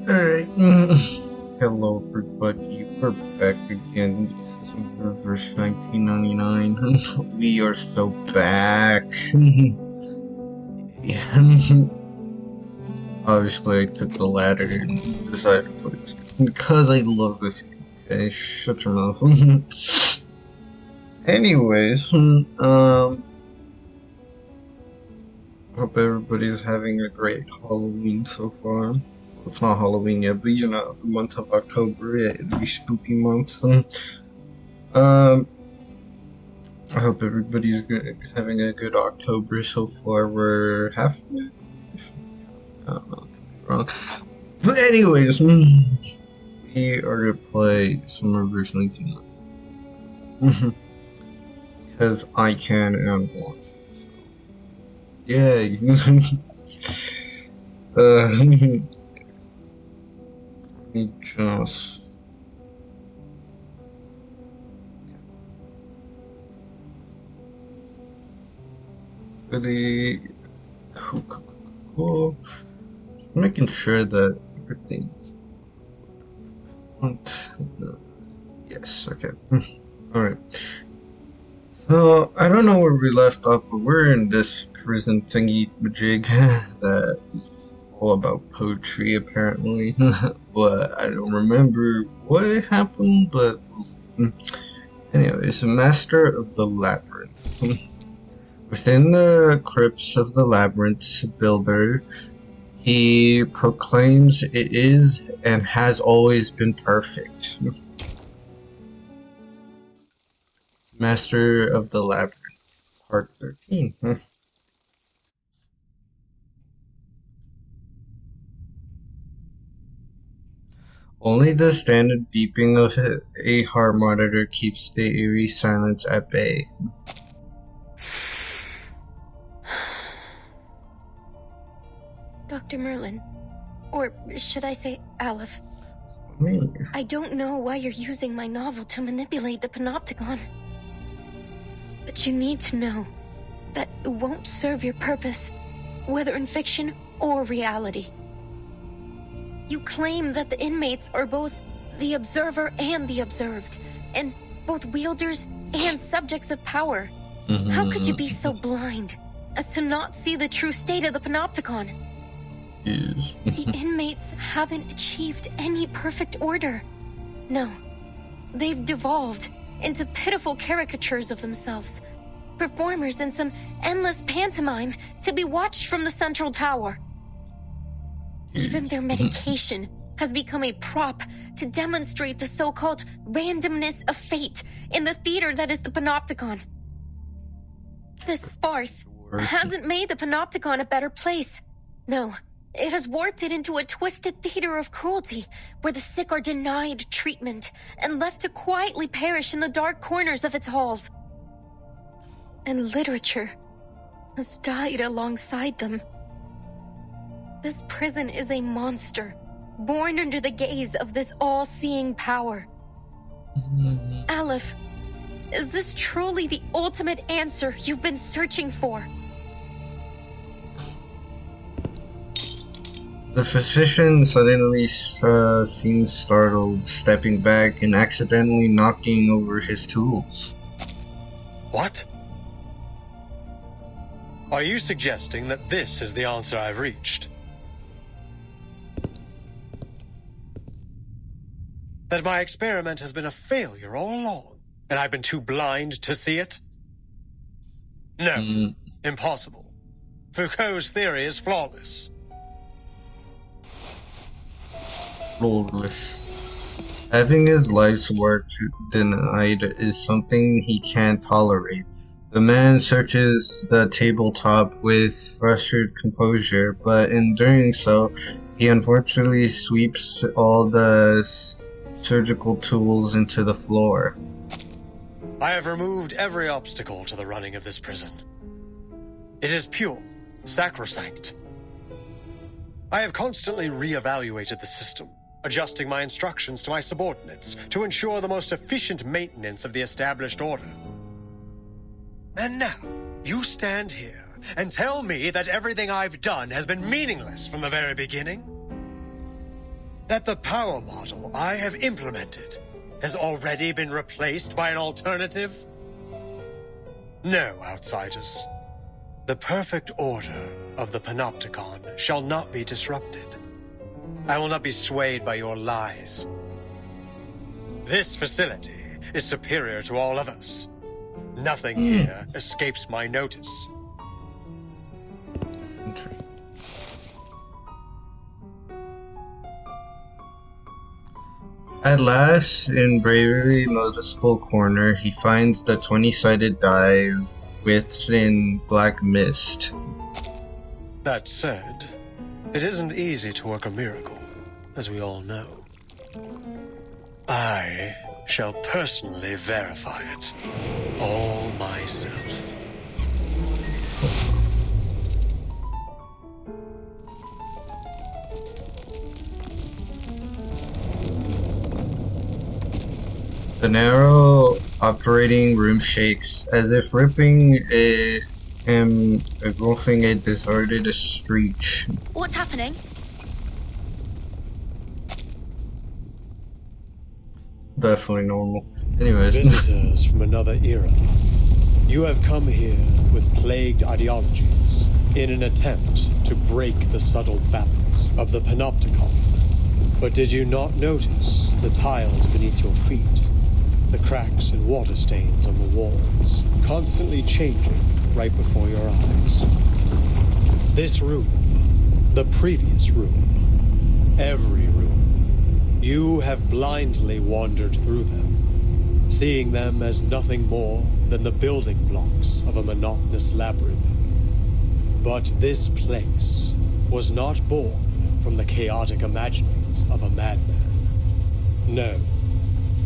Alright. Hello, everybody. We're back again. This is Reverse 1999. We are so back. Yeah. Obviously, I took the ladder and decided to play this game because I love this game. Okay, shut your mouth. Anyways, hope everybody's having a great Halloween so far. It's not Halloween yet, but you know, the month of October, yeah, the spooky month. Um, I hope everybody's having a good October so far. We're halfway. I don't know, could be wrong. But anyways, we are gonna play some Reverse 1999 because I can and want to. So, yay! Let me just. Really cool. Just making sure that everything's. Yes, okay. Alright. So, I don't know where we left off, but we're in this prison thingy majig that is all about poetry, apparently. But I don't remember what happened, but. Anyways, Master of the Labyrinth. Within the crypts of the labyrinth's builder, he proclaims it is and has always been perfect. Master of the Labyrinth, Part 13. Only the standard beeping of a heart monitor keeps the eerie silence at bay. Dr. Merlin, or should I say Aleph, Me. I don't know why you're using my novel to manipulate the Panopticon. But you need to know that it won't serve your purpose, whether in fiction or reality. You claim that the inmates are both the observer and the observed, and both wielders and subjects of power. How could you be so blind as to not see the true state of the Panopticon? Yes. The inmates haven't achieved any perfect order. No, they've devolved into pitiful caricatures of themselves, performers in some endless pantomime to be watched from the central tower. Even their medication has become a prop to demonstrate the so-called randomness of fate in the theater that is the Panopticon. This farce hasn't made the Panopticon a better place. No, it has warped it into a twisted theater of cruelty, where the sick are denied treatment and left to quietly perish in the dark corners of its halls. And literature has died alongside them. This prison is a monster, born under the gaze of this all-seeing power. Aleph, is this truly the ultimate answer you've been searching for? The physician suddenly seems startled, stepping back and accidentally knocking over his tools. What? Are you suggesting that this is the answer I've reached? That my experiment has been a failure all along, and I've been too blind to see it? No, impossible. Foucault's theory is flawless. Flawless. Having his life's work denied is something he can't tolerate. The man searches the tabletop with frustrated composure, but in doing so, he unfortunately sweeps all the surgical tools into the floor. I have removed every obstacle to the running of this prison. It is pure, sacrosanct. I have constantly re-evaluated the system, adjusting my instructions to my subordinates to ensure the most efficient maintenance of the established order. And now, you stand here and tell me that everything I've done has been meaningless from the very beginning? that the power model I have implemented has already been replaced by an alternative? No, outsiders. The perfect order of the Panopticon shall not be disrupted. I will not be swayed by your lies. This facility is superior to all others. Nothing here escapes my notice. Interesting. At last, in Bravery Noticeable Corner, he finds the 20-sided die within black mist. That said, it isn't easy to work a miracle, as we all know. I shall personally verify it, all myself. The narrow operating room shakes, as if ripping and engulfing a deserted street. What's happening? Definitely normal. Anyways. Visitors from another era. You have come here with plagued ideologies in an attempt to break the subtle balance of the Panopticon. But did you not notice the tiles beneath your feet? The cracks and water stains on the walls, constantly changing right before your eyes. This room, the previous room, every room, you have blindly wandered through them, seeing them as nothing more than the building blocks of a monotonous labyrinth. But this place was not born from the chaotic imaginings of a madman. No.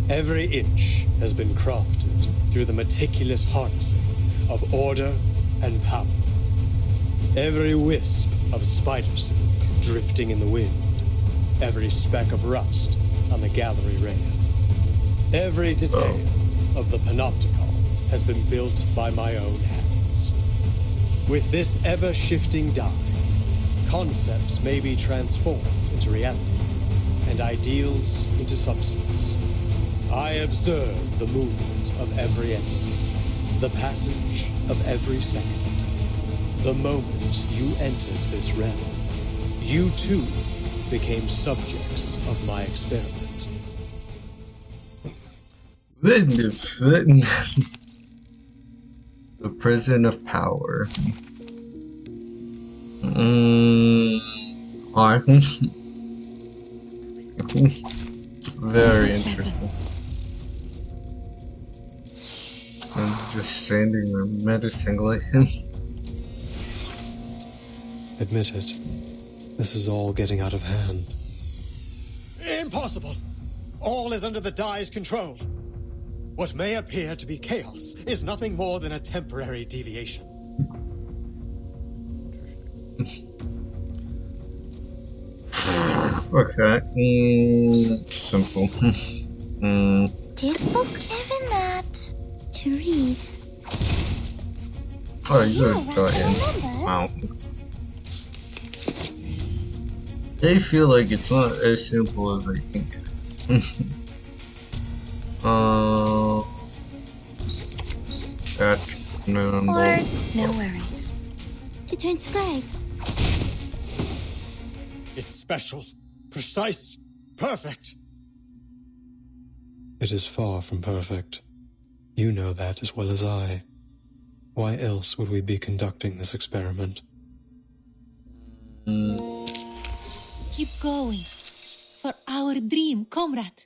Every inch has been crafted through the meticulous harnessing of order and power. Every wisp of spider silk drifting in the wind. Every speck of rust on the gallery rail. Every detail of the Panopticon has been built by my own hands. With this ever-shifting die, concepts may be transformed into reality, and ideals into substance. I observe the movement of every entity, the passage of every second. The moment you entered this realm, you too became subjects of my experiment. The prison of power. Very interesting. I'm just standing there menacingly. Admit it. This is all getting out of hand. Impossible! All is under the die's control. What may appear to be chaos is nothing more than a temporary deviation. Okay. Simple. This book even that to read. Oh, you're dying. Wow. They feel like it's not as simple as I think it is. That's Or No worries. to transcribe. It's special, precise, perfect. It is far from perfect. You know that as well as I. Why else would we be conducting this experiment? Keep going. For our dream, comrade.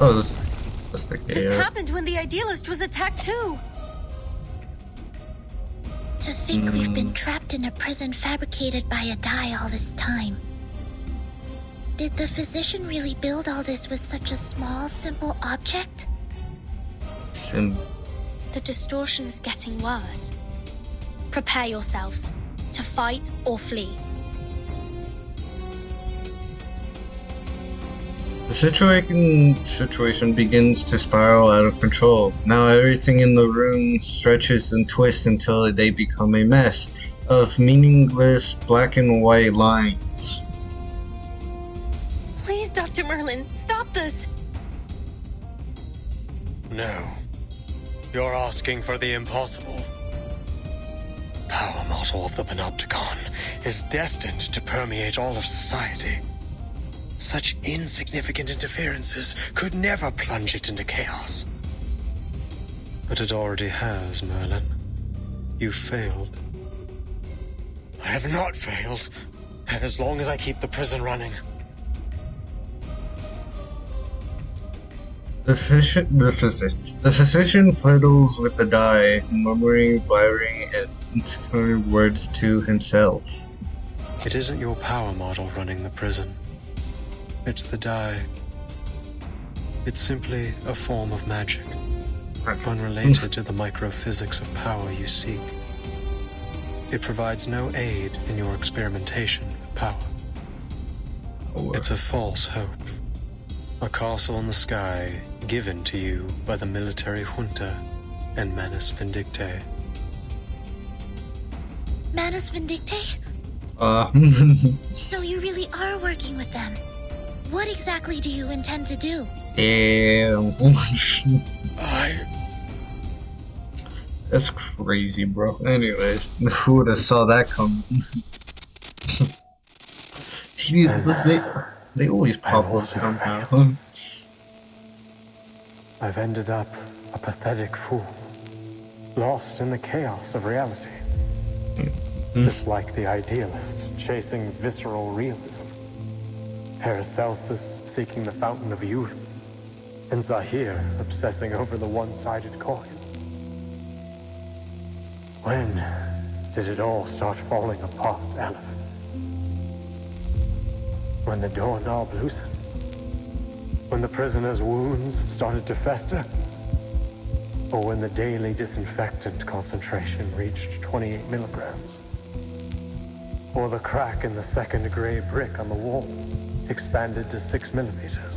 Oh, this the This chaos. happened when the Idealist was attacked too. To think we've been trapped in a prison fabricated by a die all this time. Did the physician really build all this with such a small, simple object? The distortion is getting worse. Prepare yourselves to fight or flee. The situation begins to spiral out of control. Now everything in the room stretches and twists until they become a mess of meaningless black and white lines. Please, Dr. Merlin, stop this. No. You're asking for the impossible. Power model of the Panopticon is destined to permeate all of society. Such insignificant interferences could never plunge it into chaos. But it already has, Merlin. You failed. I have not failed, as long as I keep the prison running. The physician fiddles with the die, murmuring, blabbering, and unclear words to himself. It isn't your power model running the prison. It's the die. It's simply a form of magic, unrelated to the microphysics of power you seek. It provides no aid in your experimentation with power. It's a false hope. A castle in the sky given to you by the military junta and Manus Vindictae. Manus Vindictae? So you really are working with them. What exactly do you intend to do? Damn. That's crazy, bro. Anyways, who would have saw that coming? See, they always pop up somehow. I've ended up a pathetic fool, lost in the chaos of reality. Just like the idealist chasing visceral realism, Paracelsus seeking the fountain of youth, and Zahir obsessing over the one-sided coin. When did it all start falling apart, Aleph? When the doorknob loosened? When the prisoner's wounds started to fester? Or when the daily disinfectant concentration reached 28 milligrams? Or the crack in the second gray brick on the wall expanded to 6 millimeters?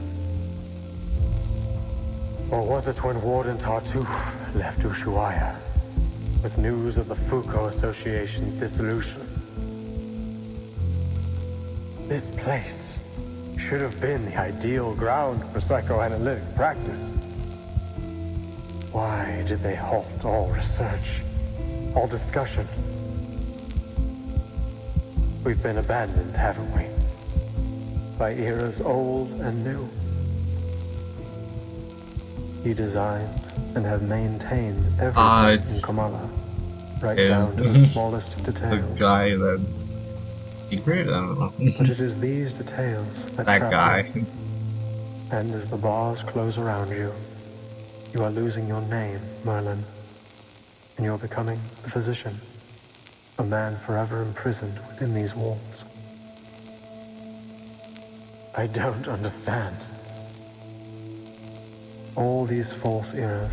Or was it when Warden Tartuffe left Ushuaia with news of the Foucault Association's dissolution? This place should have been the ideal ground for psychoanalytic practice. Why did they halt all research, all discussion? We've been abandoned, haven't we? By eras old and new. You designed and have maintained everything in Kamala, right down to the smallest details. The guy that secret? I don't know. But it is these details that guy. You. And as the bars close around you, you are losing your name, Merlin, and you're becoming a physician, a man forever imprisoned within these walls. I don't understand. All these false eras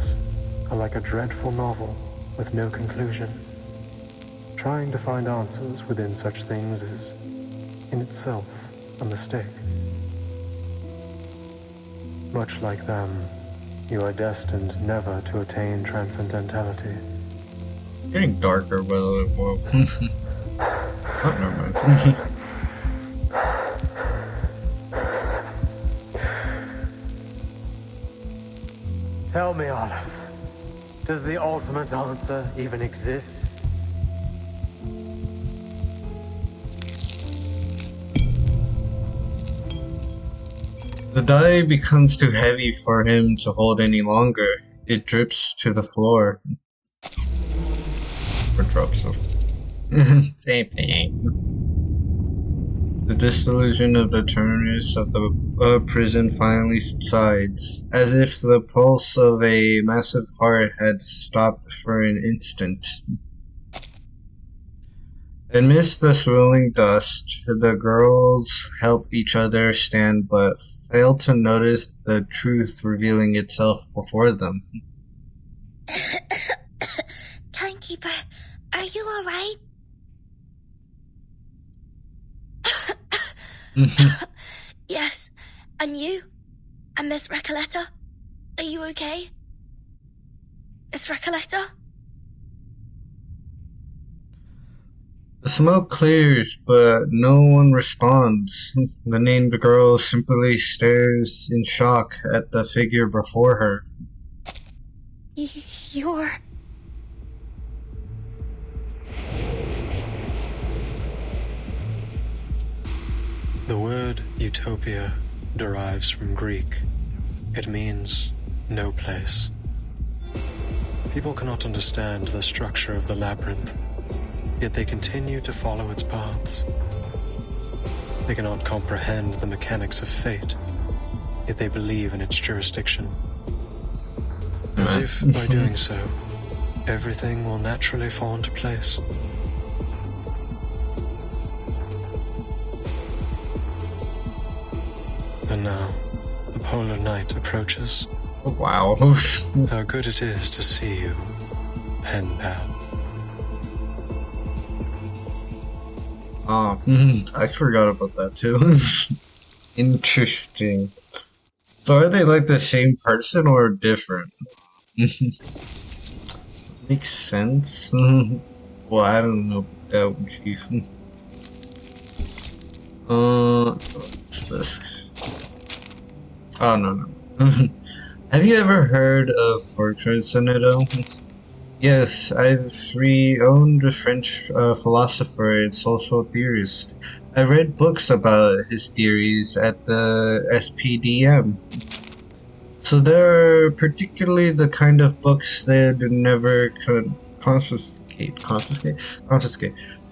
are like a dreadful novel with no conclusion. Trying to find answers within such things is, in itself, a mistake. Much like them, you are destined never to attain transcendentality. It's getting darker, by the way. Whoa. Oh, never mind. Tell me, Olive, does the ultimate answer even exist? The die becomes too heavy for him to hold any longer. It drips to the floor. Or drops off. Same thing. The disillusion of the terrorists of the prison finally subsides, as if the pulse of a massive heart had stopped for an instant. Amidst the swirling dust, the girls help each other stand but fail to notice the truth revealing itself before them. Timekeeper, are you alright? Yes, and you? And Miss Recoleta? Are you okay? Miss Recoleta? The smoke clears, but no one responds. The named girl simply stares in shock at the figure before her. You're... The word utopia derives from Greek. It means no place. People cannot understand the structure of the labyrinth, yet they continue to follow its paths. They cannot comprehend the mechanics of fate, yet they believe in its jurisdiction. As if, by doing so, everything will naturally fall into place. And now, the polar night approaches. Oh, wow. How good it is to see you, pen pal. Oh, I forgot about that too. Interesting. So are they like the same person or different? Makes sense. Well, I don't know about that, Chief. What's this? Oh, no. Have you ever heard of Fortran Senedo? Yes, I've owned a French philosopher and social theorist. I read books about his theories at the SPDM. So they're particularly the kind of books that never could confiscate.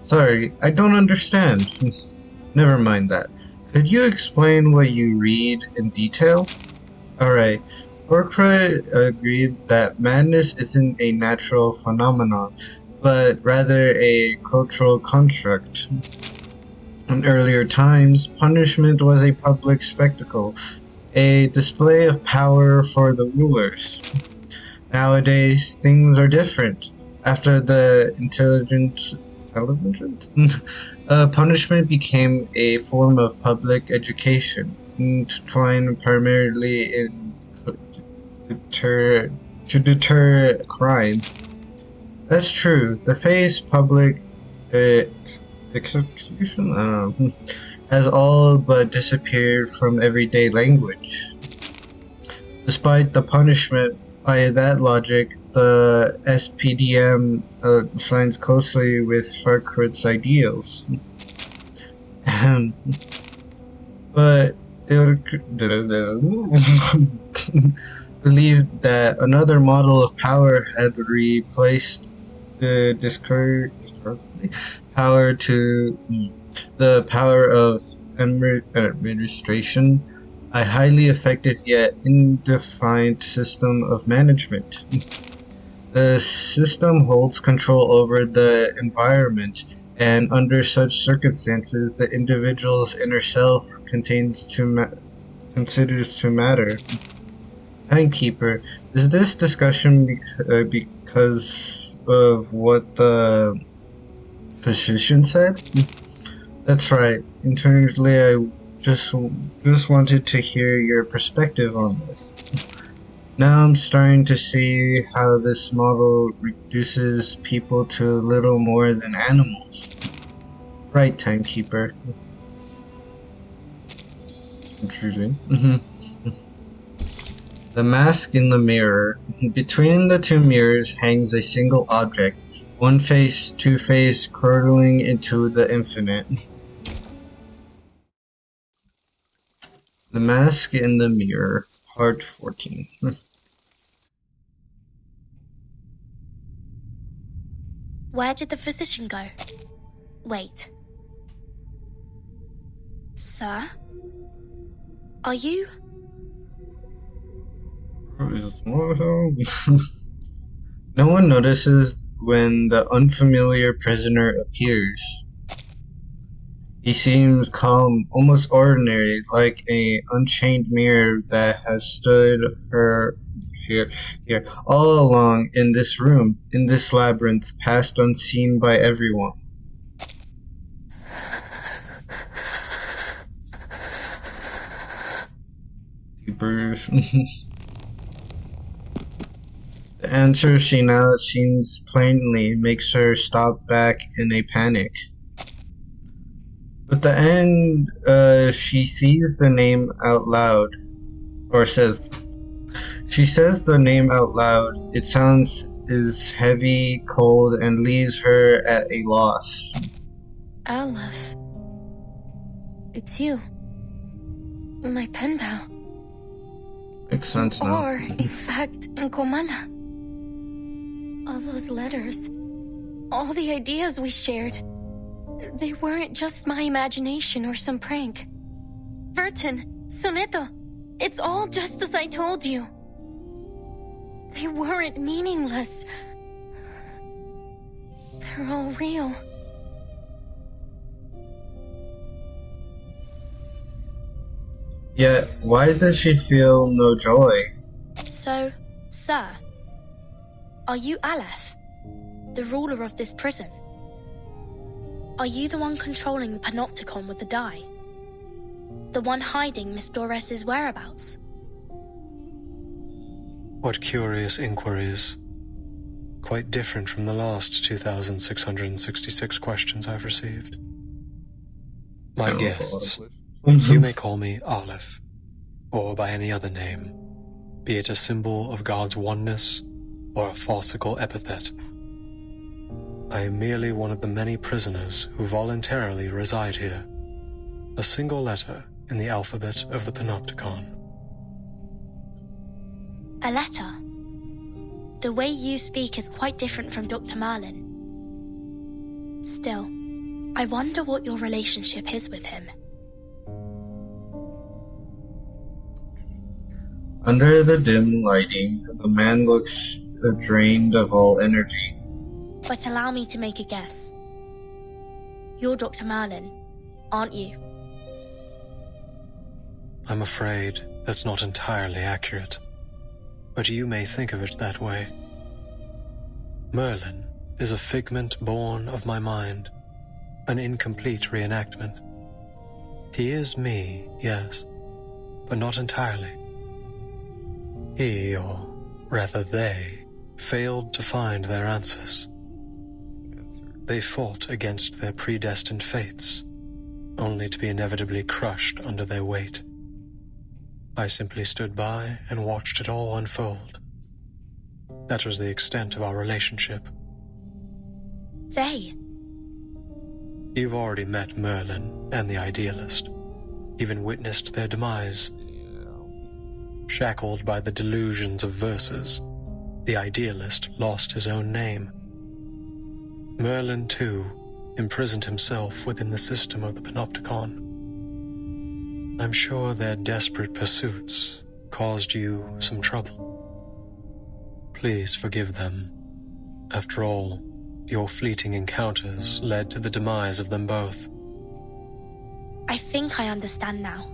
Sorry, I don't understand. Never mind that. Could you explain what you read in detail? Alright. Fortran agreed that madness isn't a natural phenomenon, but rather a cultural construct. In earlier times, punishment was a public spectacle, a display of power for the rulers. Nowadays, things are different. After the punishment became a form of public education, intertwined primarily in to deter crime. That's true. The phrase public execution has all but disappeared from everyday language. Despite the punishment, by that logic, the SPDM aligns closely with Farquaad's ideals. But believed that another model of power had replaced the power of administration, a highly effective yet indefined system of management. The system holds control over the environment, and under such circumstances, the individual's inner self considers to matter. Timekeeper, is this discussion because of what the physician said? That's right. Internally, I just wanted to hear your perspective on this. Now I'm starting to see how this model reduces people to little more than animals. Right, Timekeeper. Intruding. The mask in the mirror. Between the two mirrors hangs a single object, one face, two face, curdling into the infinite. The mask in the mirror, part 14. Where did the physician go? Wait. Sir? Are you? No one notices when the unfamiliar prisoner appears. He seems calm, almost ordinary, like an unchained mirror that has stood here all along in this room, in this labyrinth, passed unseen by everyone. Keepers. The answer she now seems plainly makes her stop back in a panic. At the end, she sees the name out loud, or she says the name out loud. It sounds is heavy, cold, and leaves her at a loss. Aleph. It's you. My pen pal. Makes sense now. Or, in fact, Nkomala. All those letters, all the ideas we shared, they weren't just my imagination or some prank. Vertin, Soneto, it's all just as I told you. They weren't meaningless. They're all real. Yet, why does she feel no joy? So, sir, are you Aleph, the ruler of this prison? Are you the one controlling the Panopticon with the die? The one hiding Miss Dores's whereabouts? What curious inquiries. Quite different from the last 2,666 questions I've received. My guests, you may call me Aleph, or by any other name, be it a symbol of God's oneness or a farcical epithet. I am merely one of the many prisoners who voluntarily reside here, a single letter in the alphabet of the Panopticon. A letter? The way you speak is quite different from Dr. Merlin. Still, I wonder what your relationship is with him. Under the dim lighting, the man looks drained of all energy. But allow me to make a guess. You're Dr. Merlin, aren't you? I'm afraid that's not entirely accurate, but you may think of it that way. Merlin is a figment born of my mind, an incomplete reenactment. He is me, yes, but not entirely. He, or rather they, failed to find their answers. They fought against their predestined fates, only to be inevitably crushed under their weight. I simply stood by and watched it all unfold. That was the extent of our relationship. They? You've already met Merlin and the Idealist, even witnessed their demise. Shackled by the delusions of verses, the Idealist lost his own name. Merlin, too, imprisoned himself within the system of the Panopticon. I'm sure their desperate pursuits caused you some trouble. Please forgive them. After all, your fleeting encounters led to the demise of them both. I think I understand now.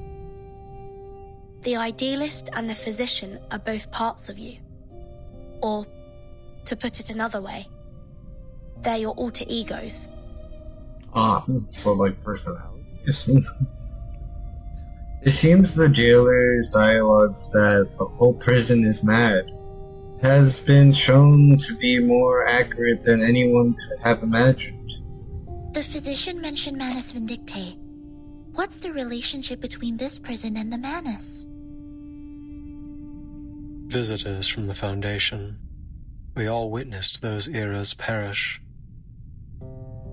The Idealist and the Physician are both parts of you. Or, to put it another way, they're your alter egos. So like personalities. It seems the jailer's dialogues that the whole prison is mad has been shown to be more accurate than anyone could have imagined. The Physician mentioned Manus Vindictae. What's the relationship between this prison and the Manus? Visitors from the Foundation. We all witnessed those eras perish.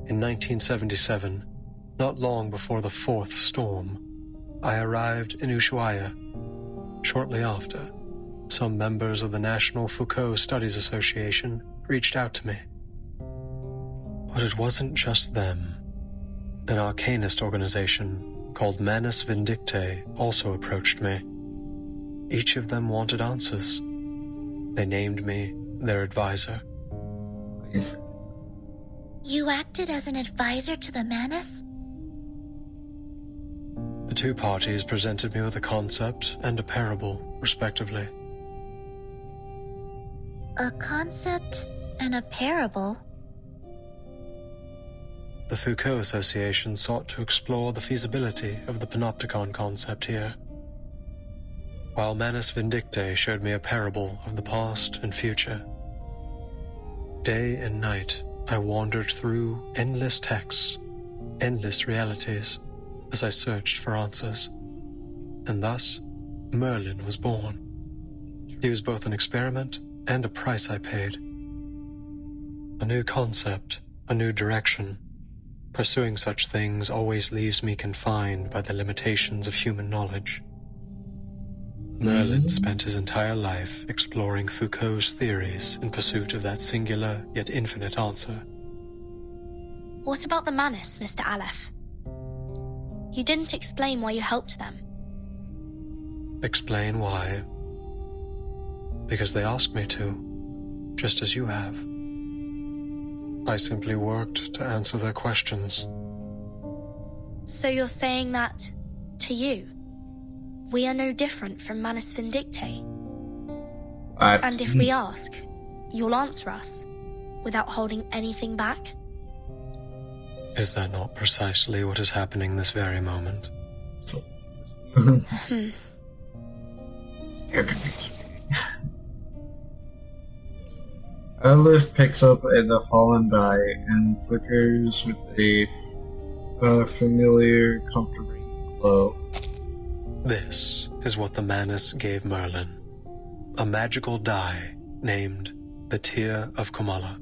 In 1977, not long before the fourth storm, I arrived in Ushuaia. Shortly after, some members of the National Foucault Studies Association reached out to me. But it wasn't just them. An arcanist organization called Manus Vindictae also approached me. Each of them wanted answers. They named me their advisor. You acted as an advisor to the Manus? The two parties presented me with a concept and a parable, respectively. A concept and a parable? The Foucault Association sought to explore the feasibility of the Panopticon concept here. while Manus Vindictae showed me a parable of the past and future. Day and night, I wandered through endless texts, endless realities, as I searched for answers. And thus, Merlin was born. He was both an experiment and a price I paid. A new concept, a new direction. Pursuing such things always leaves me confined by the limitations of human knowledge. Merlin spent his entire life exploring Foucault's theories in pursuit of that singular yet infinite answer. What about the Manus, Mr. Aleph? You didn't explain why you helped them. Explain why? Because they asked me to, just as you have. I simply worked to answer their questions. So you're saying that, to you, we are no different from Manus Vindictae? And if we ask, you'll answer us, without holding anything back? Is that not precisely what is happening this very moment? Aleph picks up the fallen die and flickers with a familiar, comforting glow. This is what the Manus gave Merlin. A magical die named the Tear of Komala.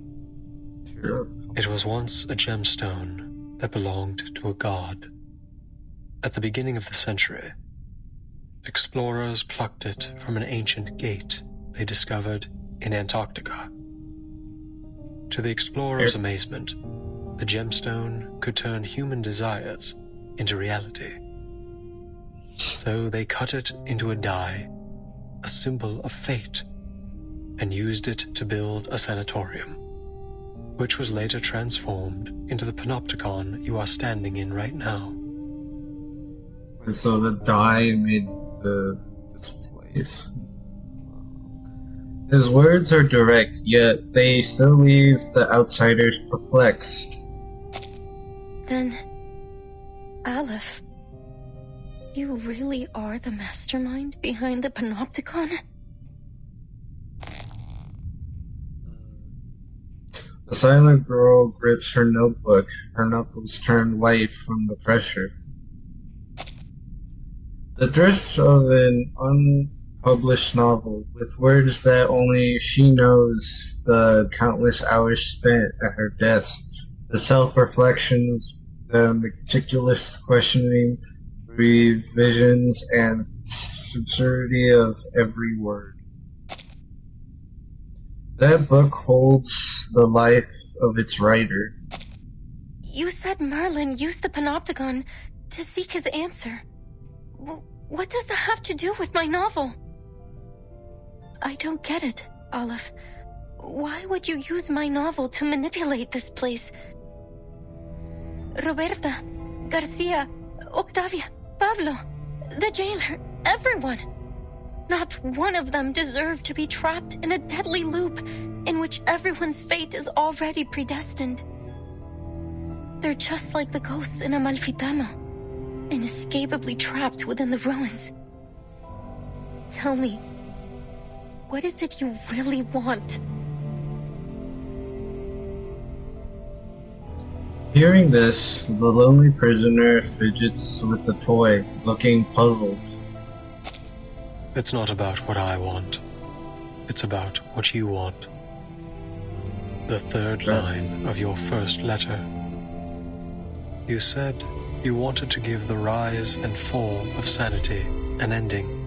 It was once a gemstone that belonged to a god. At the beginning of the century, explorers plucked it from an ancient gate they discovered in Antarctica. To the explorers' amazement, the gemstone could turn human desires into reality. So they cut it into a die, a symbol of fate, and used it to build a sanatorium, which was later transformed into the Panopticon you are standing in right now. So the die made this place. His words are direct, yet they still leave the outsiders perplexed. Then, Aleph, you really are the mastermind behind the Panopticon? The silent girl grips her notebook, her knuckles turn white from the pressure. The drift of an unpublished novel, with words that only she knows, the countless hours spent at her desk, the self-reflections, the meticulous questioning, revisions, and sincerity of every word. That book holds the life of its writer. You said Merlin used the Panopticon to seek his answer. What does that have to do with my novel? I don't get it, Aleph. Why would you use my novel to manipulate this place? Roberta, Garcia, Octavia, Pablo, the jailer, everyone. Not one of them deserved to be trapped in a deadly loop in which everyone's fate is already predestined. They're just like the ghosts in Amalfitano, inescapably trapped within the ruins. Tell me, what is it you really want? Hearing this, the lonely prisoner fidgets with the toy, looking puzzled. It's not about what I want. It's about what you want. The third line of your first letter. You said you wanted to give the rise and fall of sanity an ending.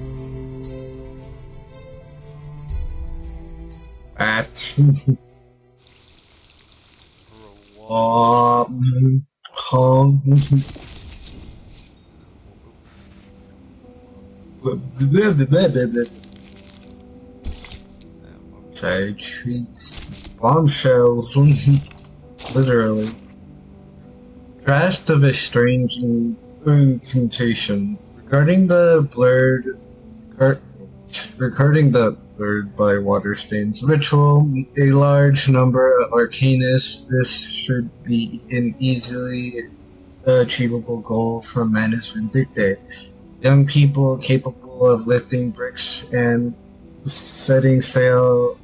Okay, treats bombshells, literally. Draft of a strange incantation regarding the blurred by Waterstain's ritual. A large number of arcanists. This should be an easily achievable goal for Manus Vindictae. Young people capable capable of lifting bricks and setting sail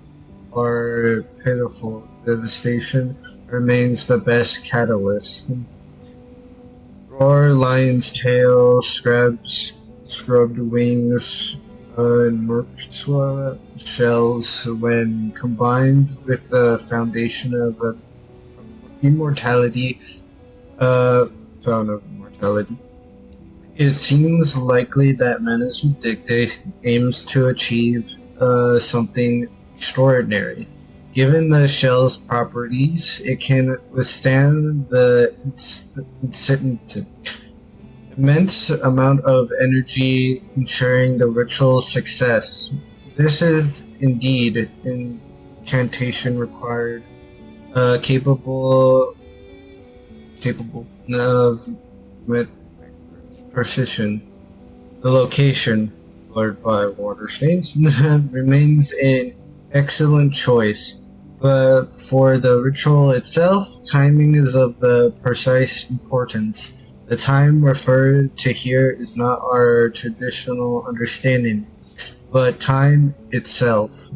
are pitiful. Devastation remains the best catalyst. Roar, lion's tail, scrubbed wings, and Merkswa shells, when combined with the foundation of immortality, found of immortality, it seems likely that Manus Dicte aims to achieve something extraordinary. Given the shell's properties, it can withstand the immense amount of energy, ensuring the ritual's success. This is indeed incantation required, capable of precision. The location, blurred by water stains, remains an excellent choice, but for the ritual itself, timing is of the precise importance. The time referred to here is not our traditional understanding, but time itself.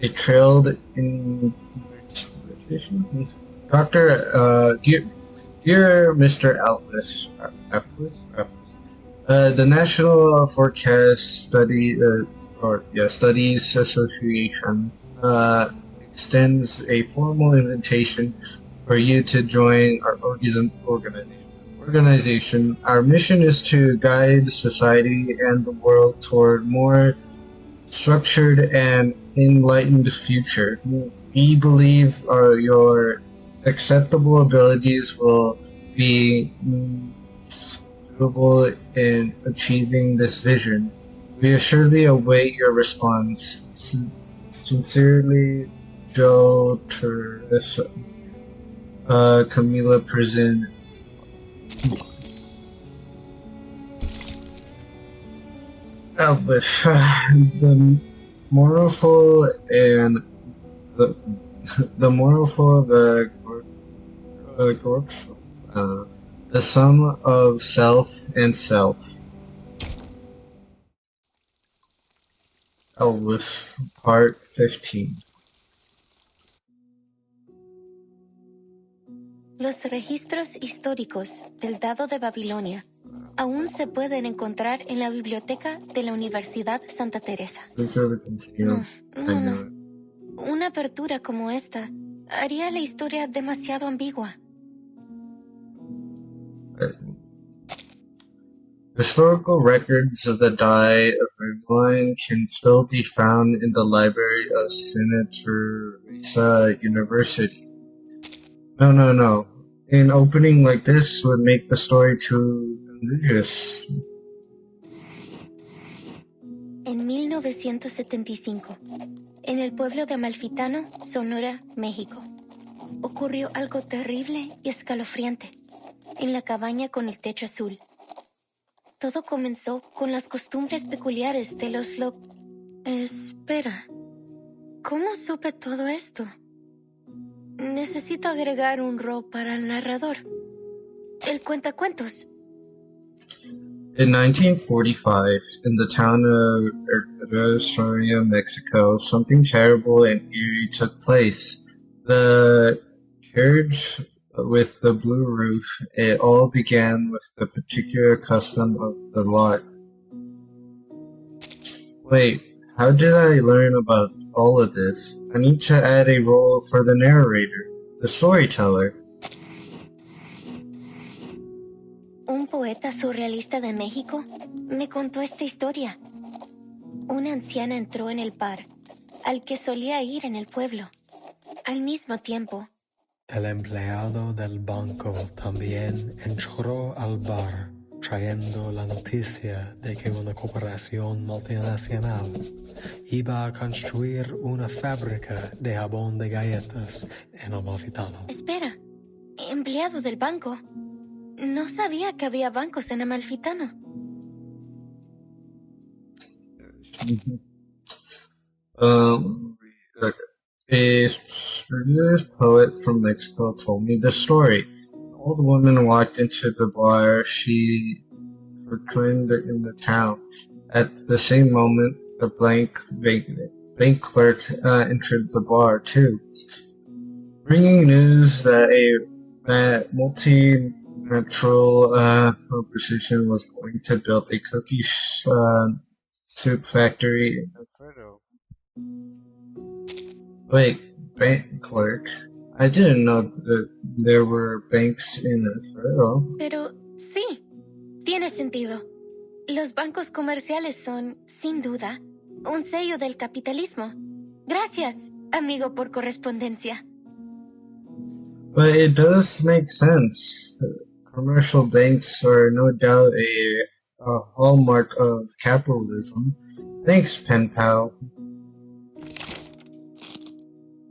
A trailed invitation? Dear Mr. Atlas, the National Forecast Studies Association extends a formal invitation for you to join our organization. Our mission is to guide society and the world toward more structured and enlightened future. We believe your acceptable abilities will be suitable in achieving this vision. We assuredly await your response. Sincerely, Joe Teresa. Camila Prison. Elvis. The mournful and the mournful, the sum of self and self. Elvis, Part 15. Los registros históricos del Dado de Babilonia aún se pueden encontrar en la biblioteca de la Universidad Santa Teresa. No. Una apertura como esta haría la historia demasiado ambigua. Historical records of the Die of Ringline can still be found in the library of Santa Teresa University. No. An opening like this would make the story too ambiguous. En 1975, en el pueblo de Amalfitano, Sonora, México, ocurrió algo terrible y escalofriante en la cabaña con el techo azul. Todo comenzó con las costumbres peculiares de los Espera, ¿cómo supe todo esto? Necesito agregar un rol para el narrador. El cuentacuentos. In 1945, in the town of Rosario, Mexico, something terrible and eerie took place. The carriage with the blue roof, it all began with the particular custom of the lot. Wait, how did I learn about all of this? I need to add a role for the narrator, the storyteller. Un poeta surrealista de México me contó esta historia. Una anciana entró en el bar, al que solía ir en el pueblo. Al mismo tiempo, el empleado del banco también entró al bar, trayendo la noticia de que una corporación multinacional iba a construir una fábrica de jabón de galletas en Amalfitano. Espera, ¿empleado del banco? No sabía que había bancos en Amalfitano. A studious poet from Mexico told me the story. old woman walked into the bar she frequented in the town. At the same moment, the bank clerk entered the bar too, bringing news that a multinational corporation was going to build a cookie soup factory in Alfredo. Wait, bank clerk? I didn't know that there were banks in Alfredo. Pero sí, tiene sentido. Los bancos comerciales son, sin duda, un sello del capitalismo. Gracias, amigo por correspondencia. But it does make sense. Commercial banks are no doubt a hallmark of capitalism. Thanks, pen pal.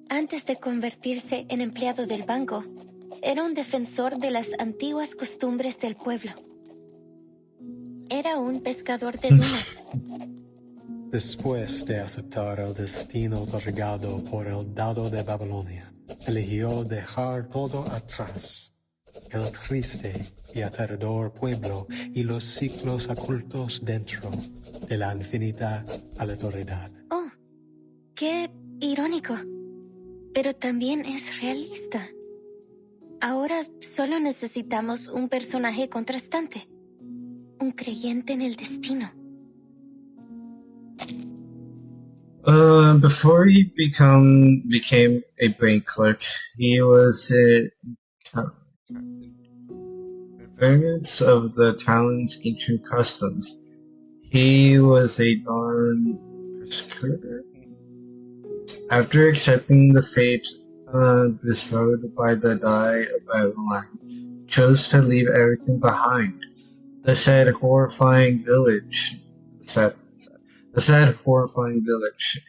Antes de convertirse en empleado del banco, era un defensor de las antiguas costumbres del pueblo. Era un pescador de dunas. Después de aceptar el destino otorgado por el dado de Babilonia, eligió dejar todo atrás. El triste y aterrador pueblo y los ciclos ocultos dentro de la infinita aleatoriedad. Oh, qué irónico. Pero también es realista. Ahora solo necesitamos un personaje contrastante. Un creyente en el destino. Before he became a bank clerk, he was a variance of the town's ancient customs. He was a darn persecutor. After accepting the fate bestowed by the Die of Babylon, chose to leave everything behind. The sad horrifying village,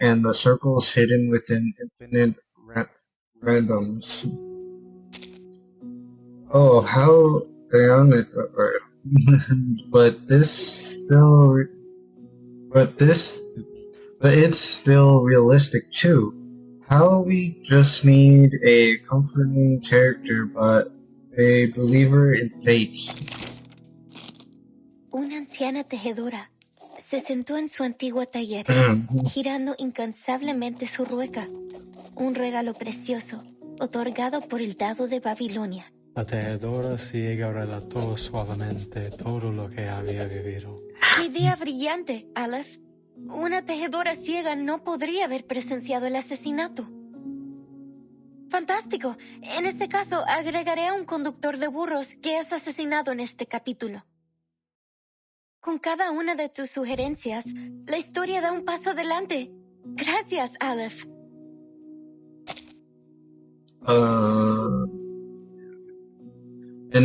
and the circles hidden within infinite randoms. Oh, how ironic! But it's still realistic too. How we just need a comforting character, but a believer in fate. Una anciana tejedora se sentó en su antiguo taller, girando incansablemente su rueca. Un regalo precioso, otorgado por el dado de Babilonia. La tejedora ciega relató suavemente todo lo que había vivido. Idea brillante, Aleph. Una tejedora ciega no podría haber presenciado el asesinato. Fantástico. En este caso, agregaré a un conductor de burros que es asesinado en este capítulo. Con cada una de tus sugerencias, la historia da un paso adelante. Gracias, Aleph. An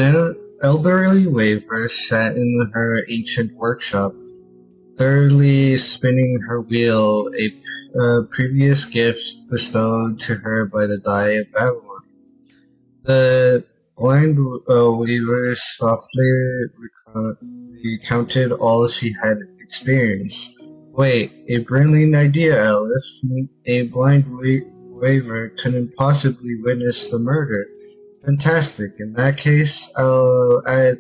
elderly waver sat in her ancient workshop, thoroughly spinning her wheel, a previous gift bestowed to her by the Die of Babylon. The blind weaver softly recounted all she had experienced. Wait, a brilliant idea, Alice. A blind waver couldn't possibly witness the murder. Fantastic. In that case, I'll add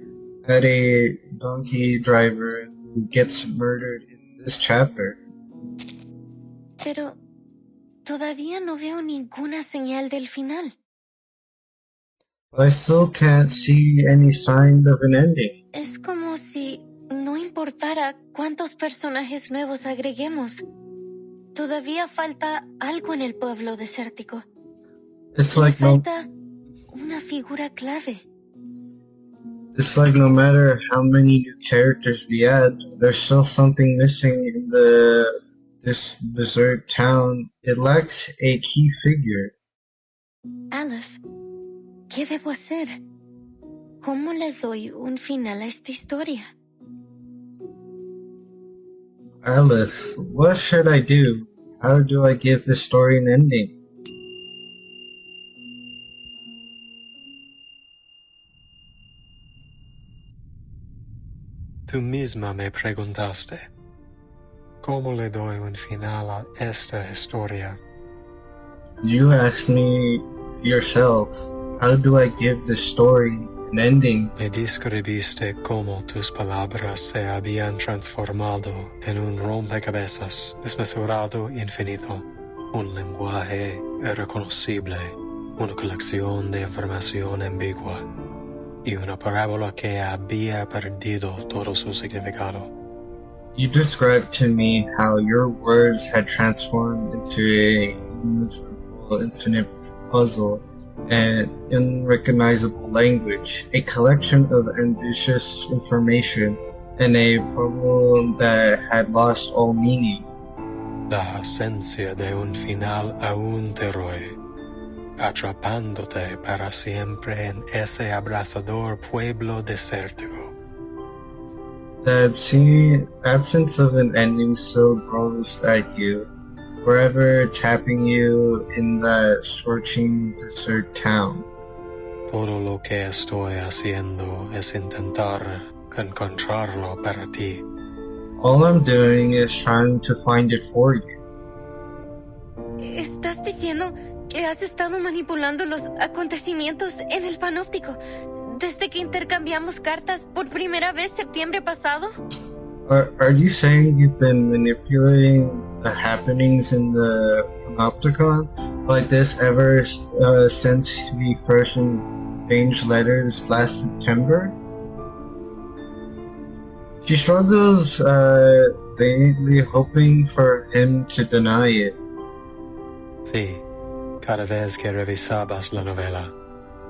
a donkey driver who gets murdered in this chapter. Pero todavía no veo ninguna señal del final. I still can't see any sign of an ending. Es como si no importara cuántos personajes nuevos agreguemos. Todavía falta algo en el pueblo desértico. It's like Falta una figura clave. It's like no matter how many new characters we add, there's still something missing in this desert town. It lacks a key figure. Aleph, ¿qué debo hacer? ¿Cómo le doy un final a esta historia? Aleph, what should I do? How do I give this story an ending? Tú misma me preguntaste, ¿cómo le doy un final a esta historia? You asked me yourself, how do I give this story an ending. Me describiste cómo tus palabras se habían transformado en un rompecabezas desmesurado infinito, un lenguaje irreconocible, una colección de información ambigua y una parábola que había perdido todo su significado. You described to me how your words had transformed into a miserable, infinite puzzle, an unrecognizable language, a collection of ambitious information, and a problem that had lost all meaning. La ausencia de un final aún te roe, atrapándote para siempre en ese abrasador pueblo desértico. The absence of an ending still grows at you, forever tapping you in that scorching desert town. Todo lo que estoy haciendo es intentar encontrarlo para ti. All I'm doing is trying to find it for you. ¿Estás diciendo que has estado manipulando los acontecimientos en el panóptico desde que intercambiamos cartas por primera vez septiembre pasado? Are you saying you've been manipulating the happenings in the Panopticon like this ever since we first exchanged letters last September? She struggles, vainly hoping for him to deny it. Sí, cada vez que revisabas la novela,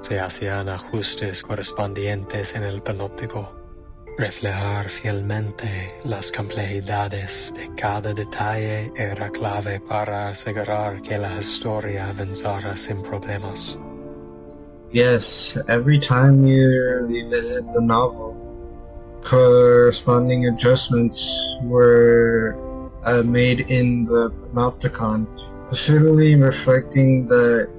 se hacían ajustes correspondientes en el panóptico. Reflejar fielmente las complejidades de cada detalle era clave para asegurar que la historia avanzara sin problemas. Yes, every time you revisit the novel, corresponding adjustments were made in the Panopticon, specifically reflecting the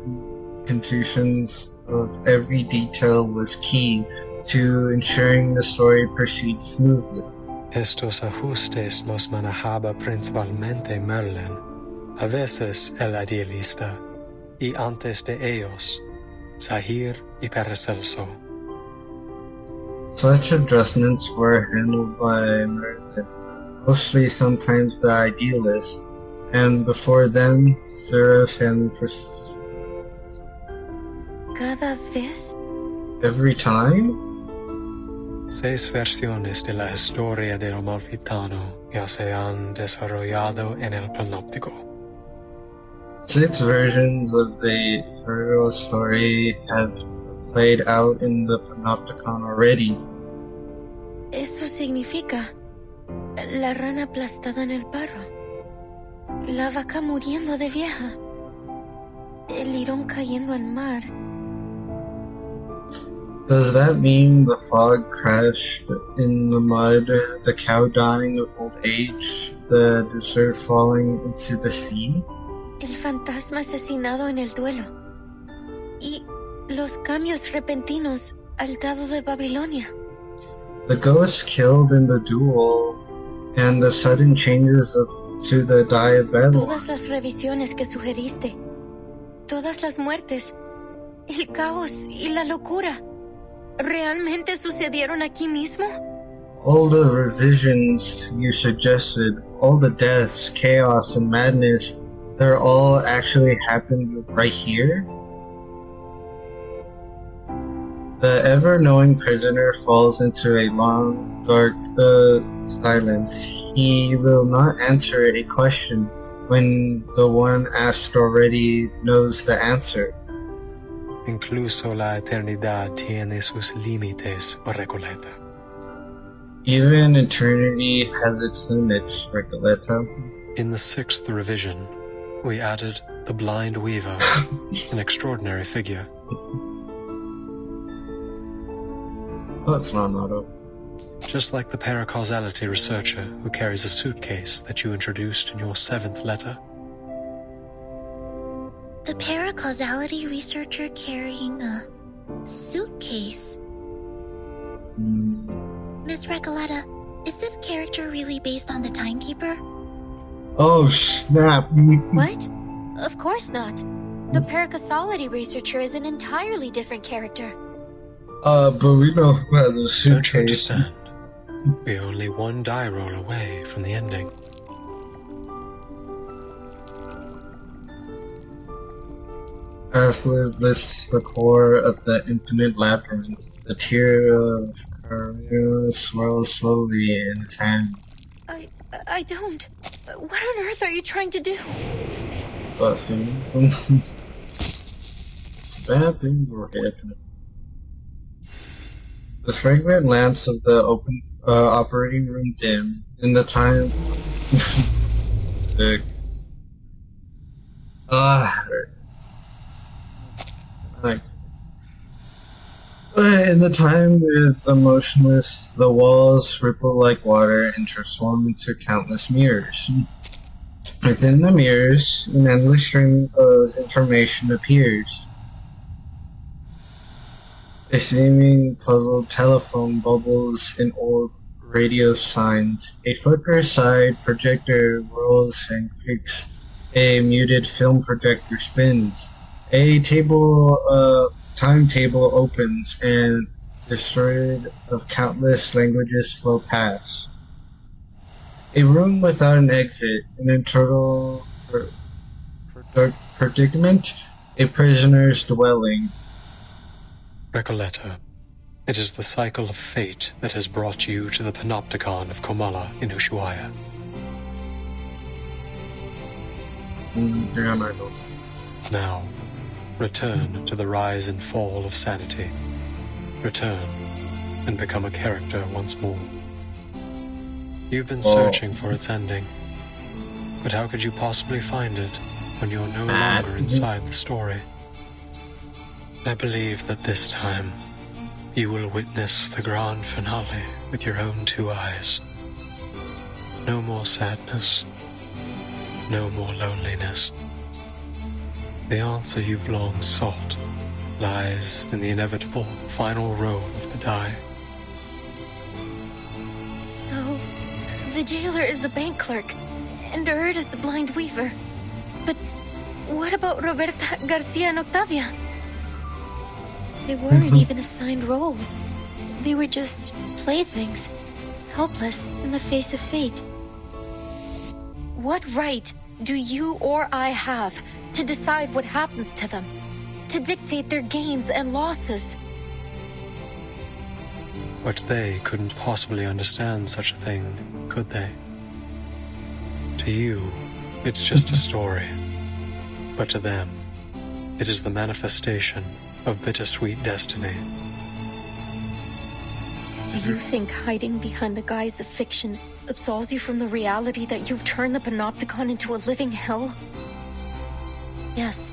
confusions of every detail was key to ensuring the story proceeds smoothly. Estos ajustes los manejaba principalmente Merlin, a veces el idealista, y antes de ellos, Zahir y Paracelso. Such adjustments were handled by Merlin, mostly sometimes the idealist, and before them, Seraph and ¿Cada vez? every time? 6 versiones de la historia del Amalfitano ya se han desarrollado en el Panóptico. 6 versions of the Fergal story have played out in the Panopticon already. Eso significa la rana aplastada en el barro, la vaca muriendo de vieja, el lirón cayendo al mar. Does that mean the fog crashed in the mud, the cow dying of old age, the desert falling into the sea? El fantasma asesinado en el duelo. Y los cambios repentinos al dado de Babilonia. The ghost killed in the duel, and the sudden changes to the die of Babylon. Todas las revisiones que sugeriste. Todas las muertes. El caos y la locura. ¿Realmente sucedieron aquí mismo? All the revisions you suggested, all the deaths, chaos, and madness, they're all actually happened right here? The ever-knowing prisoner falls into a long, dark silence. He will not answer a question when the one asked already knows the answer. Incluso la eternidad tiene sus límites, Recoleta. Even eternity has its limits, Recoleta. In the 6th revision, we added the Blind Weaver, an extraordinary figure. Oh, it's not auto. Just like the paracausality researcher who carries a suitcase that you introduced in your 7th letter. The paracausality researcher carrying a suitcase. Miss Recoleta, is this character really based on the Timekeeper? Oh, snap. What? Of course not. The paracausality researcher is an entirely different character. But we know who has a Don't you suitcase. understand? We're only one die roll away from the ending. Earthwood lists the core of the infinite labyrinth. The tear of Karina swirls slowly in his hand. I don't. What on earth are you trying to do? But see, bad things were happening. The fragrant lamps of the open operating room dim. In the time, the in the time with the motionless, the walls ripple like water and transform into countless mirrors. Within the mirrors, an endless stream of information appears. A seeming puzzled telephone bubbles in old radio signs. A flicker side projector rolls and creaks. A muted film projector spins. A timetable opens and the thread of countless languages flow past. A room without an exit, an internal predicament, a prisoner's dwelling. Recoleta, it is the cycle of fate that has brought you to the Panopticon of Komala in Ushuaia. Now, return to the rise and fall of sanity. Return and become a character once more. You've been searching for its ending, but how could you possibly find it when you're no longer inside the story? I believe that this time, you will witness the grand finale with your own two eyes. No more sadness, no more loneliness. The answer you've long sought lies in the inevitable final roll of the die. So, the jailer is the bank clerk, and Erd is the blind weaver. But what about Roberta Garcia and Octavia? They weren't even assigned roles. They were just playthings, helpless in the face of fate. What right do you or I have to decide what happens to them? To dictate their gains and losses? But they couldn't possibly understand such a thing, could they? To you, it's just a story. But to them, it is the manifestation of bittersweet destiny. Do you think hiding behind the guise of fiction absolves you from the reality that you've turned the Panopticon into a living hell? Yes.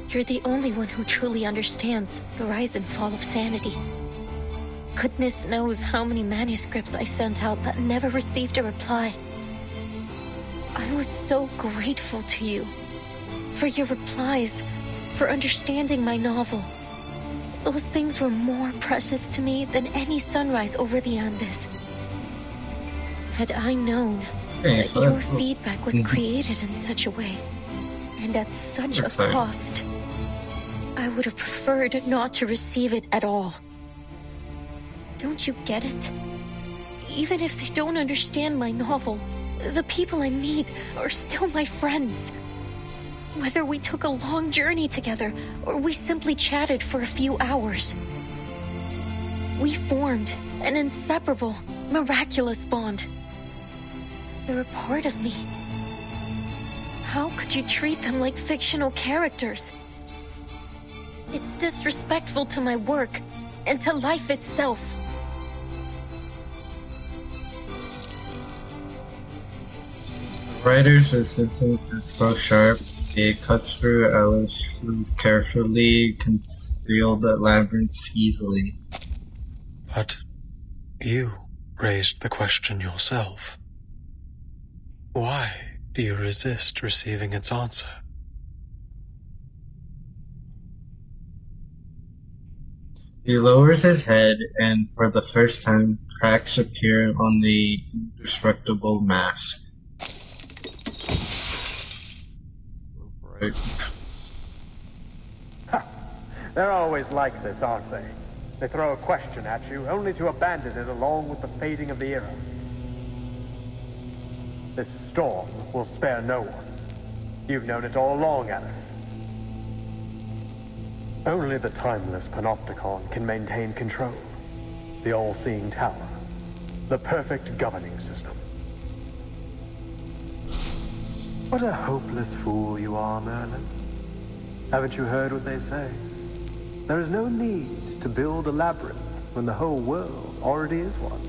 You're the only one who truly understands the rise and fall of sanity. Goodness knows how many manuscripts I sent out that never received a reply. I was so grateful to you for your replies, for understanding my novel. Those things were more precious to me than any sunrise over the Andes. Had I known that your feedback was created in such a way, and at such a cost, I would have preferred not to receive it at all. Don't you get it? Even if they don't understand my novel, the people I meet are still my friends. Whether we took a long journey together, or we simply chatted for a few hours. We formed an inseparable, miraculous bond. They're a part of me. How could you treat them like fictional characters? It's disrespectful to my work, and to life itself. The writer's insistence is so sharp, it cuts through Alice's carefully concealed labyrinths easily. But you raised the question yourself. Why do you resist receiving its answer? He lowers his head, and for the first time, cracks appear on the indestructible mask. Right. They're always like this, aren't they? They throw a question at you, only to abandon it along with the fading of the era. This storm will spare no one. You've known it all along, Alice. Only the timeless Panopticon can maintain control. The all-seeing tower. The perfect governing system. What a hopeless fool you are, Merlin. Haven't you heard what they say? There is no need to build a labyrinth when the whole world already is one.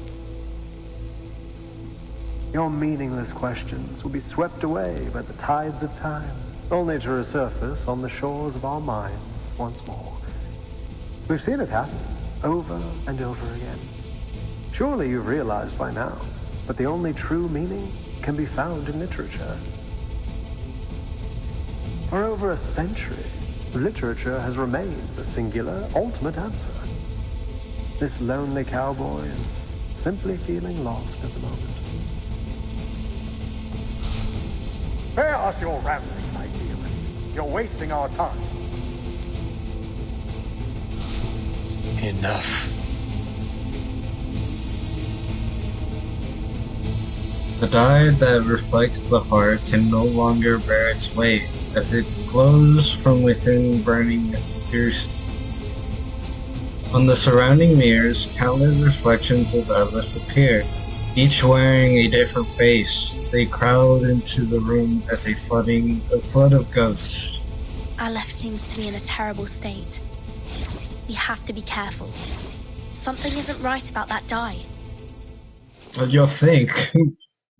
Your meaningless questions will be swept away by the tides of time, only to resurface on the shores of our minds once more. We've seen it happen, over and over again. Surely you've realized by now that the only true meaning can be found in literature. For over a century, literature has remained the singular, ultimate answer. This lonely cowboy is simply feeling lost at the moment. Spare us your ramblings, idealist. You're wasting our time. Enough. The die that reflects the heart can no longer bear its weight, as it glows from within, burning and pierced. On the surrounding mirrors, countless reflections of Aleph appear, each wearing a different face. They crowd into the room as a flood of ghosts. Aleph seems to be in a terrible state. We have to be careful. Something isn't right about that die. What do you think?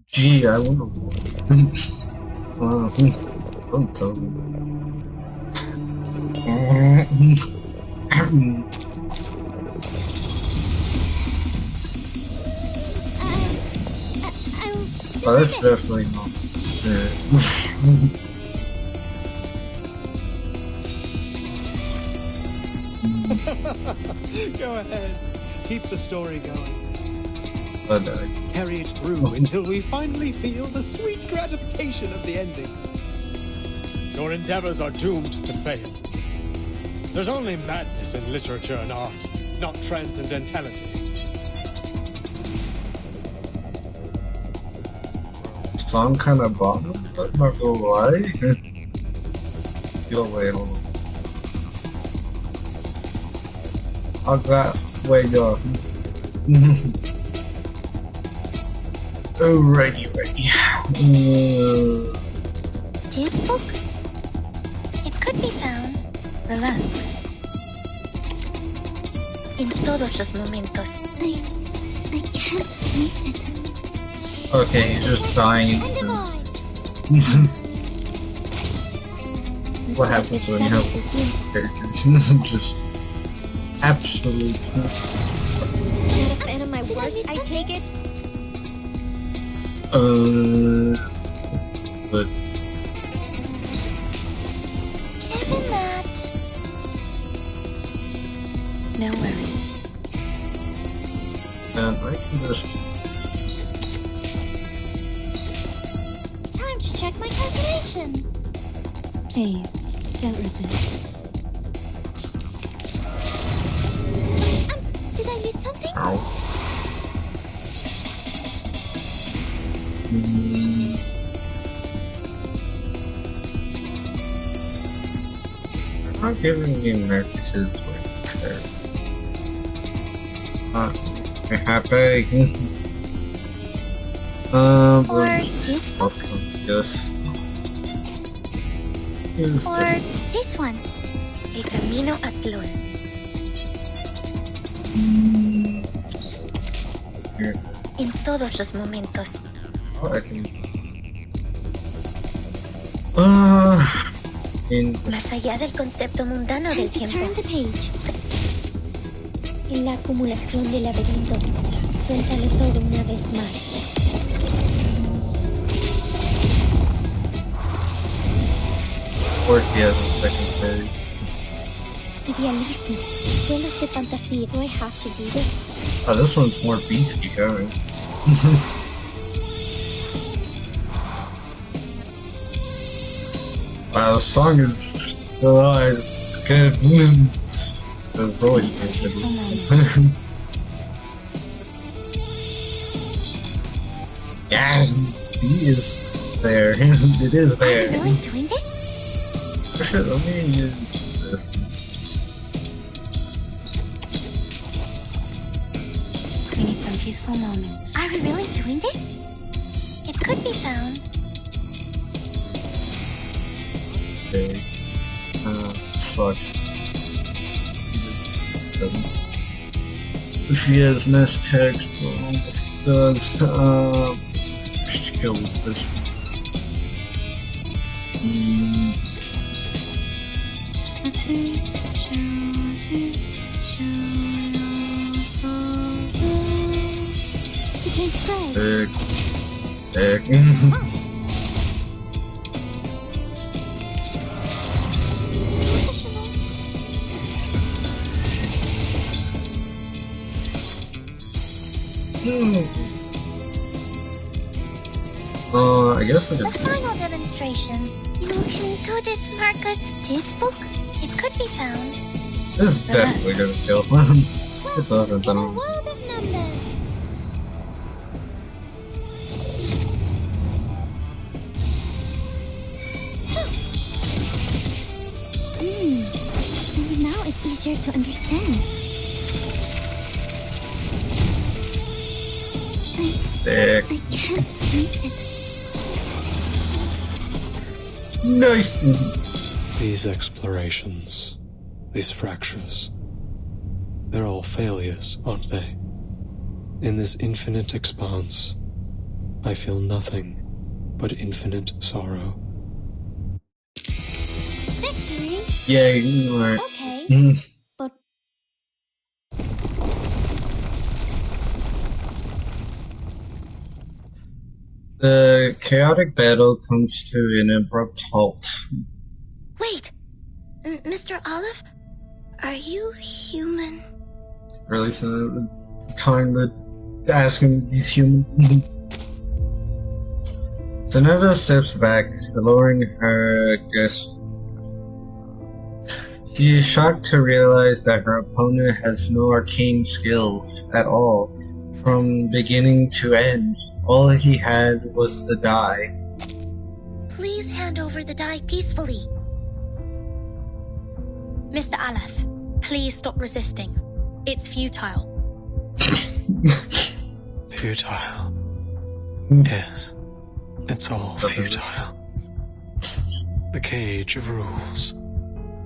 Gee, I wonder. Don't tell me. Oh, that's definitely not Go ahead. Keep the story going. But, Carry it through until we finally feel the sweet gratification of the ending. Your endeavors are doomed to fail. There's only madness in literature and art, not transcendentality. song kind of bombed, but not gonna lie. Yo, wait, hold on. I got, wait, yo. Alrighty, ready. This book? It could be found. Relax. En todos los momentos. I can't read it. Okay, he's just dying instantly. What happens when you have characters? Just absolute. Not a fan of my work, I take it. But Given that. No worries. and I can just. Time to check my calculation. Please, don't resist. Did I miss something? Ow. I'm not giving me Marcus's character. Very happy. Or we'll just this book? yes. Use Or this. this one? El Camino a Tlon. Here. En todos los momentos. Oh, I can. In Más allá del concepto mundano del Time to tiempo. turn the page. En la acumulación de laberintos. Suéltalo todo una vez más. of course he has a second page. Idealismo. Duelos de fantasía. Do I have to do this? Oh, this one's more beefy going. Wow, the song is so nice. It's good. It's always Some been peaceful good. moments. Yeah, he is there. It is Are you there. really doing this? Shit, let me use this. We need some peaceful moments. Are we really doing this? It could be found. Okay. Sucks. She has missed text, but almost does. Just go with this one. Dick. Dick. I guess I The could. final demonstration. You can do this, Marcus. This book. It could be found. This is definitely gonna kill. If it doesn't, In a then world of numbers. Now it's easier to understand. dick. I can't read it. Nice. These explorations, these fractures, they're all failures, aren't they? In this infinite expanse, I feel nothing but infinite sorrow. Victory? Yeah, you are. Okay. But The chaotic battle comes to an abrupt halt. wait. Mr. Olive? Are you human? Really, so time to ask him these human. Sonata steps back, lowering her guess. She is shocked to realize that her opponent has no arcane skills at all. From beginning to end, all he had was the die. Please hand over the die peacefully. Mr. Aleph, please stop resisting. It's futile. Futile. Yes, it's all futile. The cage of rules,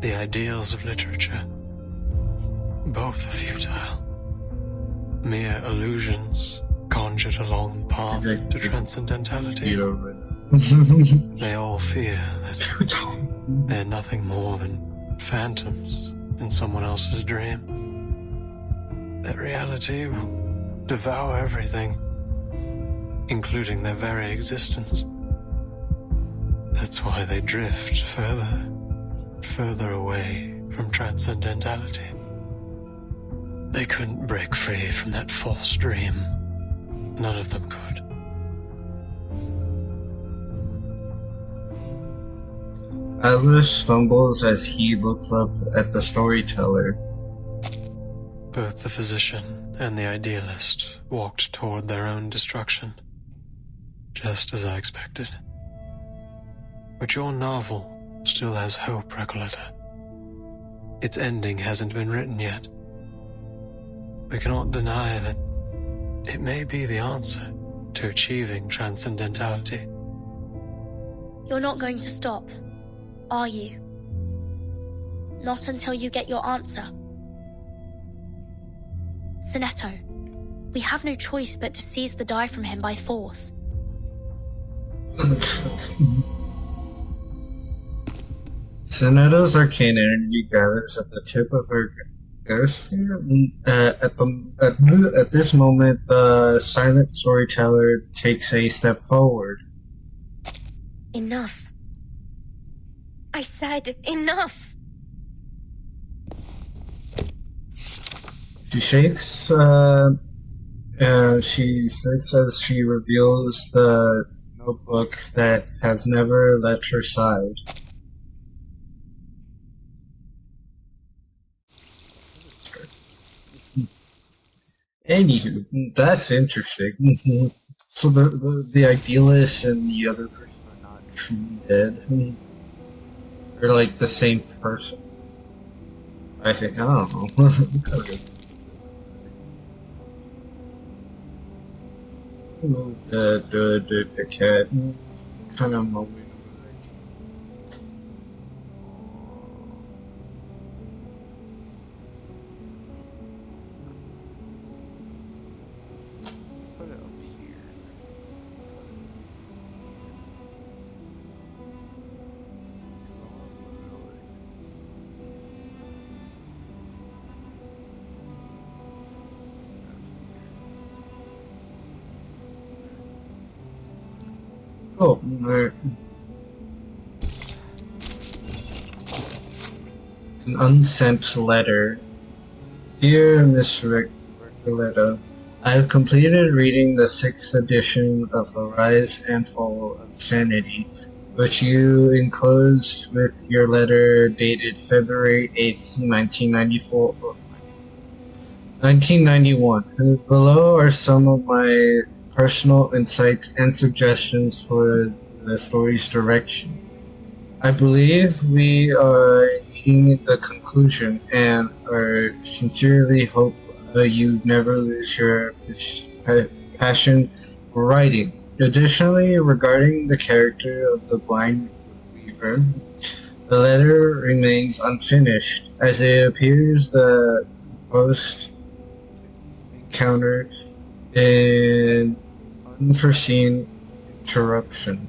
the ideals of literature, both are futile. Mere illusions conjured along the path to transcendentality. They all fear that they're nothing more than phantoms in someone else's dream. That reality will devour everything, including their very existence. That's why they drift further away from transcendentality. They couldn't break free from that false dream. None of them could. Atlas stumbles as he looks up at the storyteller. Both the physician and the idealist walked toward their own destruction, just as I expected. But your novel still has hope, Recoleta. Its ending hasn't been written yet. We cannot deny that it may be the answer to achieving transcendentality. You're not going to stop, are you? Not until you get your answer. Sonetto, we have no choice but to seize the die from him by force. Sonata's arcane energy gathers at the tip of her Garcia. At this moment, the silent storyteller takes a step forward. Enough. I said enough. She shakes. She shakes as she reveals the notebook that has never left her side. Anywho, that's interesting. So the idealist and the other person are not truly dead. They're like the same person. I think. I don't know. The cat kind of moment. Put it up here. Oh, right. An unsent letter. Dear Miss Recoleta, I have completed reading the 6th edition of The Rise and Fall of Sanity, which you enclosed with your letter dated February 8th, 1991. And below are some of my personal insights and suggestions for the story's direction. I believe we are nearing the conclusion and are sincerely hope you never lose your passion for writing. Additionally, regarding the character of the blind weaver, the letter remains unfinished, as it appears the host encountered an unforeseen interruption.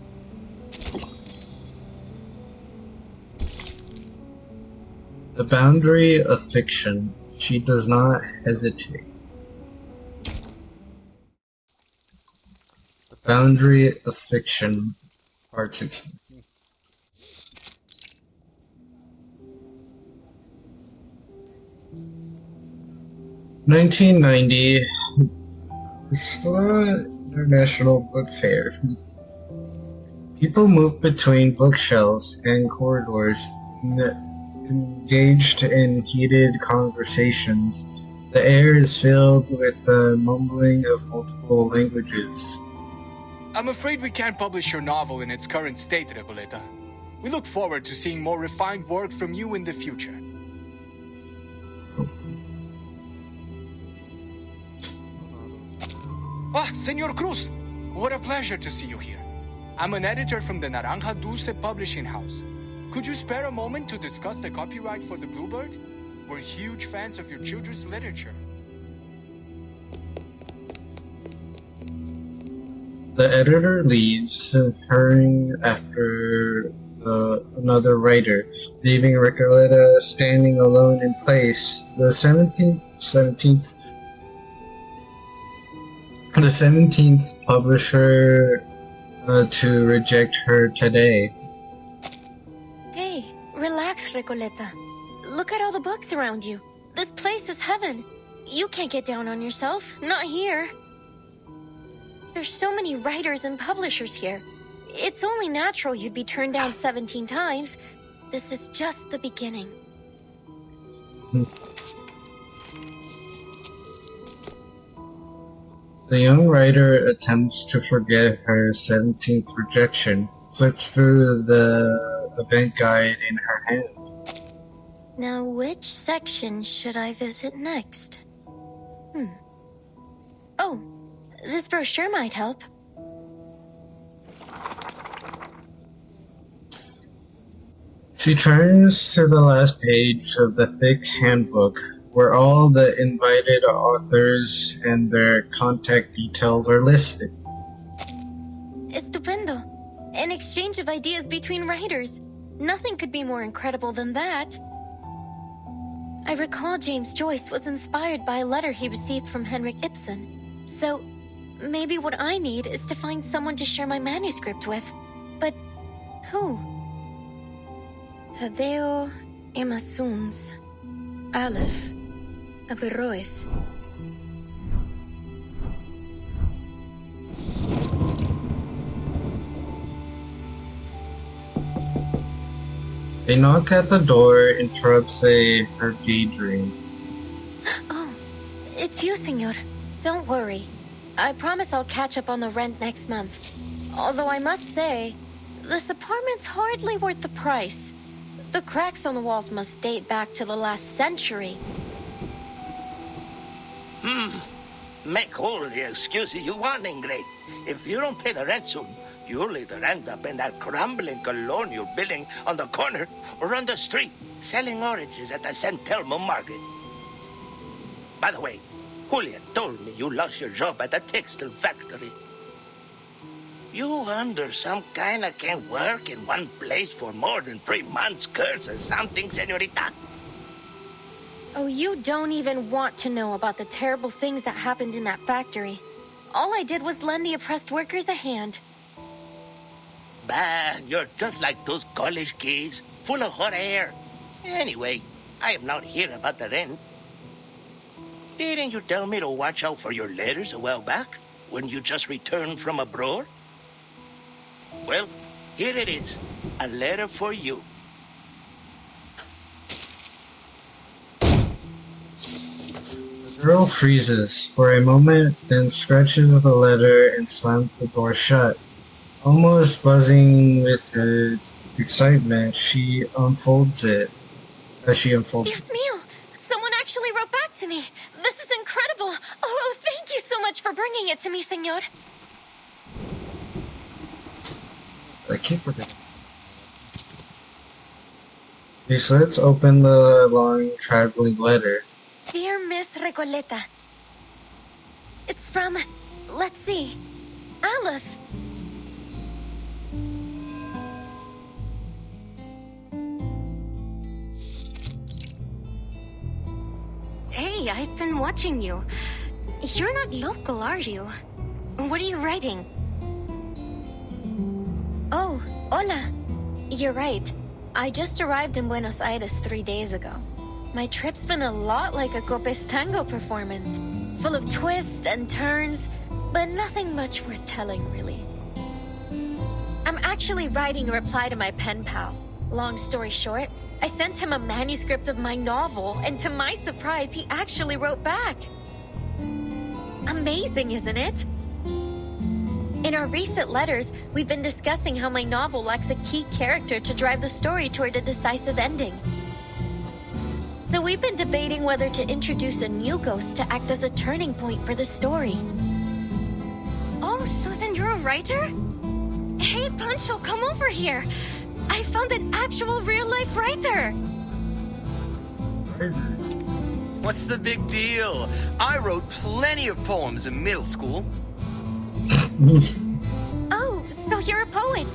The boundary of fiction. She does not hesitate. The boundary of fiction, part 16. (1990) Bristol International Book Fair. People move between bookshelves and corridors, engaged in heated conversations. The air is filled with the mumbling of multiple languages. I'm afraid we can't publish your novel in its current state, Recoleta. We look forward to seeing more refined work from you in the future. Ah, Senor Cruz! What a pleasure to see you here. I'm an editor from the Naranja Dulce Publishing House. Could you spare a moment to discuss the copyright for The Bluebird? We're huge fans of your children's literature. The editor leaves, hurrying after another writer, leaving Recoleta standing alone in place. The 17th publisher to reject her today. Hey, relax, Recoleta. Look at all the books around you. This place is heaven. You can't get down on yourself. Not here. There's so many writers and publishers here. It's only natural you'd be turned down 17 times. This is just the beginning. The young writer attempts to forget her 17th rejection, flips through the event guide in her hand. Now, which section should I visit next? Oh, this brochure might help. She turns to the last page of the thick handbook, where all the invited authors and their contact details are listed. Estupendo. An exchange of ideas between writers. Nothing could be more incredible than that. I recall James Joyce was inspired by a letter he received from Henrik Ibsen. So, maybe what I need is to find someone to share my manuscript with. But who? Tadeo Emasums. Aleph. Averroes. A knock at the door interrupts her daydream. Oh, it's you, senor. Don't worry. I promise I'll catch up on the rent next month. Although I must say, this apartment's hardly worth the price. The cracks on the walls must date back to the last century. Make all the excuses you want, Ingrid. If you don't pay the rent soon, you'll either end up in that crumbling colonial building on the corner or on the street selling oranges at the San Telmo market. By the way, Julia told me you lost your job at the textile factory. You under some kind of can't work in one place for more than 3 months, curse or something, senorita? Oh, you don't even want to know about the terrible things that happened in that factory. All I did was lend the oppressed workers a hand. Bah, you're just like those college kids, full of hot air. Anyway, I am not here about the rent. Didn't you tell me to watch out for your letters a while back, when you just returned from abroad? Well, here it is, a letter for you. The girl freezes for a moment, then scratches the letter and slams the door shut. Almost buzzing with excitement, she unfolds it. Dios mío! Someone actually wrote back to me! This is incredible! Oh, thank you so much for bringing it to me, senor! I keep forgetting. She slits open the long traveling letter. Dear Miss Recoleta, it's from, let's see, Aleph. Hey, I've been watching you. You're not local, are you? What are you writing? Oh, hola. You're right. I just arrived in Buenos Aires 3 days ago. My trip's been a lot like a Copes Tango performance, full of twists and turns, but nothing much worth telling, really. I'm actually writing a reply to my pen pal. Long story short, I sent him a manuscript of my novel, and to my surprise, he actually wrote back. Amazing, isn't it? In our recent letters, we've been discussing how my novel lacks a key character to drive the story toward a decisive ending. So we've been debating whether to introduce a new ghost to act as a turning point for the story. Oh, so then you're a writer? Hey, Pancho, come over here. I found an actual real-life writer. What's the big deal? I wrote plenty of poems in middle school. Oh, so you're a poet.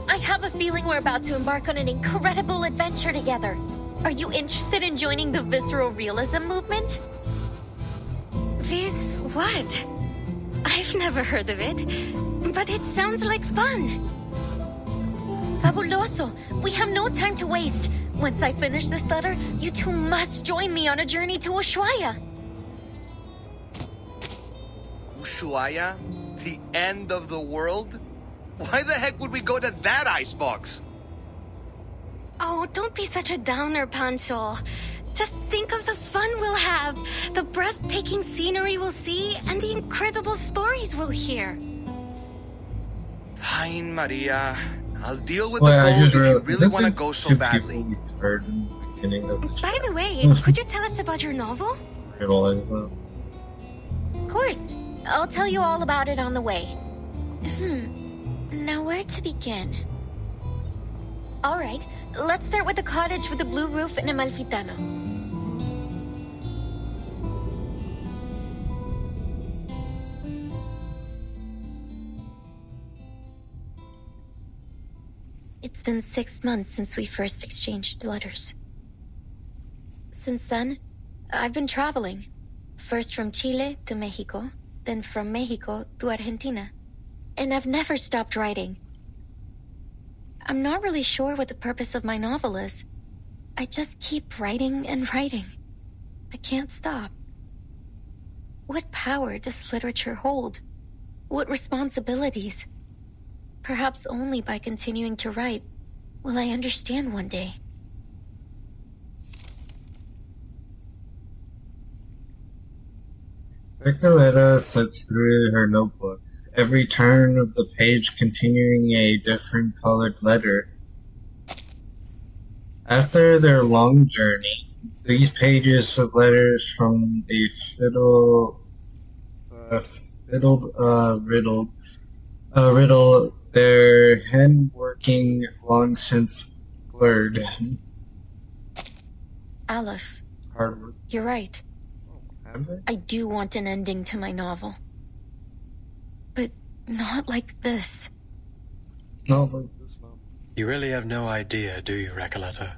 I have a feeling we're about to embark on an incredible adventure together. Are you interested in joining the visceral realism movement? What? I've never heard of it, but it sounds like fun. Fabuloso! We have no time to waste. Once I finish this letter, you two must join me on a journey to Ushuaia. Ushuaia? The end of the world? Why the heck would we go to that icebox? Oh, don't be such a downer, Pancho. Just think of the fun we'll have, the breathtaking scenery we'll see, and the incredible stories we'll hear. Fine, Maria. I'll deal with Well, the I boat if just you realized, really want to isn't go this so two badly. people we've heard in the beginning of the By the way, could you tell us about your novel? channel? Of course. I'll tell you all about it on the way. Now where to begin? Alright, let's start with the cottage with the blue roof in Amalfitano. It's been 6 months since we first exchanged letters. Since then, I've been traveling. First from Chile to Mexico, then from Mexico to Argentina. And I've never stopped writing. I'm not really sure what the purpose of my novel is. I just keep writing and writing. I can't stop. What power does literature hold? What responsibilities? Perhaps only by continuing to write will I understand one day. Recoleta flips through her notebook, every turn of the page continuing a different colored letter. After their long journey, these pages of letters from a riddle, their hand working long since blurred. Aleph, Hard work. you're right. Have they? I do want an ending to my novel. But not like this. Not like this one. You really have no idea, do you, Recoleta?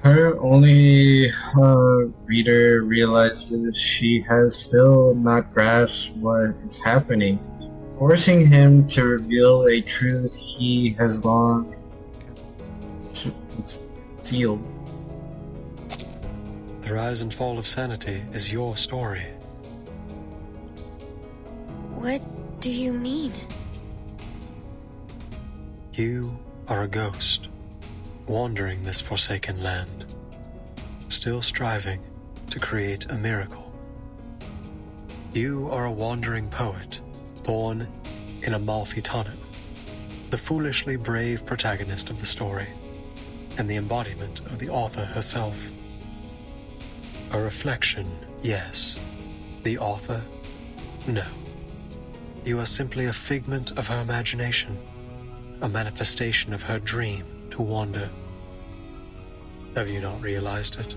Her only reader realizes she has still not grasped what is happening, forcing him to reveal a truth he has long concealed. The rise and fall of sanity is your story. What do you mean? You are a ghost, wandering this forsaken land, still striving to create a miracle. You are a wandering poet, born in Amalfitano, the foolishly brave protagonist of the story, and the embodiment of the author herself. A reflection, yes. The author, no. You are simply a figment of her imagination, a manifestation of her dream to wander. Have you not realized it?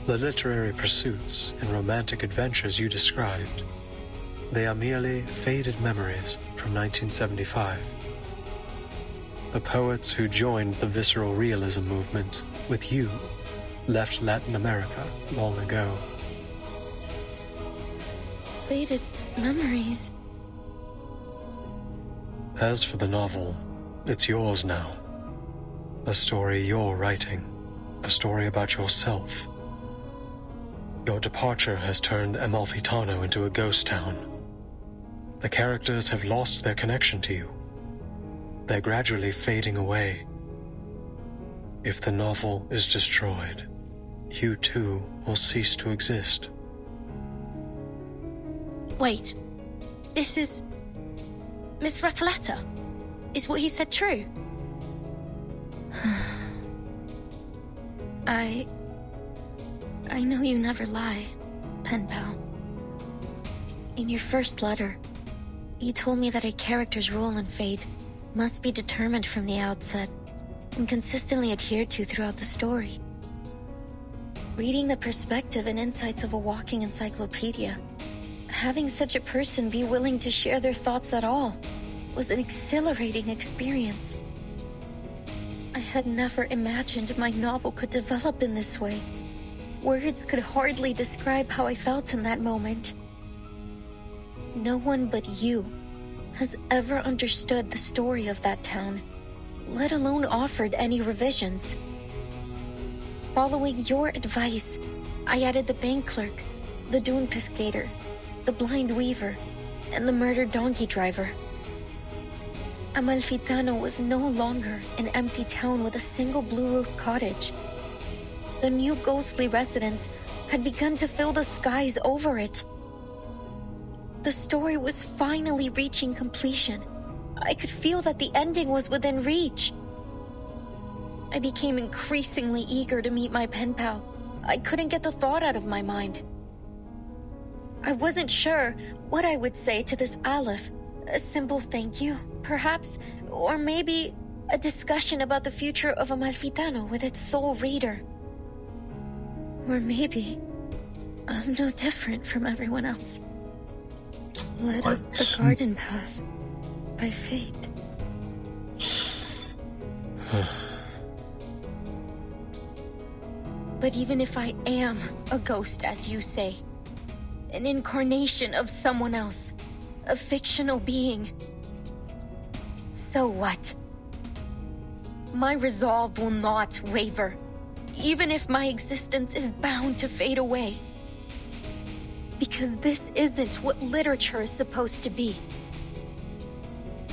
The literary pursuits and romantic adventures you described, they are merely faded memories from 1975. The poets who joined the visceral realism movement with you left Latin America long ago. Faded memories. As for the novel, it's yours now. A story you're writing. A story about yourself. Your departure has turned Amalfitano into a ghost town. The characters have lost their connection to you. They're gradually fading away. If the novel is destroyed, you too will cease to exist. Wait, this is Miss Recoleta? Is what he said true? I know you never lie, pen pal. In your first letter, you told me that a character's role in fate must be determined from the outset and consistently adhered to throughout the story. Reading the perspective and insights of a walking encyclopedia, having such a person be willing to share their thoughts at all was an exhilarating experience. I had never imagined my novel could develop in this way. Words could hardly describe how I felt in that moment. No one but you has ever understood the story of that town, let alone offered any revisions. Following your advice, I added the bank clerk, the dune piscator, the blind weaver, and the murdered donkey driver. Amalfitano was no longer an empty town with a single blue-roofed cottage. The new ghostly residents had begun to fill the skies over it. The story was finally reaching completion. I could feel that the ending was within reach. I became increasingly eager to meet my pen pal. I couldn't get the thought out of my mind. I wasn't sure what I would say to this Aleph. A simple thank you, perhaps, or maybe a discussion about the future of Amalfitano with its sole reader. Or maybe I'm no different from everyone else. Led up the garden path by fate. But even if I am a ghost, as you say, an incarnation of someone else, a fictional being, so what? My resolve will not waver, even if my existence is bound to fade away. Because this isn't what literature is supposed to be.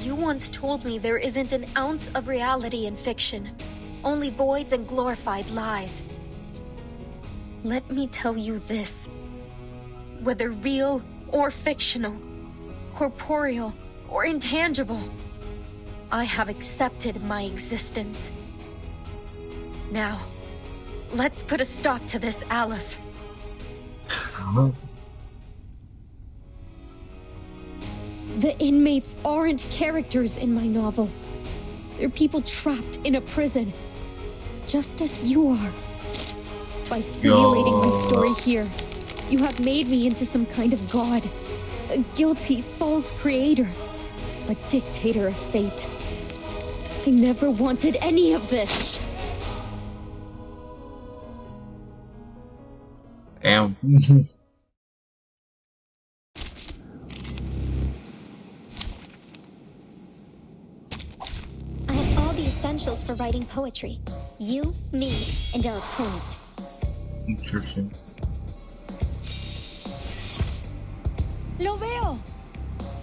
You once told me there isn't an ounce of reality in fiction, only voids and glorified lies. Let me tell you this. Whether real or fictional, corporeal or intangible, I have accepted my existence. Now, let's put a stop to this, Aleph. The inmates aren't characters in my novel. They're people trapped in a prison, just as you are. By simulating my story here, you have made me into some kind of god, a guilty, false creator, a dictator of fate. I never wanted any of this. Damn. I have all the essentials for writing poetry. You, me, and our opponent. Interesting. ¡Lo veo!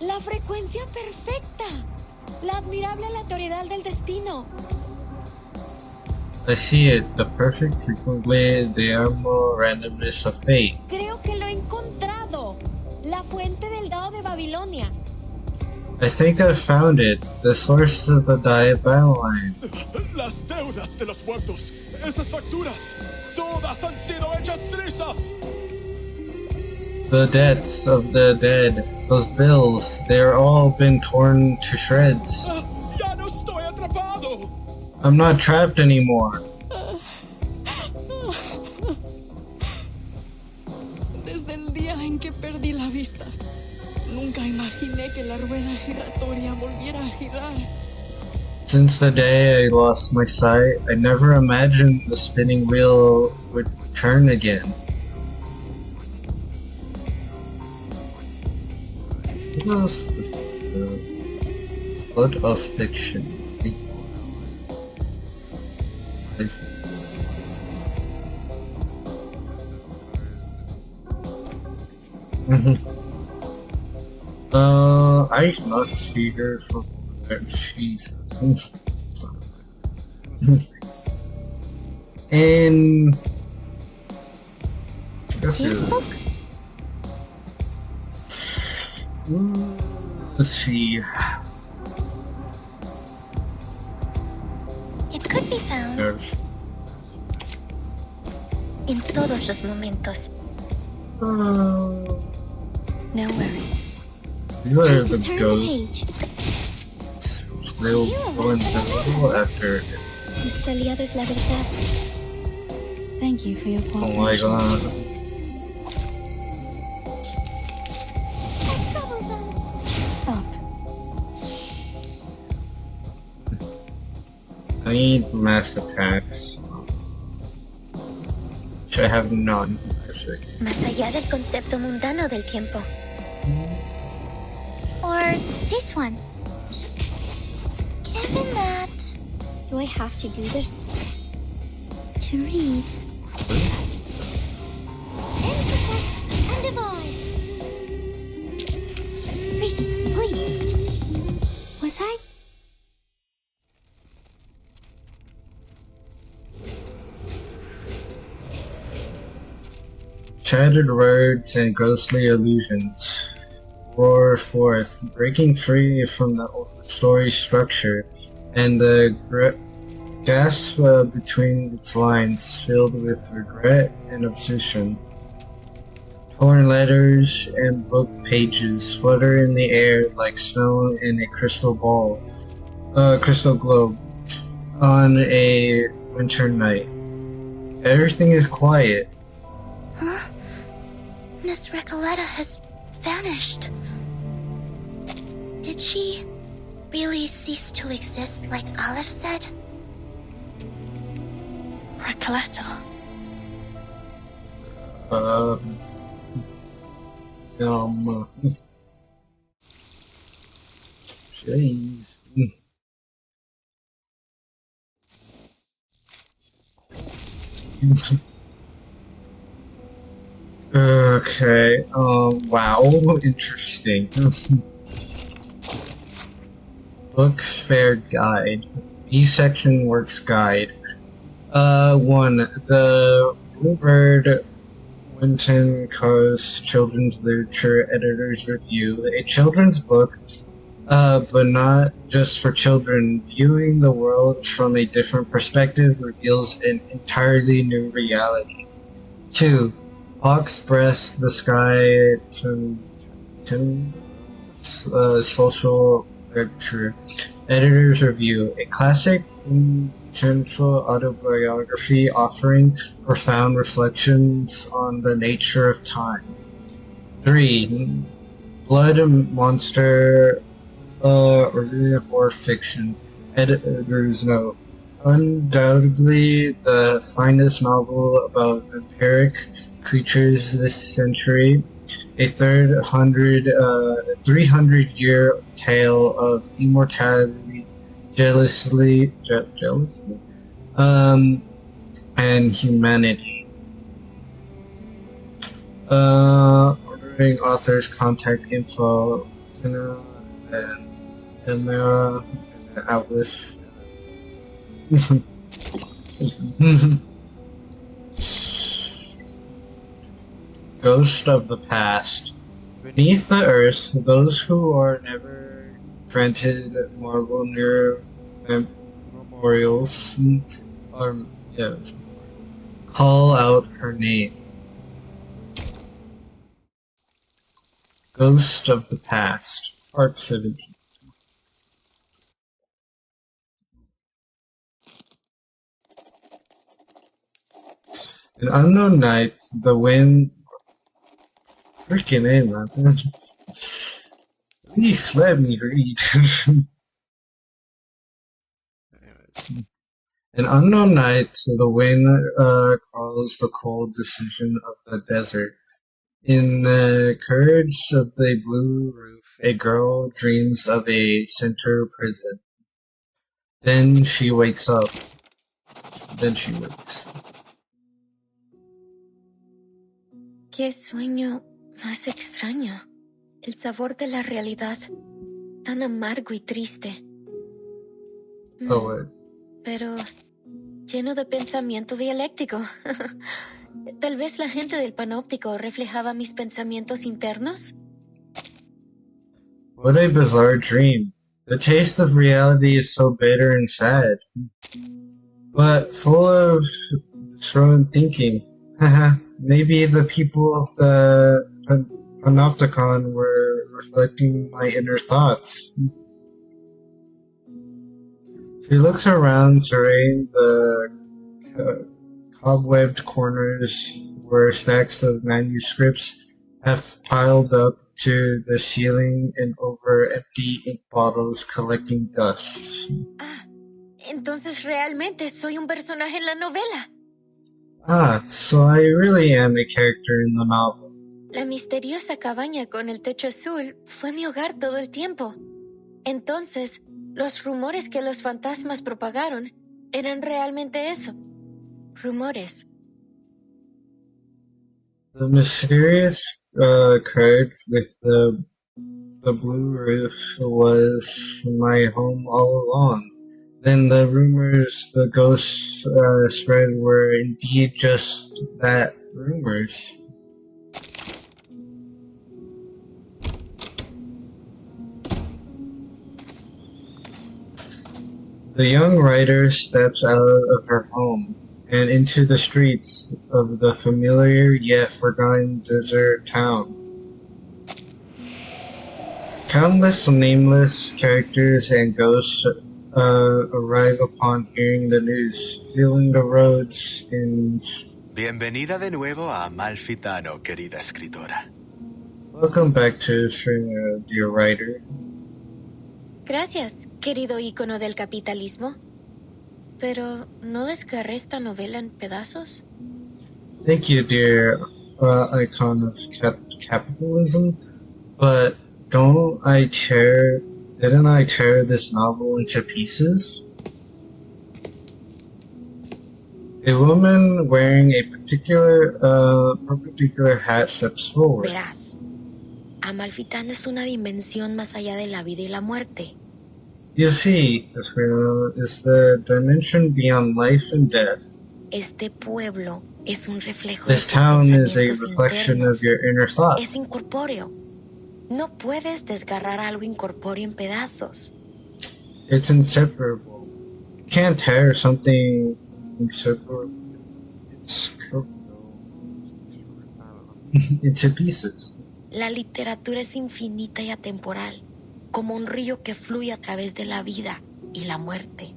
¡La frecuencia perfecta! ¡La admirable aleatoriedad del destino! I see it. The perfect frequently the abnormal randomness of fate. Creo que lo he encontrado. La fuente del dado de Babilonia. I think I found it. The source of the die of Babylon. Las deudas de los muertos. Esas facturas. Todas han sido hechas trizas. The debts of the dead. Those bills. They're all been torn to shreds. Ya no estoy atrapado. I'm not trapped anymore. Desde el día en que perdí la vista, nunca imaginé que la rueda giratoria volviera a girar. Since the day I lost my sight, I never imagined the spinning wheel would turn again. What else is the flood of fiction? I cannot see her from there. Jesus. And I guess let's see. It could be found En todos los momentos. No worries. These are the ghosts. They'll go into the middle after. Nuestra aliado es la verdad. Thank you for your Oh my god. Stop. I need mass attacks. Which I have none, actually. Más allá del concepto mundano del tiempo. Or this one. Given that... Do I have to do this? To read. Intersect and divide. Read, please. Was I? Shattered words and ghostly illusions roar forth, breaking free from the story structure, and the gasp between its lines filled with regret and obsession. Torn letters and book pages flutter in the air like snow in a crystal globe on a winter night. Everything is quiet. Huh? Miss Recoleta has vanished. Did she really cease to exist like Aleph said? Recoleta. Jeez. Okay, wow, interesting. Book Fair Guide. E-Section Works Guide. 1. The Bluebird Winton Carr's Children's Literature Editor's Review, a children's book, but not just for children. Viewing the world from a different perspective reveals an entirely new reality. 2. Hawk's Breath, The Sky, Social Literature Editor's Review, a classic intentional autobiography offering profound reflections on the nature of time. 3. Blood Monster, or fiction. Editor's note. Undoubtedly the finest novel about empiric creatures this century. A 300-year tale of immortality, jealousy, and humanity. Ordering authors contact info and Atlas. Ghost of the Past. Beneath the earth, those who are never granted marble near memorials call out her name. Ghost of the Past, Part 17. An unknown night, the wind. Freaking A, man. At least let me read. An unknown night, the wind crawls the cold decision of the desert. In the courage of the blue roof, a girl dreams of a center prison. Then she wakes up. Qué sueño más extraño. El sabor de la realidad, tan amargo y triste. Oh, wait. Pero lleno de pensamiento dialéctico. Tal vez la gente del panóptico reflejaba mis pensamientos internos. What a bizarre dream. The taste of reality is so bitter and sad, but full of thrown thinking. Haha, maybe the people of the Panopticon were reflecting my inner thoughts. She looks around, surveying the cobwebbed corners where stacks of manuscripts have piled up to the ceiling and over empty ink bottles collecting dust. Entonces realmente soy un personaje en la novela. So I really am a character in the novel. La misteriosa cabaña con el techo azul fue mi hogar todo el tiempo. Entonces, los rumores que los fantasmas propagaron eran realmente eso. Rumores. The mysterious carriage with the blue roof was my home all along. Then the rumors the ghosts spread were indeed just that, rumors. The young writer steps out of her home and into the streets of the familiar yet forgotten desert town. Countless nameless characters and ghosts arrive upon hearing the news, filling the roads in... Bienvenida de nuevo a Amalfitano, querida escritora. Welcome back to dear writer. Gracias, querido ícono del capitalismo. Pero, ¿no desgarré esta novela en pedazos? Thank you, dear icon of capitalism. But didn't I tear this novel into pieces? A woman wearing a particular hat steps forward. Verás, Amalfitano es una dimensión más allá de la vida y la muerte. You see, Esquirrel, is the dimension beyond life and death. Este pueblo es un reflejo This de tus town is a pensamientos reflection internos. of your inner Es thoughts. incorpóreo. No puedes desgarrar algo incorpóreo en pedazos. It's inseparable. You can't tear something inseparable. It's into pieces. La literatura es infinita y atemporal, como un río que fluye a través de la vida y la muerte.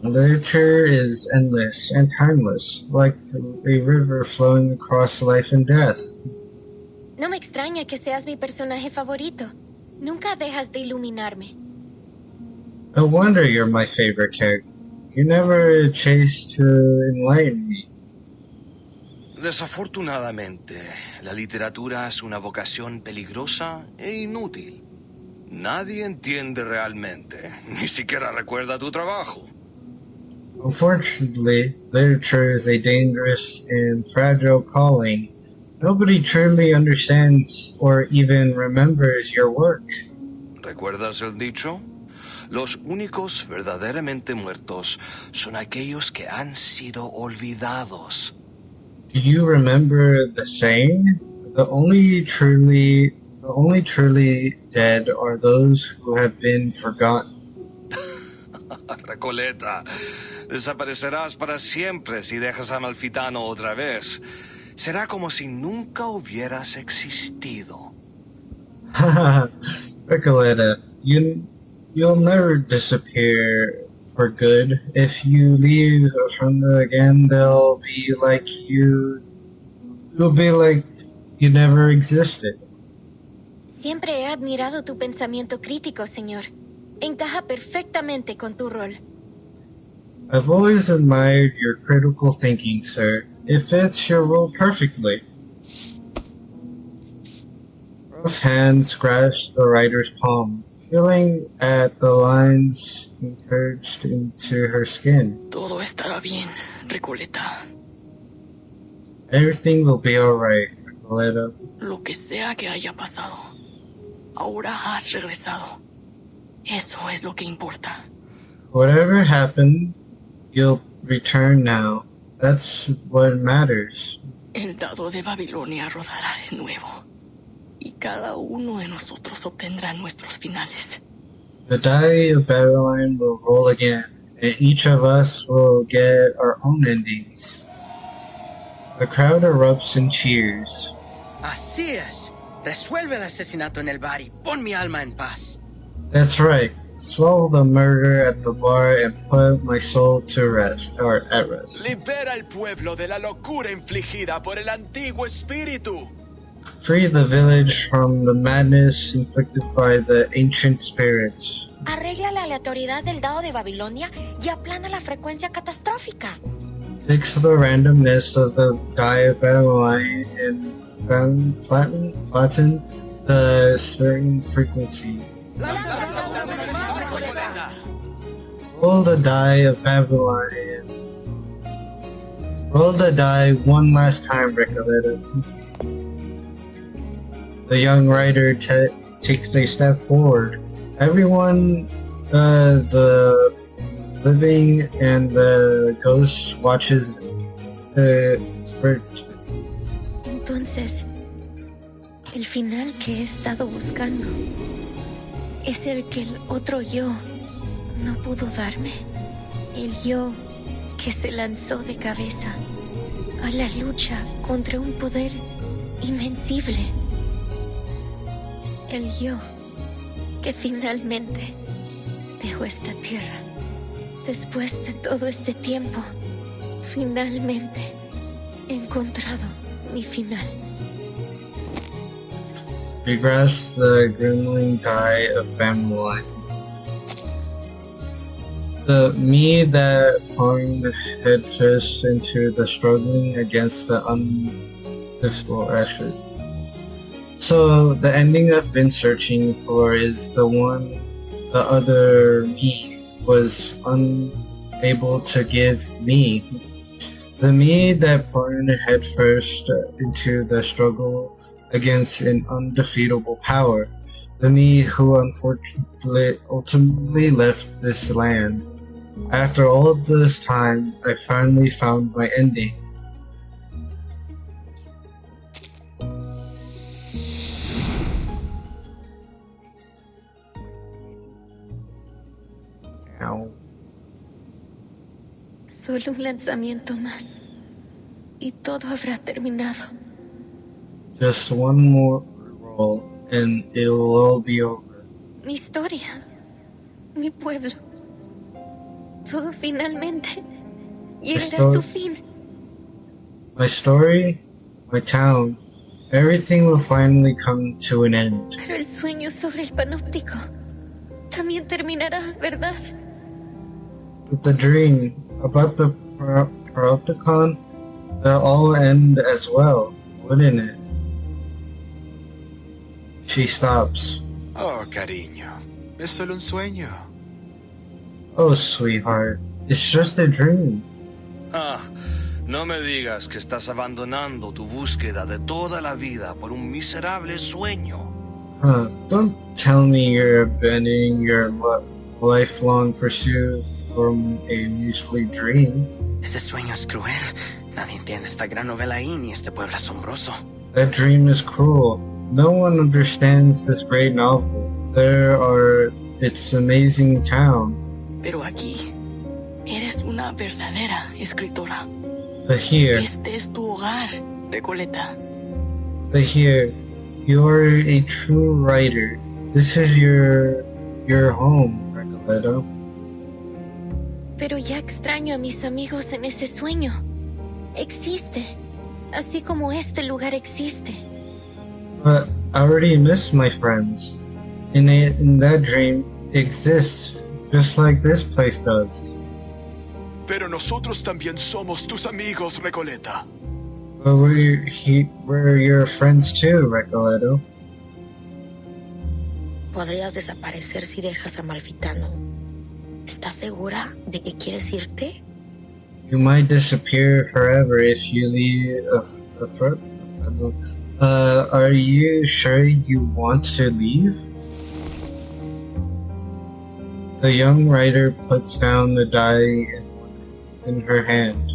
Literature is endless and timeless, like a river flowing across life and death. No me extraña que seas mi personaje favorito. Nunca dejas de iluminarme. No wonder you're my favorite character. You never chase to enlighten me. Desafortunadamente, la literatura es una vocación peligrosa e inútil. Nadie entiende realmente, ni siquiera recuerda tu trabajo. Unfortunately, literature is a dangerous and fragile calling. Nobody truly understands or even remembers your work. ¿Recuerdas el dicho? Los únicos verdaderamente muertos son aquellos que han sido olvidados. Do you remember the saying? The only truly dead are those who have been forgotten. Recoleta, desaparecerás para siempre si dejas a Malfitano otra vez. Será como si nunca hubieras existido. Recoleta, you'll never disappear for good. If you leave Ashunda again, they'll be like you. You'll be like you never existed. Siempre he admirado tu pensamiento crítico, señor. Encaja perfectamente con tu rol. I've always admired your critical thinking, sir. It fits your role perfectly. Rough hand scratched the writer's palm, feeling at the lines encouraged into her skin. Todo estará bien, Recoleta. Everything will be alright, Recoleta. Lo que sea que haya pasado, ahora has regresado. Eso es lo que importa. Whatever happened, you'll return now. That's what matters. El dado de Babilonia rodará de nuevo. Y cada uno de nosotros obtendrá nuestros finales. The die of Babylon will roll again, and each of us will get our own endings. The crowd erupts in cheers. Así es. Resuelve el asesinato en el bar y pon mi alma en paz. That's right. Solve the murder at the bar and put my soul to rest, or at rest. Libera al pueblo de la locura infligida por el antiguo espíritu. Free the village from the madness inflicted by the ancient spirits. Arregla la aleatoriedad del dado de Babilonia y aplana la frecuencia catastrófica. Fix the randomness of the die of Babylon and flatten the certain frequency. Roll the die of Babylon. Roll the die one last time, Recoleta. The young writer takes a step forward. Everyone, the living and the ghosts, watches the spirit. Entonces, el final que he estado buscando es el que el otro yo no pudo darme. El yo que se lanzó de cabeza a la lucha contra un poder invencible. El yo que finalmente dejó esta tierra. Después de todo este tiempo, finalmente he encontrado mi final. He grasps the grimling die of Babylon. The me that plunged headfirst into the struggling against the undefeatable Asher. So the ending I've been searching for is the one the other me was unable to give me. The me that plunged headfirst into the struggle against an undefeatable power. The me who unfortunately ultimately left this land. After all of this time, I finally found my ending. Ow. Solo un lanzamiento más. Y todo habrá terminado. Just one more roll and it'll all be over. Mi historia. Mi pueblo. Todo finalmente llegará a su fin. My story, my town, everything will finally come to an end. Pero el sueño sobre el panóptico también terminará, ¿verdad? But the dream about the Panopticon, they'll all end as well, wouldn't it? She stops. Oh, cariño, es solo un sueño. Oh, sweetheart, it's just a dream. Ah, no me digas que estás abandonando tu búsqueda de toda la vida por un miserable sueño. Huh, don't tell me you're abandoning your lifelong pursuit from a muesli dream. Este sueño es cruel. Nadie entiende esta gran novela y este pueblo asombroso. That dream is cruel. No one understands this great novel. There are its amazing town. Pero aquí, eres una verdadera escritora. But here, Este es tu hogar, Recoleta. you're a true writer. This is your home, Recoleto. Pero ya extraño a mis amigos en ese sueño. Existe, así como este lugar existe. But I already miss my friends. In that dream, it exists just like this place does. Pero nosotros también somos tus amigos, Recoleta. But we're your friends too, Recoleto. Podrías desaparecer si dejas a Malfitano. ¿Estás segura de que quieres irte? You might disappear forever if you leave are you sure you want to leave? The young writer puts down the die in her hand.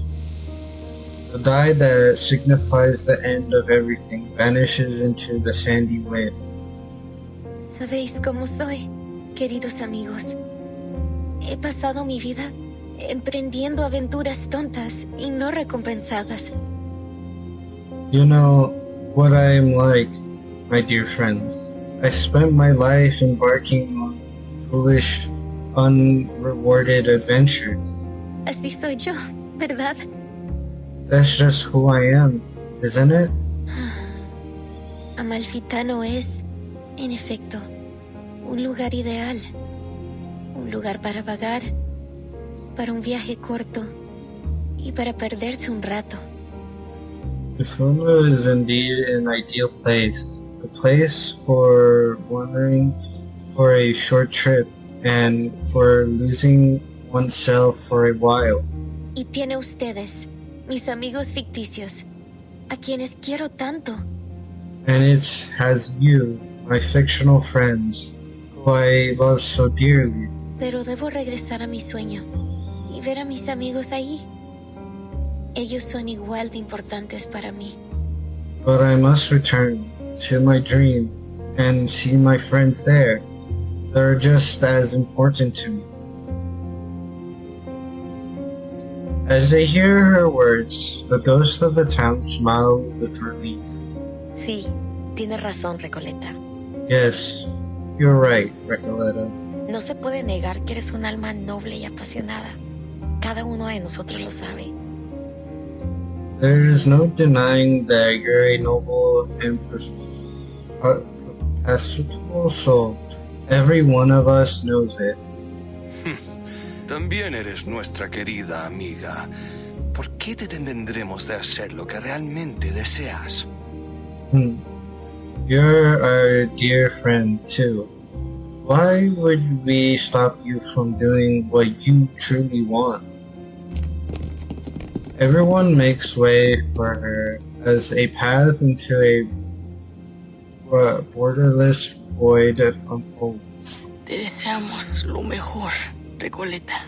The die that signifies the end of everything vanishes into the sandy wind. ¿Sabéis cómo soy, queridos amigos? He pasado mi vida emprendiendo aventuras tontas y no recompensadas. You know what I am like, my dear friends. I spent my life embarking on foolish, unrewarded adventures. Así soy yo, ¿verdad? That's just who I am, isn't it? Amalfitano es, en efecto, un lugar ideal. Un lugar para vagar, para un viaje corto y para perderse un rato. Mifuna is indeed an ideal place. A place for wandering for a short trip and for losing oneself for a while. Y tiene ustedes, mis amigos ficticios, a quienes quiero tanto. And it has you, my fictional friends, who I love so dearly. Pero debo regresar a mi sueño y ver a mis amigos ahí. Ellos son igual de importantes para mí. But I must return to my dream and see my friends there. They're just as important to me. As they hear her words, the ghost of the town smiled with relief. Sí, tienes razón, Recoleta. Yes, you're right, Recoleta. No se puede negar que eres un alma noble y apasionada. Cada uno de nosotros lo sabe. There is no denying that you're a noble and perpetual soul. Every one of us knows it. También eres nuestra querida amiga. ¿Por qué te detendremos de hacer lo que realmente deseas? You're our dear friend, too. Why would we stop you from doing what you truly want? Everyone makes way for her as a path into a borderless void unfolds. Te deseamos lo mejor, Recoleta.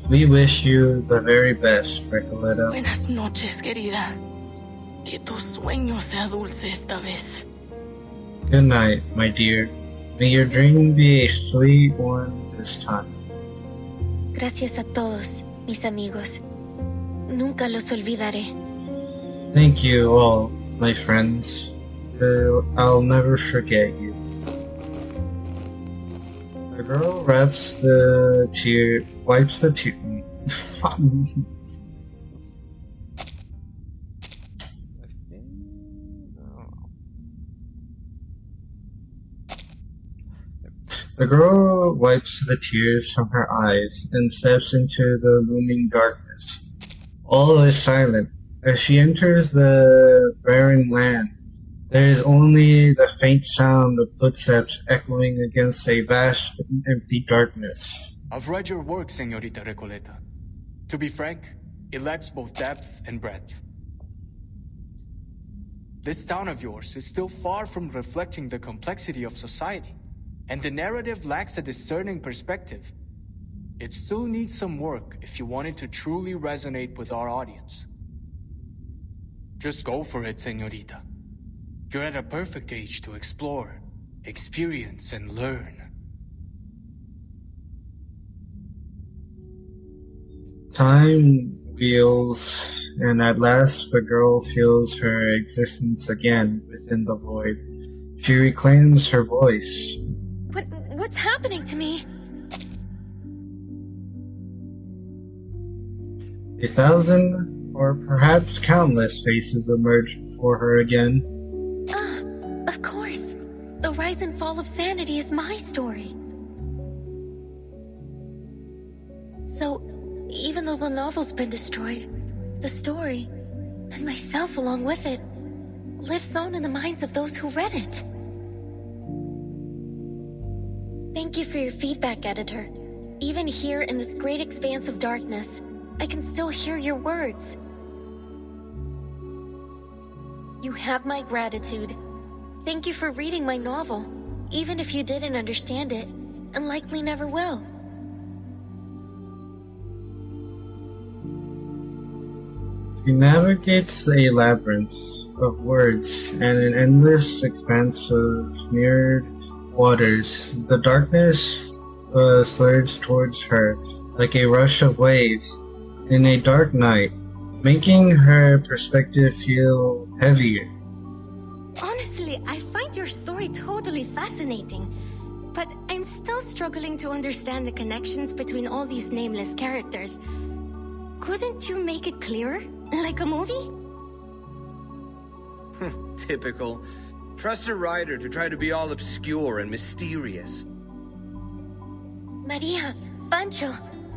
We wish you the very best, Recoleta. Buenas noches, querida. Que tu sueño sea dulce esta vez. Good night, my dear. May your dream be a sweet one this time. Gracias a todos, mis amigos. Nunca los olvidaré. Thank you all, my friends. I'll never forget you. The girl wipes the tear. Fuck. The girl wipes the tears from her eyes and steps into the looming darkness. All is silent. As she enters the barren land, there is only the faint sound of footsteps echoing against a vast and empty darkness. I've read your work, Señorita Recoleta. To be frank, it lacks both depth and breadth. This town of yours is still far from reflecting the complexity of society, and the narrative lacks a discerning perspective. It still needs some work if you want it to truly resonate with our audience. Just go for it, Señorita. You're at a perfect age to explore, experience, and learn. Time wheels, and at last the girl feels her existence again within the void. She reclaims her voice. What's happening to me? 1,000, or perhaps countless, faces emerge before her again. Of course. The rise and fall of sanity is my story. So, even though the novel's been destroyed, the story, and myself along with it, lives on in the minds of those who read it. Thank you for your feedback, editor. Even here in this great expanse of darkness, I can still hear your words. You have my gratitude. Thank you for reading my novel, even if you didn't understand it, and likely never will. She navigates a labyrinth of words and an endless expanse of mirrored waters. The darkness surges towards her like a rush of waves in a dark night, making her perspective feel heavier. Honestly, I find your story totally fascinating, but I'm still struggling to understand the connections between all these nameless characters. Couldn't you make it clearer? Like a movie? Typical. Trust a writer to try to be all obscure and mysterious. Maria, Pancho,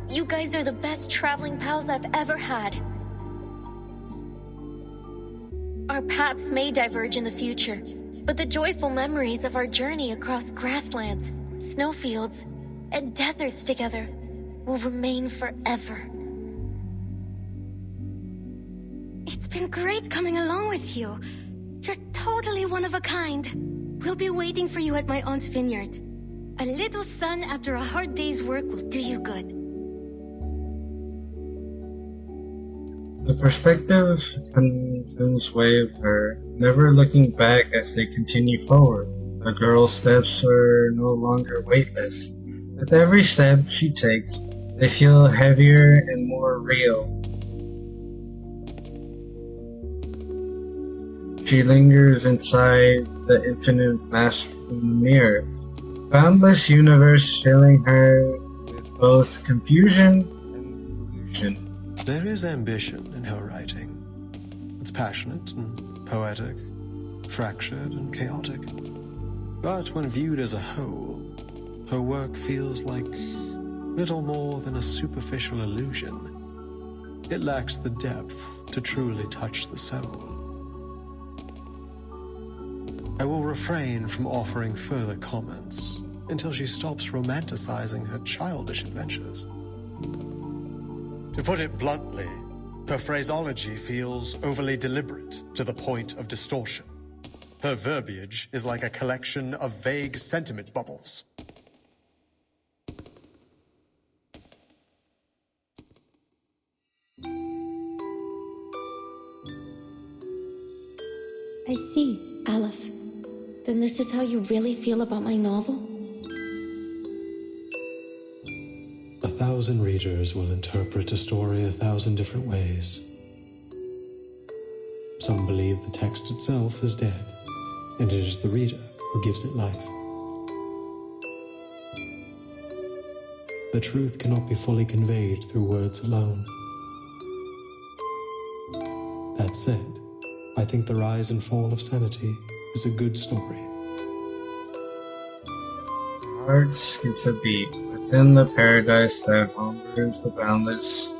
you guys are the best traveling pals I've ever had. Our paths may diverge in the future, but the joyful memories of our journey across grasslands, snowfields, and deserts together will remain forever. It's been great coming along with you. You're totally one of a kind. We'll be waiting for you at my aunt's vineyard. A little sun after a hard day's work will do you good. The perspective consumes way of her, never looking back as they continue forward. The girl's steps are no longer weightless. With every step she takes, they feel heavier and more real. She lingers inside the infinite mask in the mirror, boundless universe filling her with both confusion and illusion. There is ambition in her writing. It's passionate and poetic, fractured and chaotic. But when viewed as a whole, her work feels like little more than a superficial illusion. It lacks the depth to truly touch the soul. I will refrain from offering further comments until she stops romanticizing her childish adventures. To put it bluntly, her phraseology feels overly deliberate to the point of distortion. Her verbiage is like a collection of vague sentiment bubbles. I see, Aleph. Then this is how you really feel about my novel? 1,000 readers will interpret a story 1,000 different ways. Some believe the text itself is dead, and it is the reader who gives it life. The truth cannot be fully conveyed through words alone. That said, I think The Rise and Fall of Sanity is a good story. Heart skips a beat. Within the paradise that hungers the boundless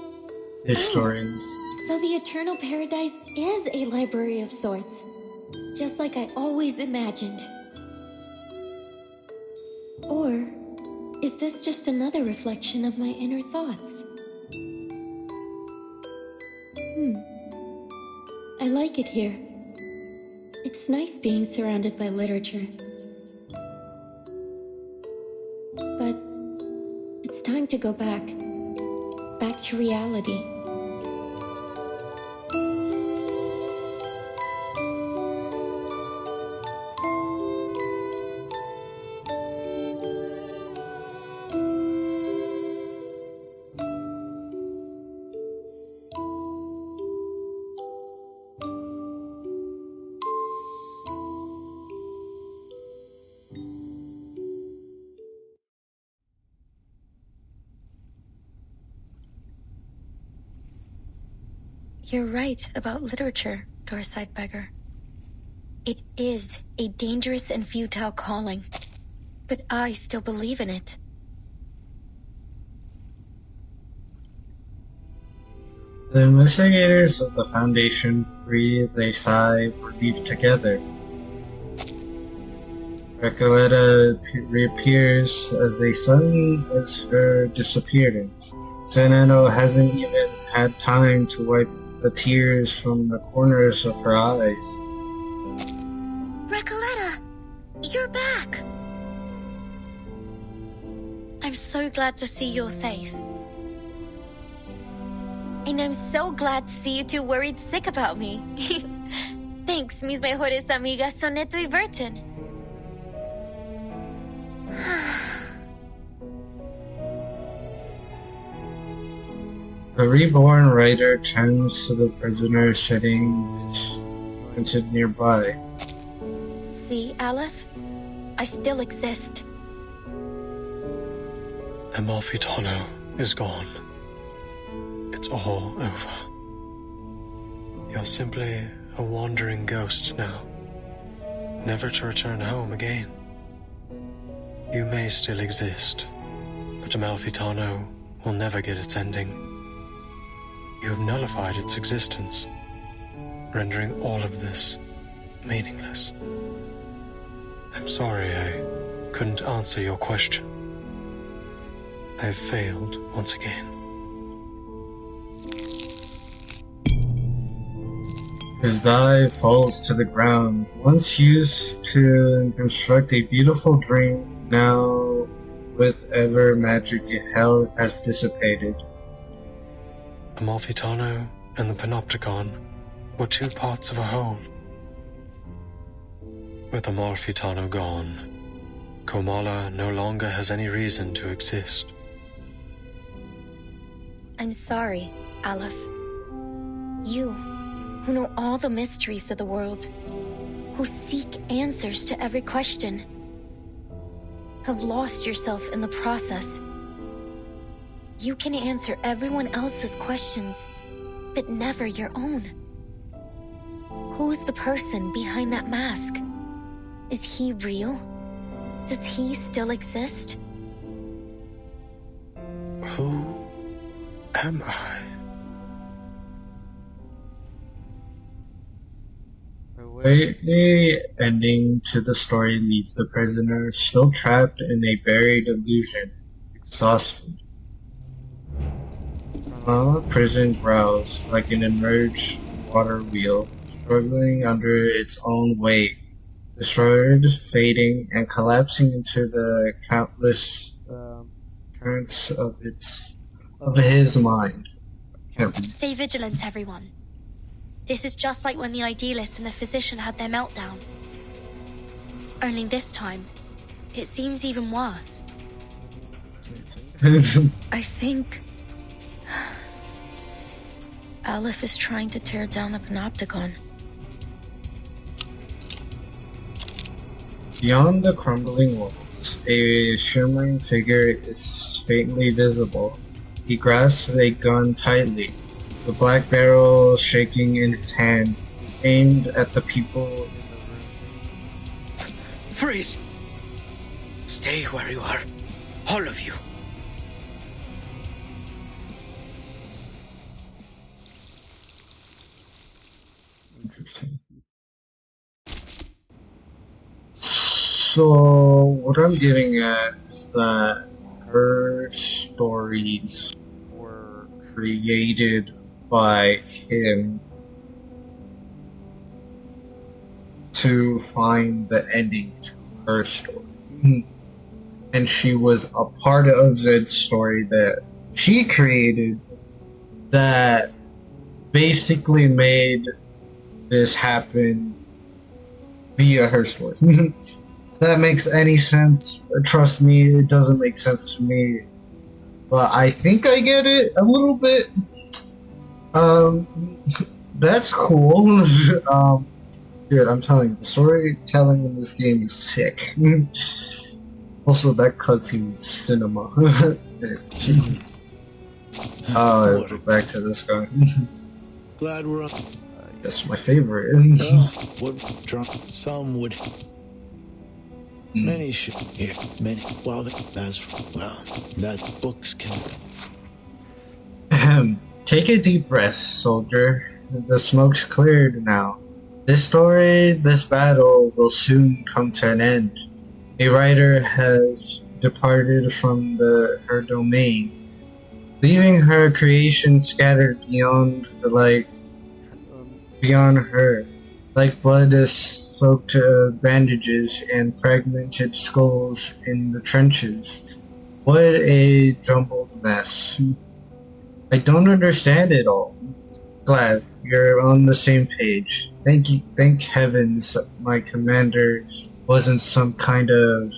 historians. So the Eternal Paradise is a library of sorts, just like I always imagined. Or is this just another reflection of my inner thoughts? I like it here. It's nice being surrounded by literature. But it's time to go back to reality. You're right about literature, Dorside Beggar. It is a dangerous and futile calling, but I still believe in it. The investigators of the Foundation breathe a sigh of relief together. Recoleta reappears as sudden as her disappearance. Zanetto hasn't even had time to wipe the tears from the corners of her eyes. Recoleta, you're back! I'm so glad to see you're safe. And I'm so glad to see you two worried sick about me. Thanks, mis mejores amigas Soneto y Burton. The reborn writer turns to the prisoner sitting disjointed nearby. See, Aleph? I still exist. Amalfitano is gone. It's all over. You're simply a wandering ghost now, never to return home again. You may still exist, but Amalfitano will never get its ending. You have nullified its existence, rendering all of this meaningless. I'm sorry I couldn't answer your question. I have failed once again. His die falls to the ground. Once used to construct a beautiful dream, now with ever magic it held has dissipated. Amalfitano and the Panopticon were two parts of a whole. With Amalfitano gone, Komala no longer has any reason to exist. I'm sorry, Aleph. You, who know all the mysteries of the world, who seek answers to every question, have lost yourself in the process. You can answer everyone else's questions, but never your own. Who's the person behind that mask? Is he real? Does he still exist? Who am I? The ending to the story leaves the prisoner still trapped in a buried illusion, exhausted. The prison growls like an emerged water wheel, struggling under its own weight, destroyed, fading, and collapsing into the countless currents of his mind. Stay vigilant, everyone. This is just like when the idealist and the physician had their meltdown. Only this time, it seems even worse. I think Aleph is trying to tear down the Panopticon. Beyond the crumbling walls, a shimmering figure is faintly visible. He grasps a gun tightly, the black barrel shaking in his hand, aimed at the people in the room. Freeze! Stay where you are. All of you. Interesting. So, what I'm getting at is that her stories were created by him to find the ending to her story. And she was a part of Zed's story that she created that basically made this happen via her story. If that makes any sense, trust me, it doesn't make sense to me. But I think I get it a little bit. That's cool. Dude, I'm telling you, the storytelling in this game is sick. Also, that cutscene is cinema. Back to this guy. Glad we're on. That's my favorite. Some would. Many should hear. Many. Well, that's well. That books can. Take a deep breath, soldier. The smoke's cleared now. This story, this battle, will soon come to an end. A writer has departed from her domain, leaving her creation scattered beyond her, like blood-soaked bandages and fragmented skulls in the trenches. What a jumbled mess. I don't understand it all. Glad you're on the same page. Thank heavens my commander wasn't some kind of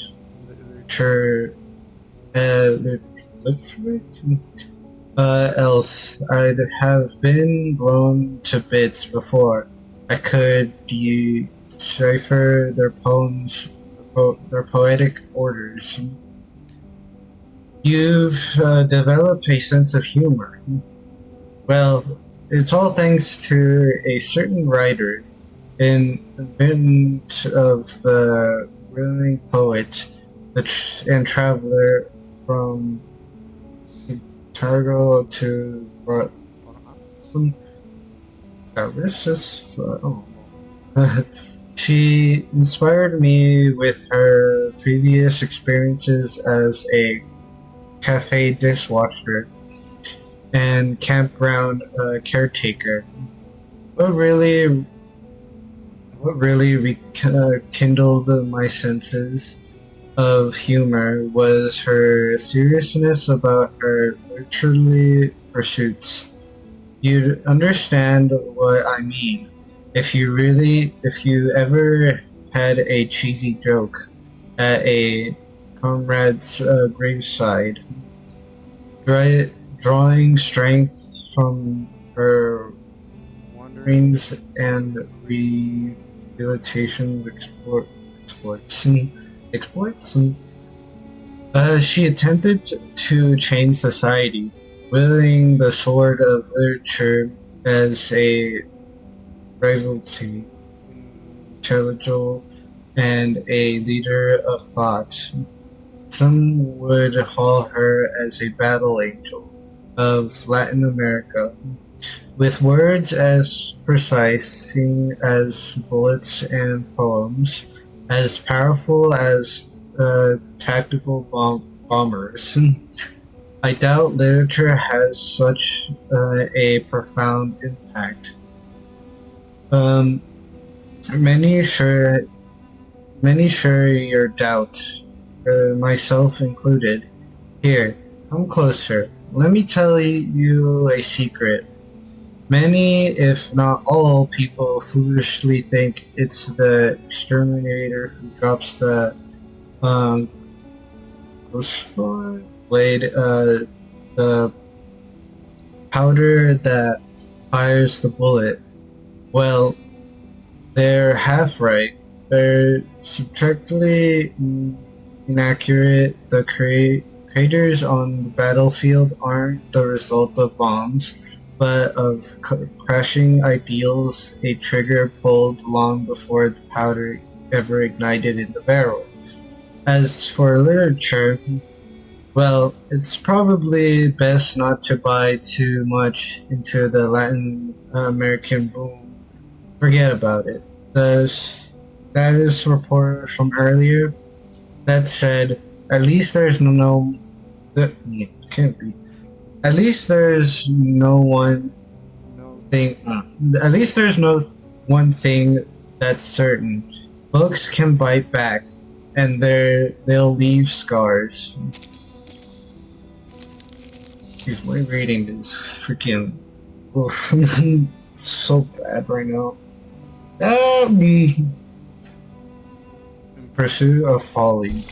else. I'd have been blown to bits before I could decipher their poems, their poetic orders. You've developed a sense of humor. Well, it's all thanks to a certain writer, invent of the ruling poet, and traveler from Targo to She inspired me with her previous experiences as a cafe dishwasher and campground caretaker. What really rekindled my senses of humor was her seriousness about her literary pursuits. You'd understand what I mean if you ever had a cheesy joke at a comrade's graveside, drawing strength from her wanderings and rehabilitation exploits. She attempted to change society, wielding the sword of literature as a rivalry, intellectual, and a leader of thought. Some would hail her as a battle angel of Latin America, with words as precise as bullets and poems, as powerful as tactical bombers. I doubt literature has such a profound impact. Many share your doubt, myself included. Here, come closer. Let me tell you a secret. Many, if not all, people foolishly think it's the exterminator who drops the blade, the powder that fires the bullet. Well, they're half right. They're subjectively inaccurate. The craters on the battlefield aren't the result of bombs, but of crashing ideals a trigger pulled long before the powder ever ignited in the barrel. As for literature, well, it's probably best not to buy too much into the Latin American boom. Forget about it. The status report from earlier, that said, at least there's no can't be. At least there's no one thing. At least there's no one thing that's certain. Books can bite back, and they'll leave scars. Jeez, my reading is freaking so bad right now. In pursuit of folly.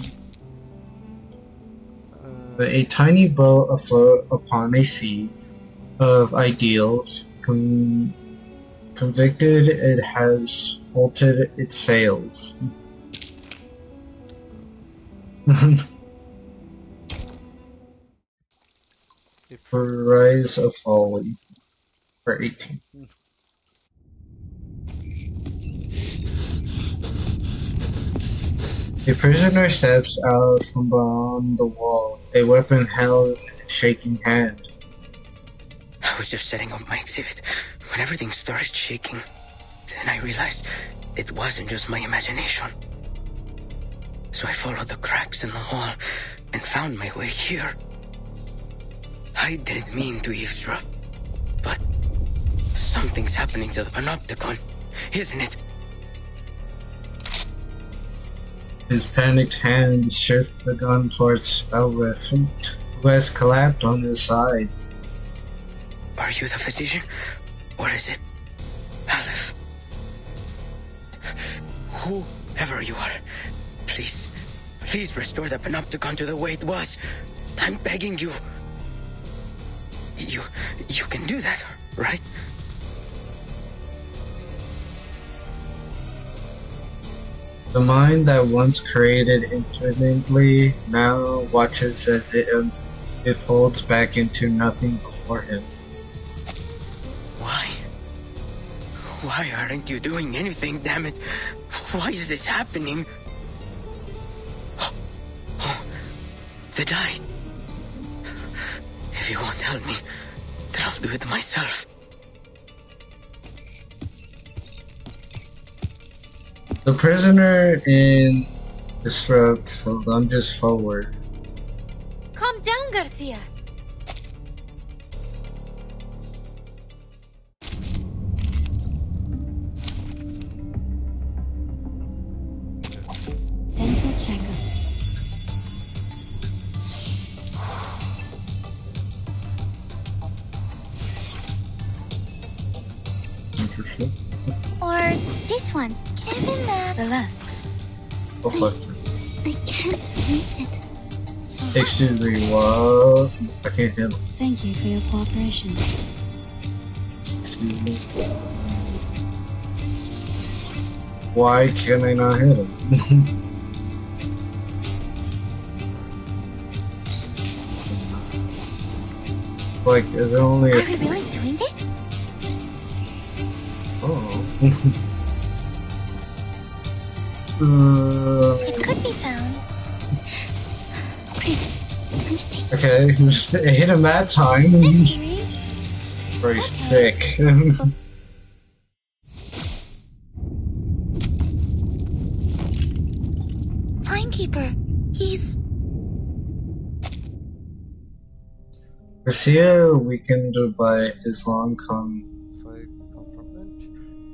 A tiny boat afloat upon a sea of ideals, convicted it has halted its sails. For rise of folly. For 18. A prisoner steps out from beyond the wall, a weapon held in a shaking hand. I was just setting up my exhibit when everything started shaking. Then I realized it wasn't just my imagination. So I followed the cracks in the wall and found my way here. I didn't mean to eavesdrop, but something's happening to the Panopticon, isn't it? His panicked hands shift the gun towards Elrith, who has collapsed on his side. Are you the physician? Or is it Aleph? Whoever you are, please restore the Panopticon to the way it was. I'm begging you. You can do that, right? The mind that once created infinitely now watches as it folds back into nothing before him. Why? Why aren't you doing anything, damn it? Why is this happening? Oh, the die. If you won't help me, then I'll do it myself. The prisoner in disrupt lunges forward. Calm down, Garcia. Dental checkup. Interesting. Or this one. Given that. Relax. I can't read it. Excuse me, what? I can't handle. Thank you for your cooperation. Excuse me. Why can I not hit him? Like, is there only a... Are we really doing this? Oh. It could be found. Okay, just hit him that time. Very sick. Timekeeper, he's... Garcia, weakened by his long confinement,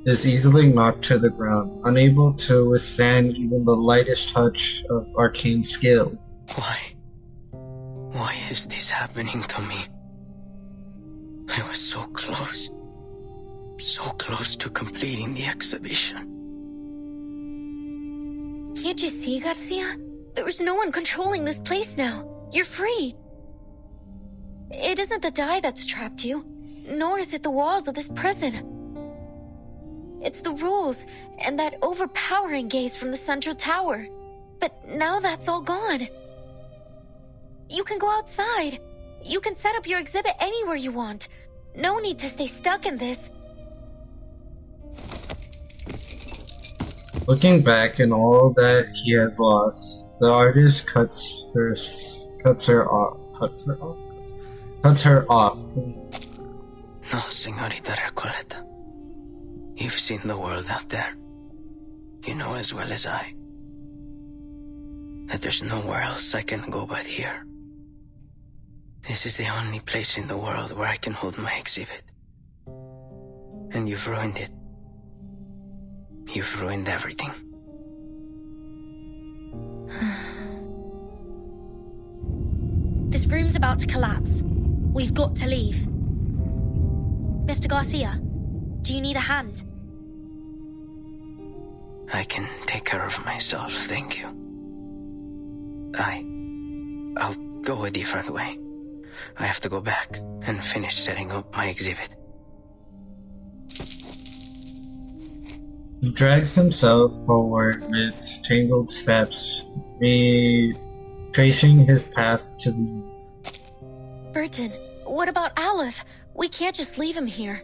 is easily knocked to the ground, unable to withstand even the lightest touch of arcane skill. Why is this happening to me? I was so close. so close to completing the exhibition. Can't you see, Garcia? There's no one controlling this place now. You're free. It isn't the dye that's trapped you, nor is it the walls of this prison. It's the rules and that overpowering gaze from the central tower. But now that's all gone. You can go outside. You can set up your exhibit anywhere you want. No need to stay stuck in this. Looking back in all that he has lost, the artist cuts her off. No, Señorita Recoleta. You've seen the world out there. You know as well as I that there's nowhere else I can go but here. This is the only place in the world where I can hold my exhibit. And you've ruined it. You've ruined everything. This room's about to collapse. We've got to leave. Mr. Garcia, do you need a hand? I can take care of myself, thank you. I'll go a different way. I have to go back and finish setting up my exhibit. He drags himself forward with tangled steps, tracing his path to the... Burton, what about Aleph? We can't just leave him here.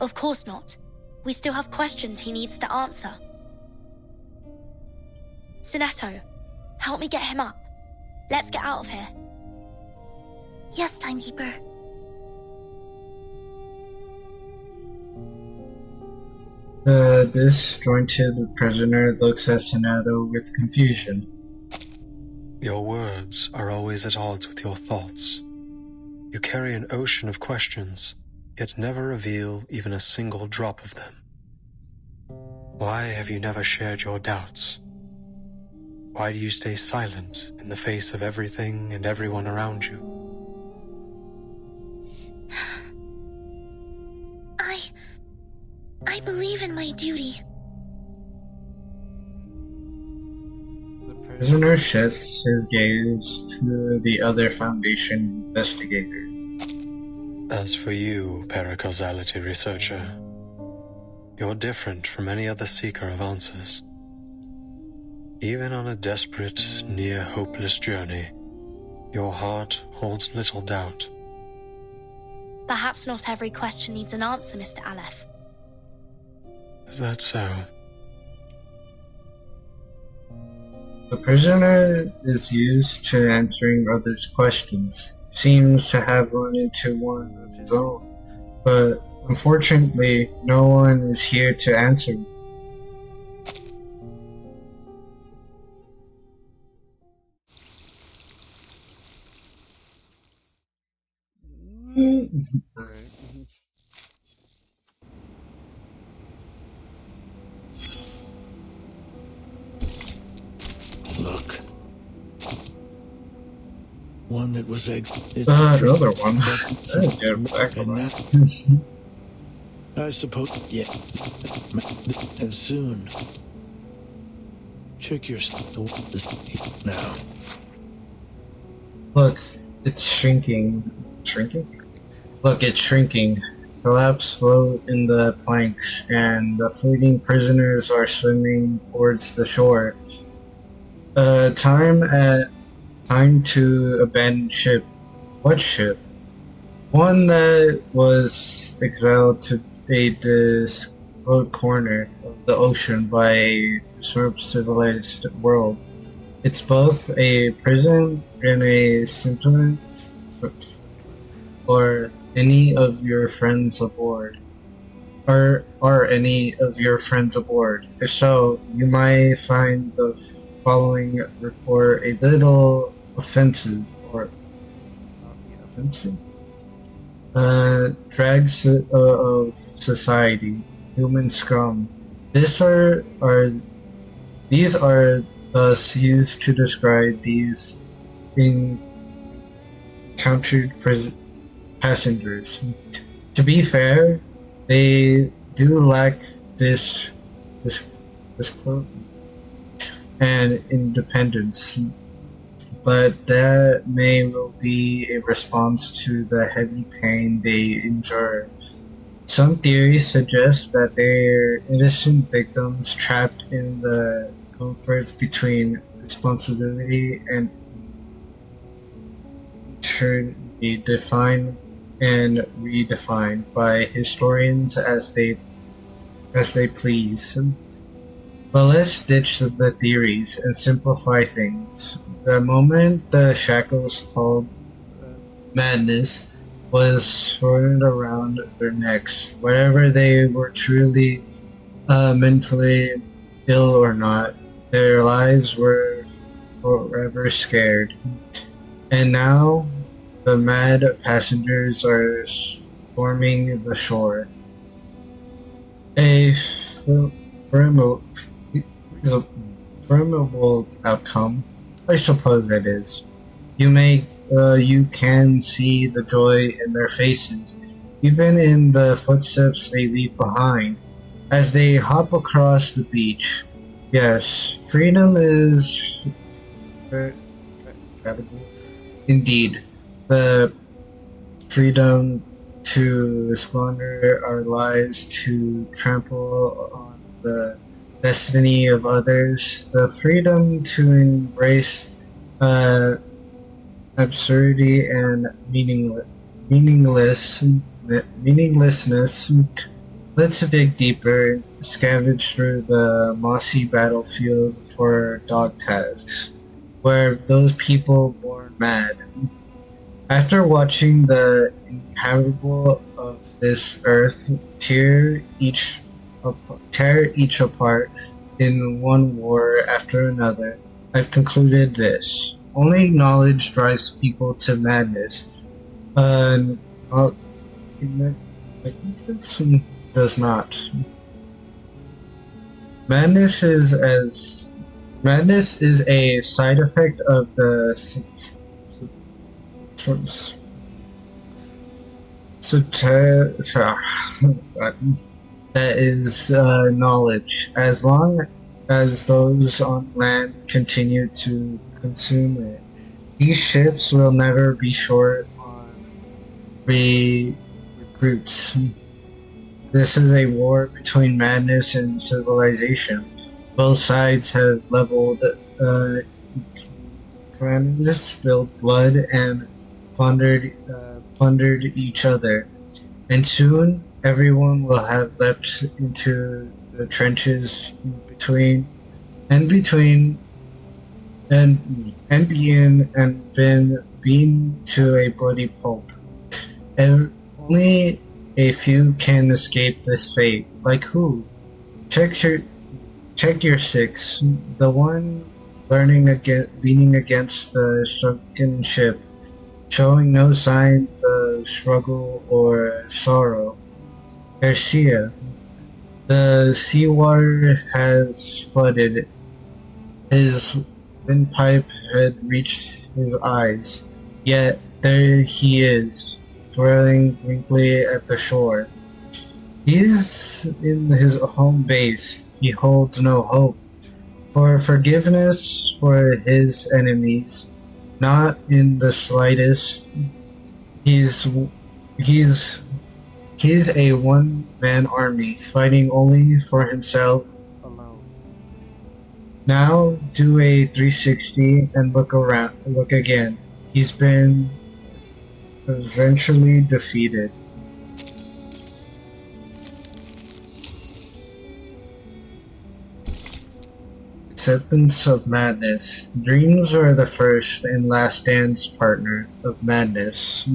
Of course not. We still have questions he needs to answer. Sinetto, help me get him up. Let's get out of here. Yes, Timekeeper. The disjointed prisoner looks at Sinetto with confusion. Your words are always at odds with your thoughts. You carry an ocean of questions, yet never reveal even a single drop of them. Why have you never shared your doubts? Why do you stay silent in the face of everything and everyone around you? I believe in my duty. The prisoner shifts his gaze to the other Foundation investigator. As for you, paracausality researcher, you're different from any other seeker of answers. Even on a desperate, near-hopeless journey, your heart holds little doubt. Perhaps not every question needs an answer, Mr. Aleph. Is that so? The prisoner is used to answering others' questions, seems to have run into one of his own, but unfortunately, no one is here to answer. Look. One that was another one. I suppose, yeah. And soon. Check your now. Look, it's shrinking. Shrinking? Look, it's shrinking. Collapse float in the planks, and the fleeting prisoners are swimming towards the shore. Time to abandon ship. What ship? One that was exiled to a disclosed corner of the ocean by a disturbed civilized world. It's both a prison and a sentiment for any of your friends aboard. Are any of your friends aboard? If so, you might find the following report a little offensive, or offensive? Drags of society, human scum. These are thus used to describe these encountered passengers. To be fair, They do lack this and independence, but that may well be a response to the heavy pain they endure. Some theories suggest that they're innocent victims trapped in the comfort between responsibility and should be defined and redefined by historians as they please. But let's ditch the theories and simplify things. The moment the shackles called madness was shortened around their necks, whether they were truly mentally ill or not, their lives were forever scared. And now the mad passengers are storming the shore. A formidable outcome, I suppose it is. You can see the joy in their faces, even in the footsteps they leave behind, as they hop across the beach. Yes, freedom is indeed the freedom to squander our lives, to trample on the destiny of others, the freedom to embrace absurdity and meaninglessness. Let's dig deeper, scavenge through the mossy battlefield for dog tags, where those people born mad. After watching the inhabitable of this earth tear each apart in one war after another, I've concluded this. Only knowledge drives people to madness. Ignorance does not. Madness is a side effect of the that is knowledge. As long as those on land continue to consume it, these ships will never be short on recruits. This is a war between madness and civilization. Both sides have leveled calamities, spilled blood, and plundered each other. And soon, everyone will have leapt into the trenches between and been beaten to a bloody pulp. And only a few can escape this fate. Like who? Check your six. The one leaning against the shrunken ship, showing no signs of struggle or sorrow. Garcia. The seawater has flooded. His windpipe had reached his eyes, yet there he is, swirling blankly at the shore. He is in his home base. He holds no hope for forgiveness for his enemies, not in the slightest. He's a one-man army, fighting only for himself alone. Now do a 360 and look again. He's been eventually defeated. Acceptance of madness. Dreams are the first and last dance partner of madness.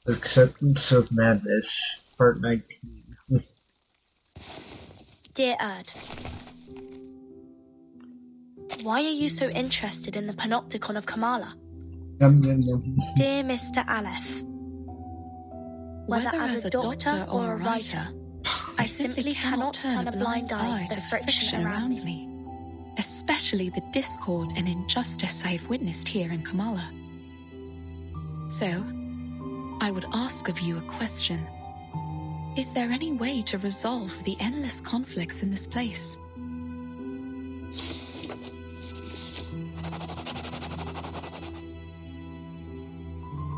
Acceptance of Madness, Part 19. Dear Erd, why are you so interested in the Panopticon of Kamala? Dear Mr. Aleph, whether as a doctor or a writer, I simply cannot turn a blind eye to the friction around me. Especially the discord and injustice I have witnessed here in Kamala. So, I would ask of you a question. Is there any way to resolve the endless conflicts in this place?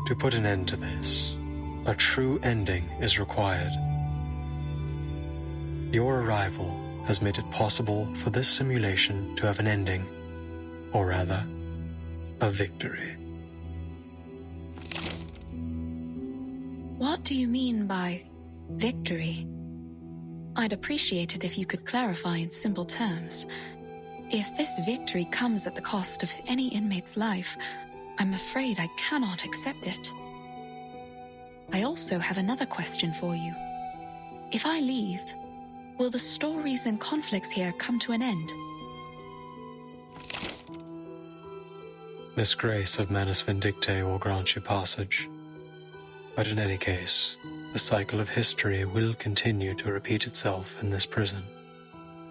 To put an end to this, a true ending is required. Your arrival has made it possible for this simulation to have an ending, or rather, a victory. What do you mean by victory? I'd appreciate it if you could clarify in simple terms. If this victory comes at the cost of any inmate's life, I'm afraid I cannot accept it. I also have another question for you. If I leave, will the stories and conflicts here come to an end? Miss Grace of Manus Vindictae will grant you passage. But in any case, the cycle of history will continue to repeat itself in this prison,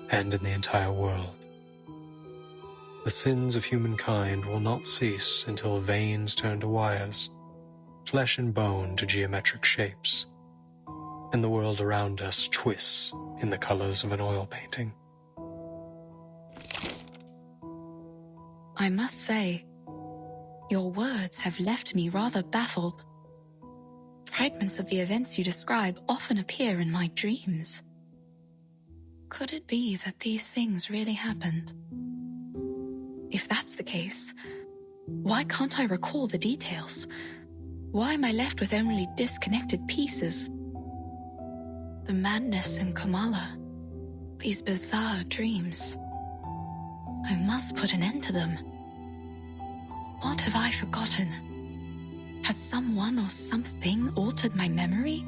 and in the entire world. The sins of humankind will not cease until veins turn to wires, flesh and bone to geometric shapes, and the world around us twists in the colors of an oil painting. I must say, your words have left me rather baffled. Fragments of the events you describe often appear in my dreams. Could it be that these things really happened? If that's the case, why can't I recall the details? Why am I left with only disconnected pieces? The madness in Kamala, these bizarre dreams. I must put an end to them. What have I forgotten? Has someone or something altered my memory?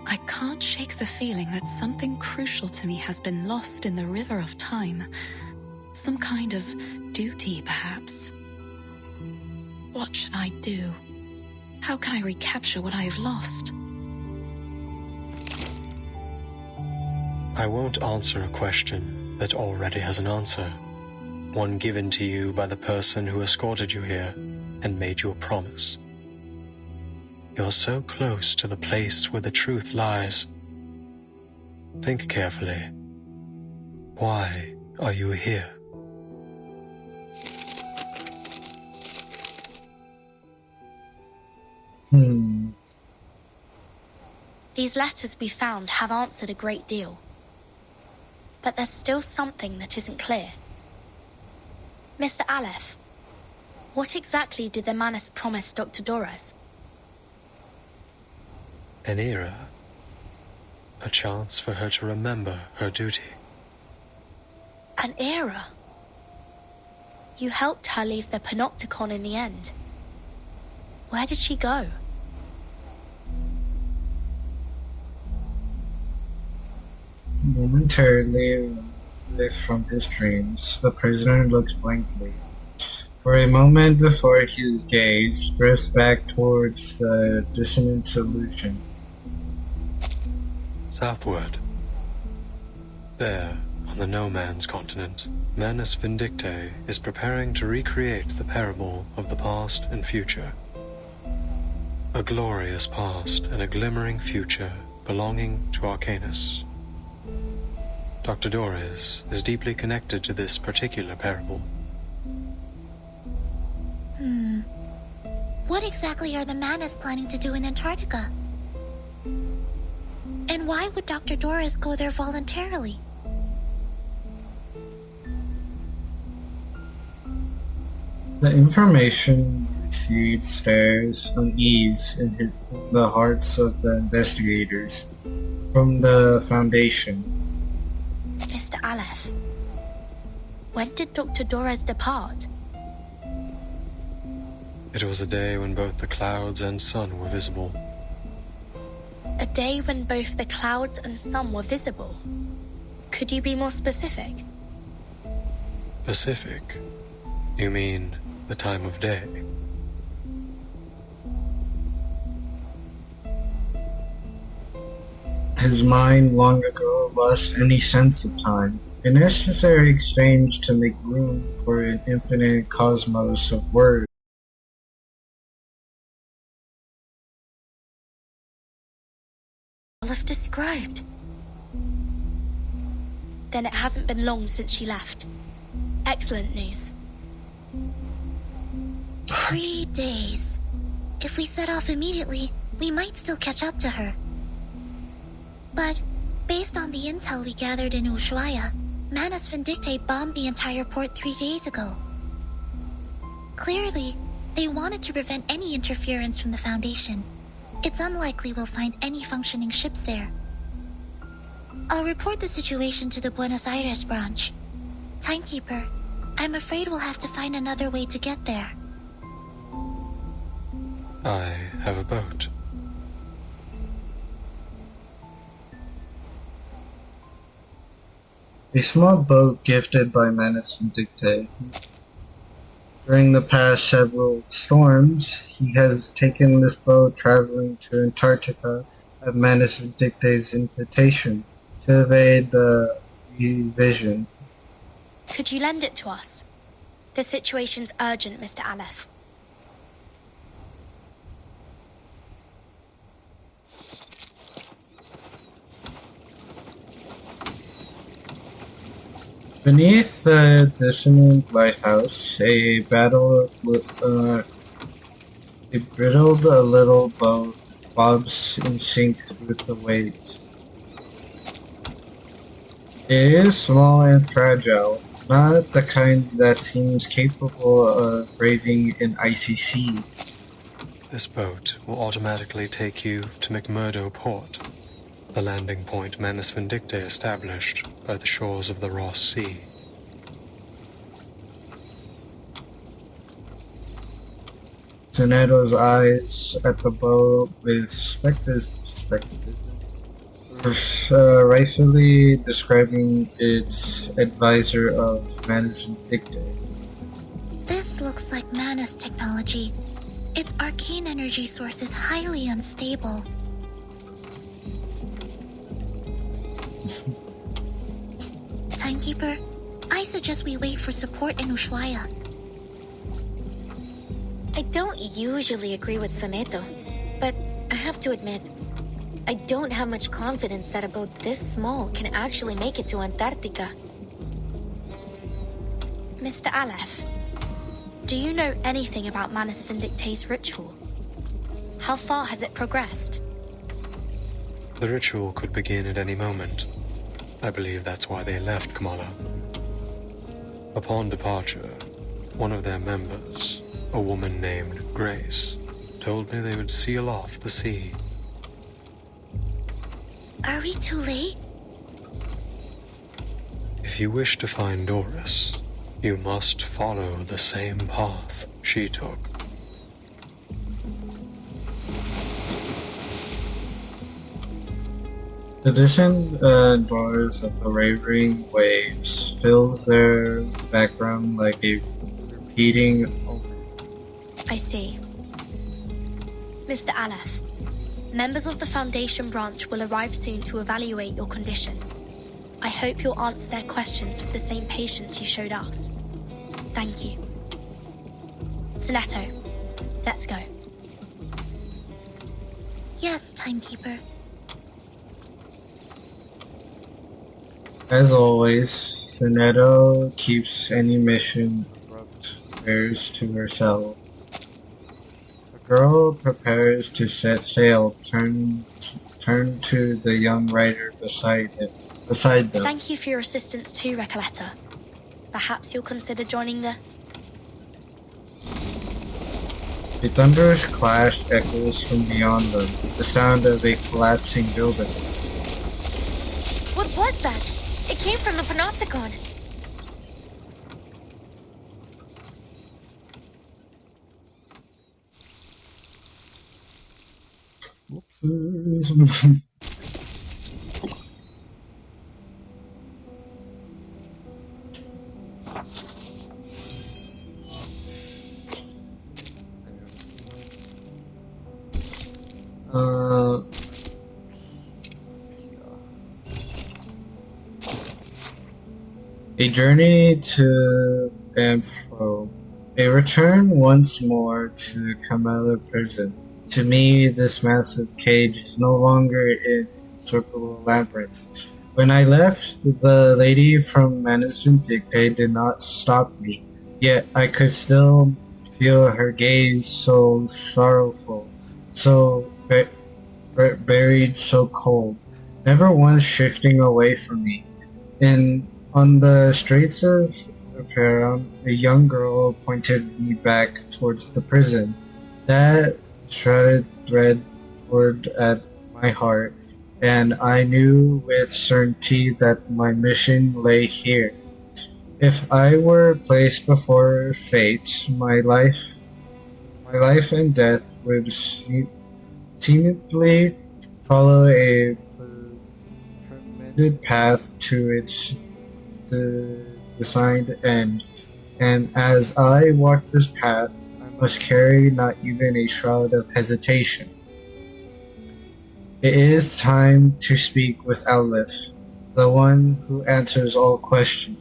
I can't shake the feeling that something crucial to me has been lost in the river of time. Some kind of duty, perhaps. What should I do? How can I recapture what I have lost? I won't answer a question that already has an answer, one given to you by the person who escorted you here and made you a promise. You're so close to the place where the truth lies. Think carefully. Why are you here? These letters we found have answered a great deal. But there's still something that isn't clear. Mr. Aleph, what exactly did the Manus promise Dr. Dorez? An era. A chance for her to remember her duty. An era? You helped her leave the Panopticon in the end. Where did she go? Momentarily awake from his dreams, the prisoner looks blankly. For a moment before his gaze drifts back towards the dissonant solution. Southward. There, on the No Man's continent, Manus Vindictae is preparing to recreate the parable of the past and future. A glorious past and a glimmering future belonging to Arcanus. Dr. Dorez is deeply connected to this particular parable. What exactly are the Manus planning to do in Antarctica? And why would Dr. Dorez go there voluntarily? The information received stirs unease in the hearts of the investigators. From the Foundation. Mr. Aleph, when did Dr. Dorez depart? It was a day when both the clouds and sun were visible. A day when both the clouds and sun were visible? Could you be more specific? Pacific? You mean the time of day? His mind long ago lost any sense of time, a necessary exchange to make room for an infinite cosmos of words. Aleph described. Then it hasn't been long since she left. Excellent news. 3 days. If we set off immediately, we might still catch up to her. But, based on the intel we gathered in Ushuaia, Manus Vindicte bombed the entire port 3 days ago. Clearly, they wanted to prevent any interference from the Foundation. It's unlikely we'll find any functioning ships there. I'll report the situation to the Buenos Aires branch. Timekeeper, I'm afraid we'll have to find another way to get there. I have a boat. A small boat gifted by Manus Vindicte. During the past several storms, he has taken this boat traveling to Antarctica at Manus Vindicte's invitation to evade the revision. Could you lend it to us? The situation's urgent, Mr. Aleph. Beneath the dissonant lighthouse, a brittled little boat bobs in sync with the waves. It is small and fragile, not the kind that seems capable of braving an icy sea. This boat will automatically take you to McMurdo Port, the landing point Manus Vindicte established by the shores of the Ross Sea. Zanetto's eyes at the boat with rightfully describing its advisor of Manus Vindicte. This looks like Manus technology. Its arcane energy source is highly unstable. Timekeeper, I suggest we wait for support in Ushuaia. I don't usually agree with Zanetto, but I have to admit, I don't have much confidence that a boat this small can actually make it to Antarctica. Mr. Aleph, do you know anything about Manus Vindicte's ritual? How far has it progressed? The ritual could begin at any moment. I believe that's why they left Kamala. Upon departure, one of their members, a woman named Grace, told me they would seal off the sea. Are we too late? If you wish to find Doris, you must follow the same path she took. The distant roars of the raving waves fills their background like a repeating. I see. Mr. Aleph, members of the Foundation branch will arrive soon to evaluate your condition. I hope you'll answer their questions with the same patience you showed us. Thank you. Zanetto, let's go. Yes, Timekeeper. As always, Zanetto keeps any mission abrupt affairs to herself. The girl prepares to set sail, turn to the young rider beside them. Thank you for your assistance too, Recoleta. Perhaps you'll consider joining the... A thunderous clash echoes from beyond them, the sound of a collapsing building. What was that? It came from the Panopticon. A journey to Banfo. A return once more to Kamala prison. To me, this massive cage is no longer an circular labyrinth. When I left, the lady from Management Dictate did not stop me, yet I could still feel her gaze, so sorrowful, so buried, so cold, never once shifting away from me. And on the streets of Peron, a young girl pointed me back towards the prison. That shredded thread toward at my heart, and I knew with certainty that my mission lay here. If I were placed before fate, my life and death would seemingly follow a permitted path to its designed end. And as I walk this path, I must carry not even a shroud of hesitation. It is time to speak with Aleph, the one who answers all questions.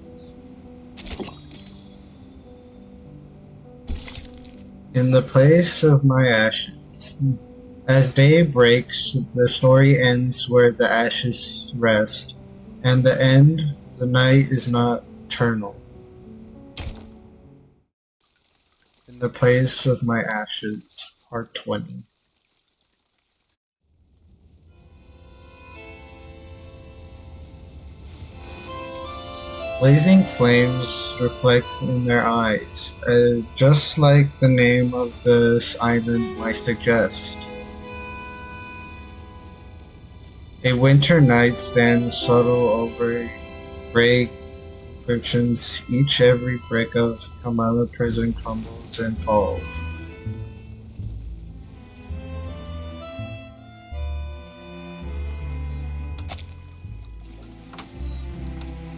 In the place of my ashes. As day breaks, the story ends where the ashes rest, and the end, the night is not eternal. In the place of my ashes, Part 20. Blazing flames reflect in their eyes, just like the name of this island might suggest. A winter night stands subtle over gray inscriptions. Every brick of Kamala prison crumbles and falls.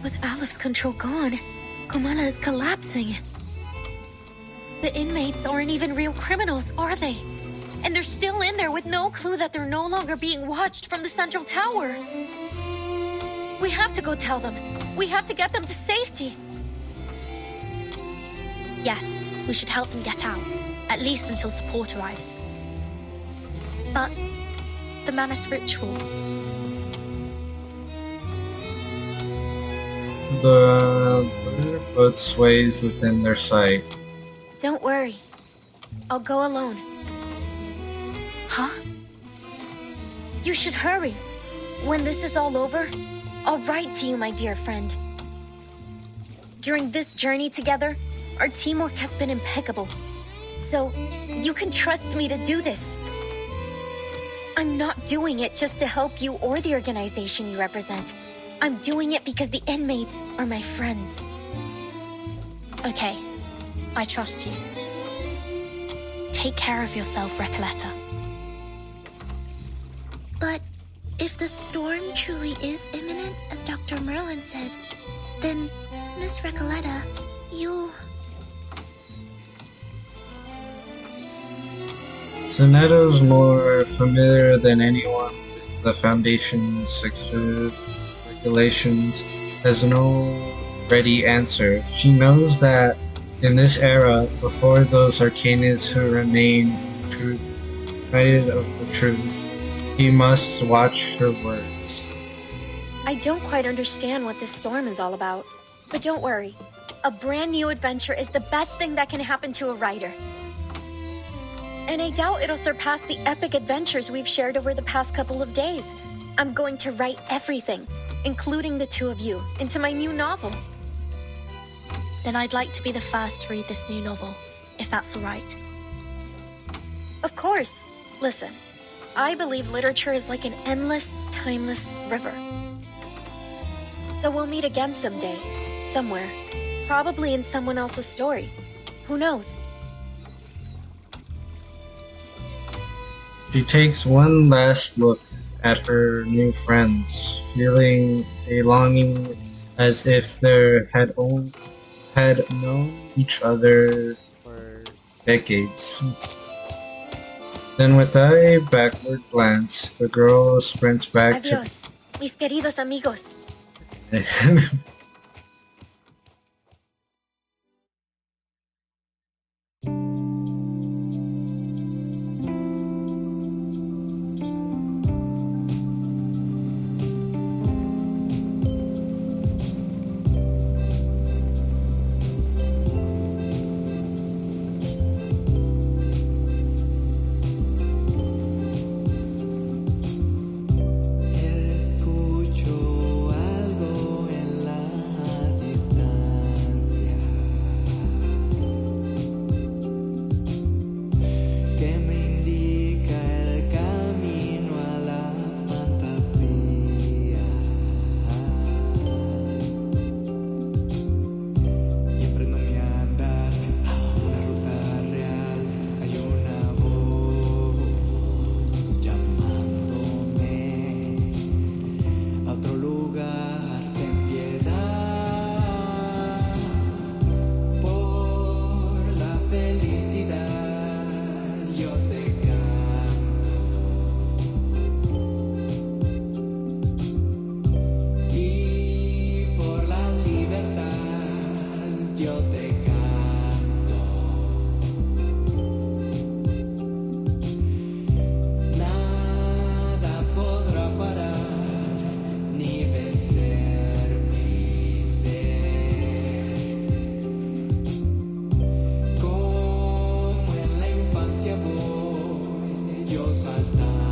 With Aleph's control gone, Kamala is collapsing. The inmates aren't even real criminals, are they? And they're still in there with no clue that they're no longer being watched from the central tower. We have to go tell them. We have to get them to safety. Yes, we should help them get out, at least until support arrives. But the Manus ritual. The boat sways within their sight. Don't worry. I'll go alone. Huh? You should hurry. When this is all over, I'll write to you, my dear friend. During this journey together, our teamwork has been impeccable. So, you can trust me to do this. I'm not doing it just to help you or the organization you represent. I'm doing it because the inmates are my friends. Okay, I trust you. Take care of yourself, Recoleta. But if the storm truly is imminent, as Dr. Merlin said, then, Miss Recoleta, you'll... Zanetto's more familiar than anyone with the Foundation's secretive regulations, has no ready answer. She knows that in this era, before those Arcanists who remain true, united of the truth, he must watch her words. I don't quite understand what this storm is all about. But don't worry. A brand new adventure is the best thing that can happen to a writer. And I doubt it'll surpass the epic adventures we've shared over the past couple of days. I'm going to write everything, including the two of you, into my new novel. Then I'd like to be the first to read this new novel, if that's all right. Of course. Listen, I believe literature is like an endless, timeless river. So we'll meet again someday, somewhere. Probably in someone else's story. Who knows? She takes one last look at her new friends, feeling a longing as if they had known each other for decades. Then without a backward glance, the girl sprints back Adios, mis queridos amigos. to... yo saltando.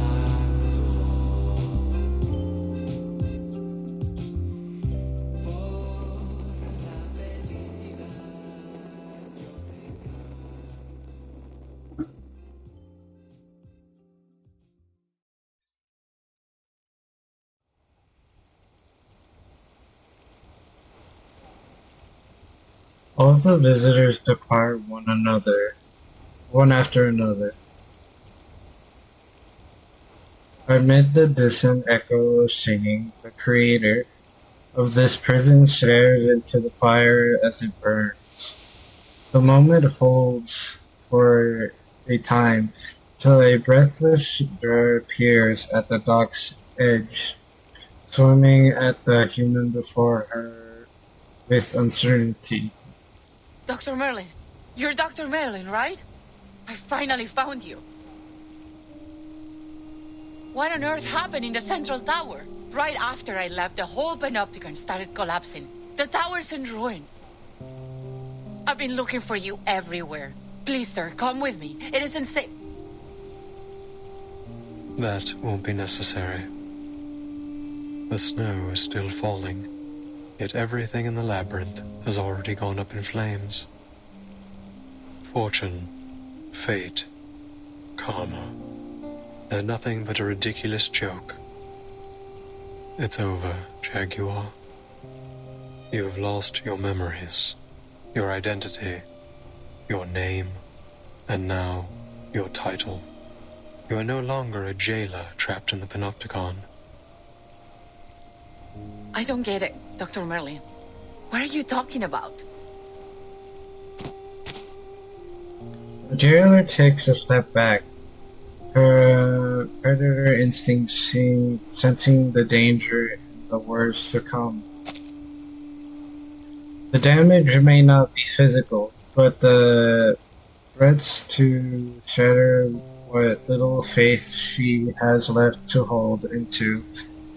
All the visitors depart one after another. Amid the distant echo of singing, the creator of this prison stares into the fire as it burns. The moment holds for a time till a breathless bear appears at the dock's edge, swimming at the human before her with uncertainty. Dr. Merlin, you're Dr. Merlin, right? I finally found you. What on earth happened in the central tower? Right after I left, the whole Panopticon started collapsing. The tower's in ruin. I've been looking for you everywhere. Please, sir, come with me. It isn't safe. That won't be necessary. The snow is still falling, yet everything in the labyrinth has already gone up in flames. Fortune, fate, karma, they're nothing but a ridiculous joke. It's over, Jaguar. You have lost your memories, your identity, your name, and now your title. You are no longer a jailer trapped in the Panopticon. I don't get it, Dr. Merlin. What are you talking about? The jailer takes a step back, her predator instincts sensing the danger and the worst to come. The damage may not be physical, but the threats to shatter what little faith she has left to hold into,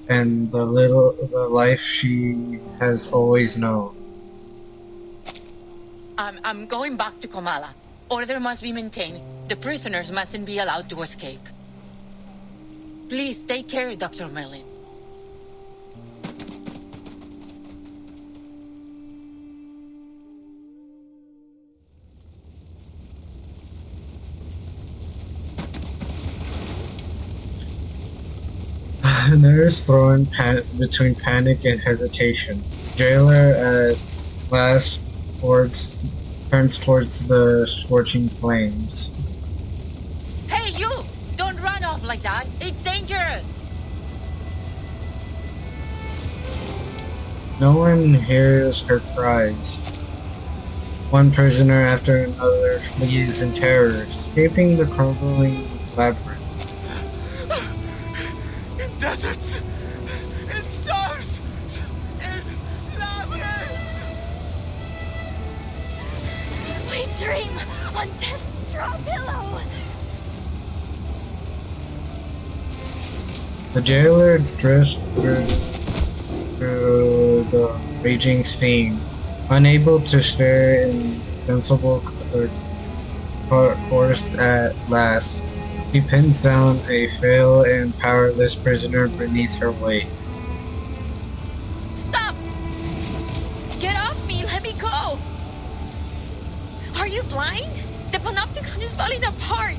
and the life she has always known. I'm going back to Komala. Order must be maintained. The prisoners mustn't be allowed to escape. Please take care, Dr. Merlin. There is thrown between panic and hesitation. Jailer at last turns towards the scorching flames. Hey, you! Don't run off like that. It's dangerous. No one hears her cries. One prisoner after another flees in terror, escaping the crumbling labyrinth. In deserts, in stars, in labyrinths. We dream on death's straw pillow. The jailer drifts through the raging steam, unable to steer in sensible course at last. She pins down a frail and powerless prisoner beneath her weight. Stop! Get off me! Let me go! Are you blind? The Panopticon is falling apart!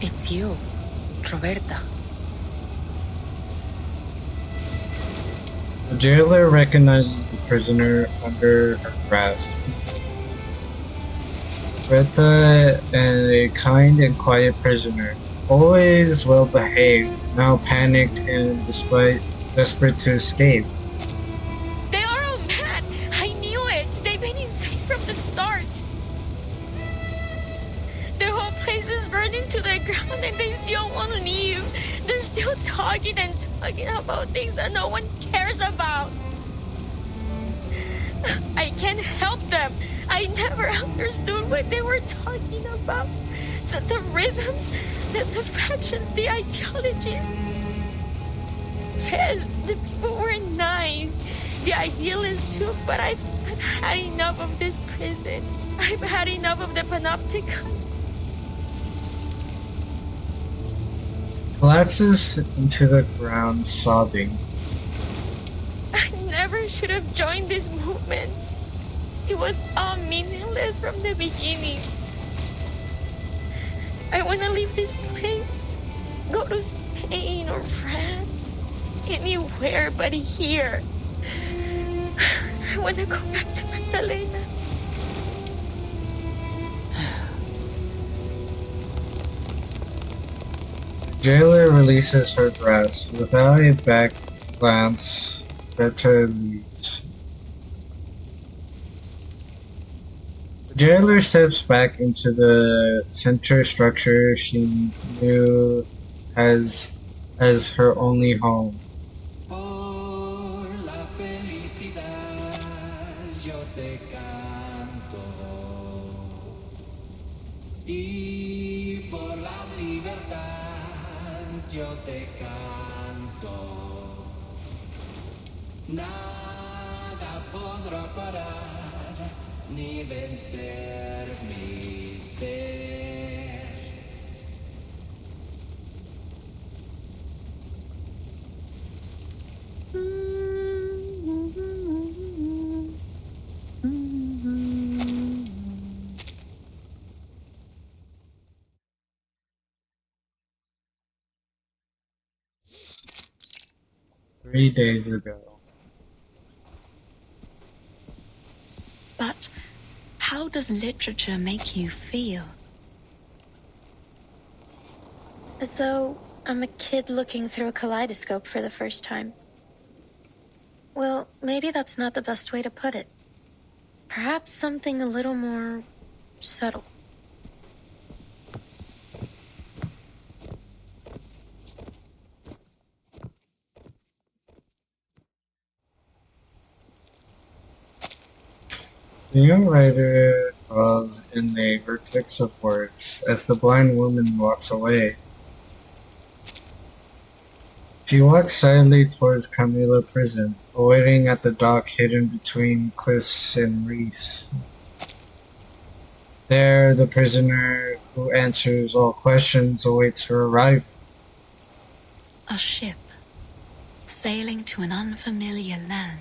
It's you, Roberta. The jailer recognizes the prisoner under her grasp. Roberta, a kind and quiet prisoner, always well behaved, now panicked and desperate to escape. They are all mad! I knew it! They've been insane from the start! The whole place is burning to the ground and they still won't leave! They're still talking and talking about things that no one cares about! I can't help them! I never understood what they were talking about. The rhythms, the factions, the ideologies. Yes, the people were nice. The idealists too, but I've had enough of this prison. I've had enough of the Panopticon. collapses into the ground, sobbing. I never should have joined these movements. It was all meaningless from the beginning. I want to leave this place, go to Spain or France, anywhere but here. I want to go back to Magdalena. Jailer releases her dress. Without a back glance, Beta leaves. The jailer steps back into the center structure she knew as her only home. Nada podrá parar ni vencer mi ser. Three days ago. But how does literature make you feel? As though I'm a kid looking through a kaleidoscope for the first time. Well, maybe that's not the best way to put it. Perhaps something a little more subtle. The young writer draws in a vertex of words as the blind woman walks away. She walks silently towards Camilla Prison, awaiting at the dock hidden between cliffs and reefs. There, the prisoner who answers all questions awaits her arrival. A ship sailing to an unfamiliar land.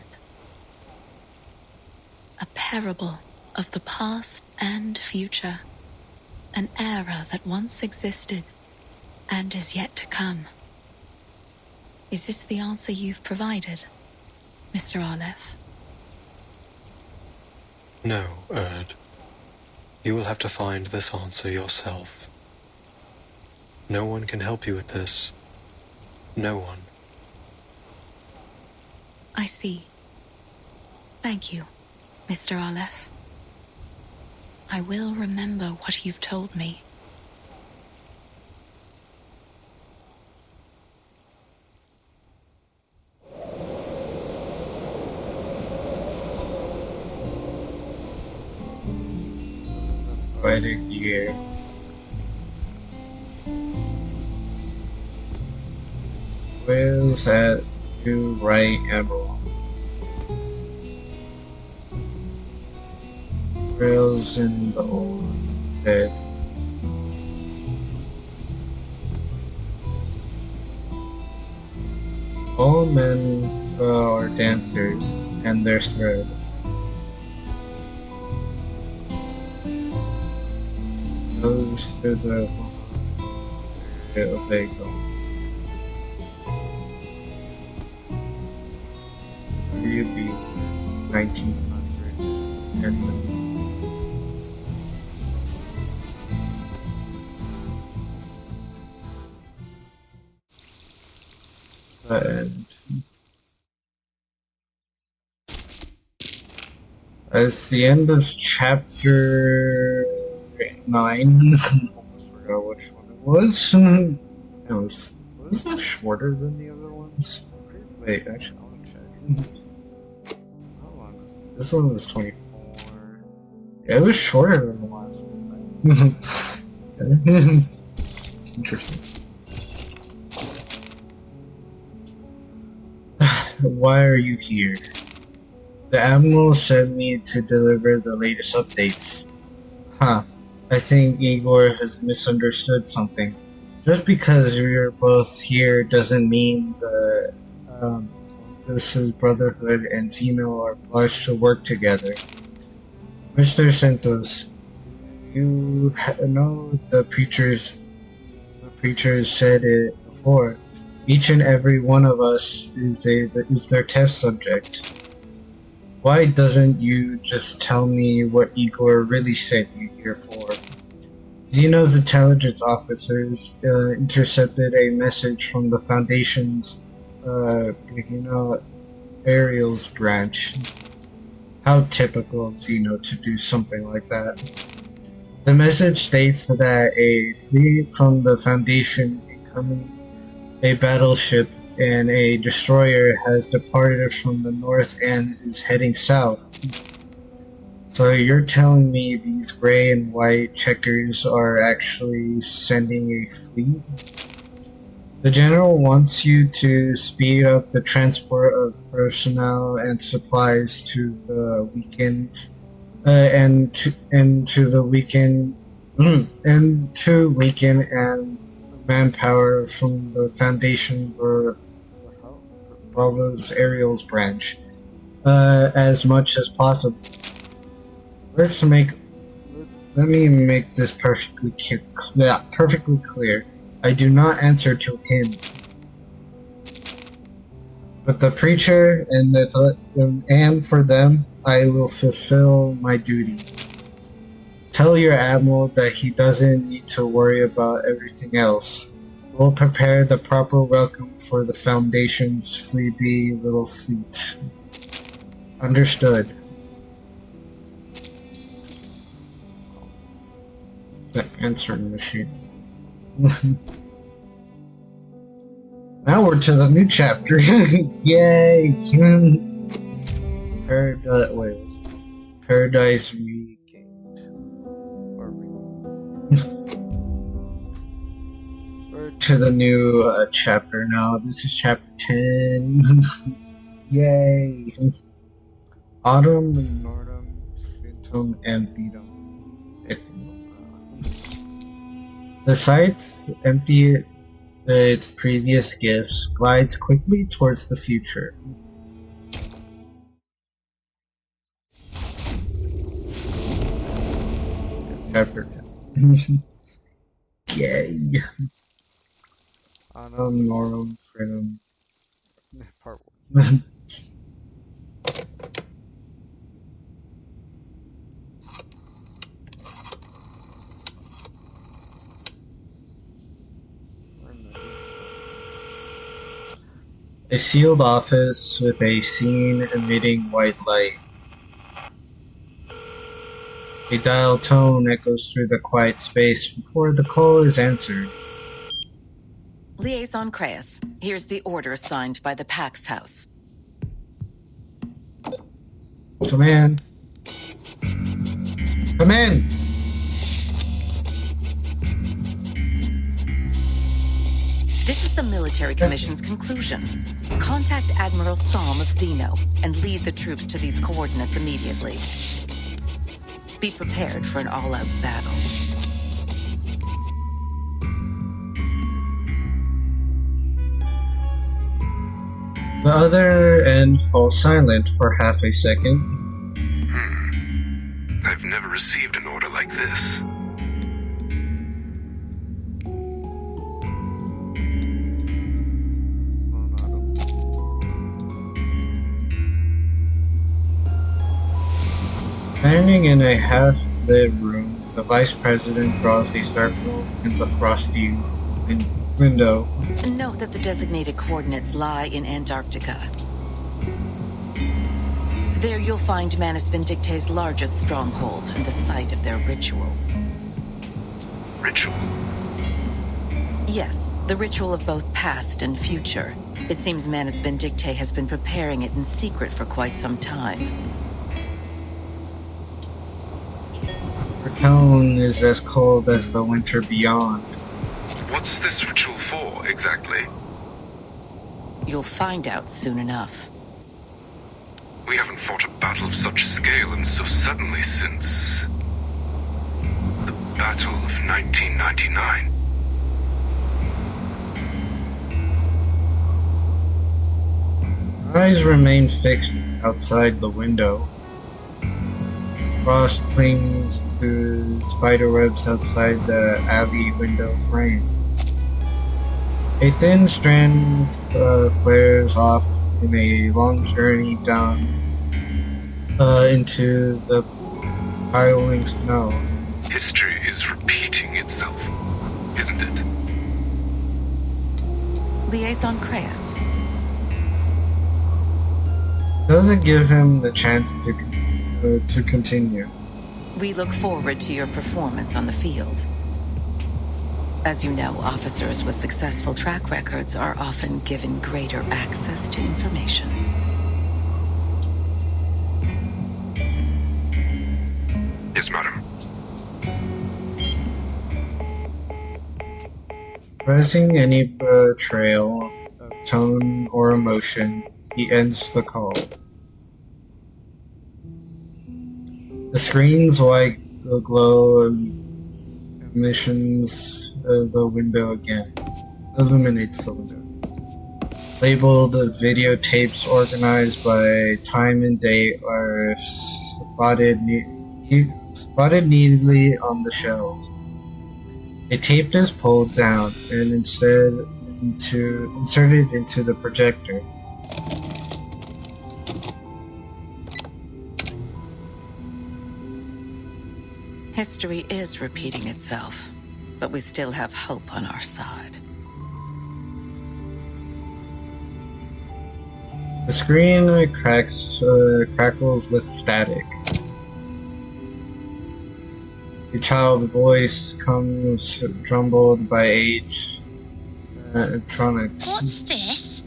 A parable of the past and future. An era that once existed and is yet to come. Is this the answer you've provided, Mr. Aleph? No, Erd. You will have to find this answer yourself. No one can help you with this. No one. I see. Thank you, Mr. Aleph. I will remember what you've told me. Poetic year. Whales at New Right Emerald. Rails in the old dead. All men are dancers, and their thread. Goes to the they go. WB 1900 and it's the end of chapter 9. I forgot which one it was. Was that shorter than the other ones? Wait, actually, I want to check. How long was it? This one was 24. Yeah, it was shorter than the last one. Interesting. Why are you here? The Admiral sent me to deliver the latest updates. Huh. I think Igor has misunderstood something. Just because you're both here doesn't mean that this is Brotherhood and Xeno are obliged to work together. Mr. Santos, you know the preachers said it before. Each and every one of us is their test subject. Why doesn't you just tell me what Igor really sent you here for? Xeno's intelligence officers intercepted a message from the Foundation's Aerials branch. How typical of Xeno to do something like that. The message states that a fleet from the Foundation, incoming a battleship and a destroyer, has departed from the north and is heading south. So you're telling me these gray and white checkers are actually sending a fleet? The General wants you to speed up the transport of personnel and supplies to the weakened and manpower from the Foundation for Bravo's Aerials branch as much as possible. Let me make this perfectly clear. I do not answer to him, but the preacher, and for them, I will fulfill my duty. Tell your admiral that he doesn't need to worry about everything else. We'll prepare the proper welcome for the Foundation's sleepy little fleet. Understood. The answering machine. Now we're to the new chapter. Yay! Paradise Regained. We're to the new chapter now. This is chapter 10. Yay! Autumn, Nordum, Phantom, and Beatum. The site, empty its previous gifts, glides quickly towards the future. Chapter 10. Yay! Autumn, Norum, Freedom. Part 1. A sealed office with a scene emitting white light. A dial tone echoes through the quiet space before the call is answered. Liaison Creus, here's the order signed by the Pax House. Come in. Come in! This is the Military Commission's conclusion. Contact Admiral Psalm of Xeno and lead the troops to these coordinates immediately. Be prepared for an all-out battle. The other end falls silent for half a second. I've never received an order like this. Standing in a half-lit room, the Vice President draws a circle in the frosty window. Note that the designated coordinates lie in Antarctica. There you'll find Manus Vindicte's largest stronghold and the site of their ritual. Ritual? Yes, the ritual of both past and future. It seems Manus Vindicte has been preparing it in secret for quite some time. Her tone is as cold as the winter beyond. What's this ritual for, exactly? You'll find out soon enough. We haven't fought a battle of such scale and so suddenly since... the Battle of 1999. eyes remain fixed outside the window. Frost clings to spiderwebs outside the alley window frame. A thin strand flares off in a long journey down into the piling snow. History is repeating itself, isn't it? Liaison Creighs. Doesn't give him the chance to continue. We look forward to your performance on the field. As you know, officers with successful track records are often given greater access to information. Yes, madam. Pressing any betrayal of tone or emotion, he ends the call. The screen's white glow illuminates the window again. Illuminates the window. Labeled videotapes organized by time and date are spotted neatly on the shelves. A tape is pulled down and inserted into the projector. History is repeating itself, but we still have hope on our side. The screen crackles with static. A child's voice comes jumbled by age electronics. What's this?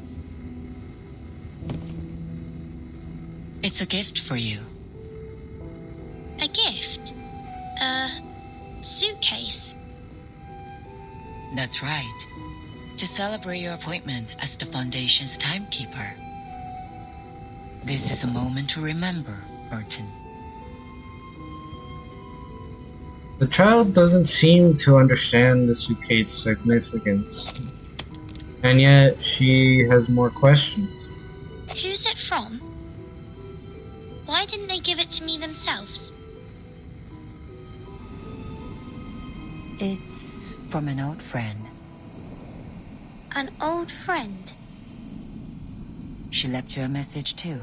It's a gift for you. A gift? A suitcase? That's right. To celebrate your appointment as the Foundation's timekeeper. This is a moment to remember, Burton. The child doesn't seem to understand the suitcase's significance, and yet she has more questions. Who's it from? Why didn't they give it to me themselves? It's from an old friend. An old friend? She left you a message too.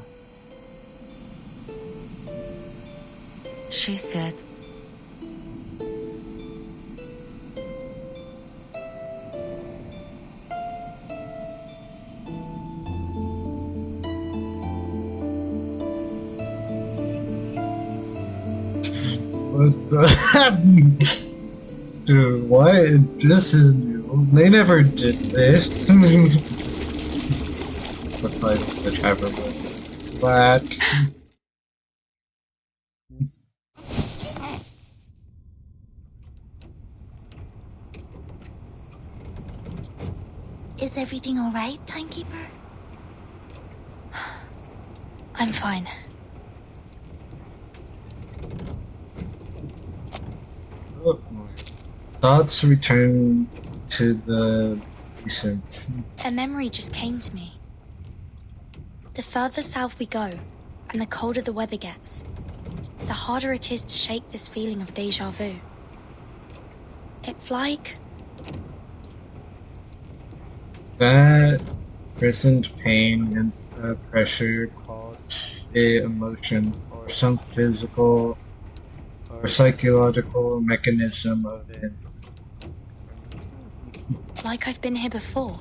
She said, What the? Dude, why? This is new. They never did this. It's the title of the chapter. What? Is everything alright, Timekeeper? I'm fine. Thoughts return to the recent. A memory just came to me. The further south we go, and the colder the weather gets, the harder it is to shake this feeling of deja vu. It's like... that present pain and pressure cause a emotion or some physical or psychological mechanism of it. like I've been here before.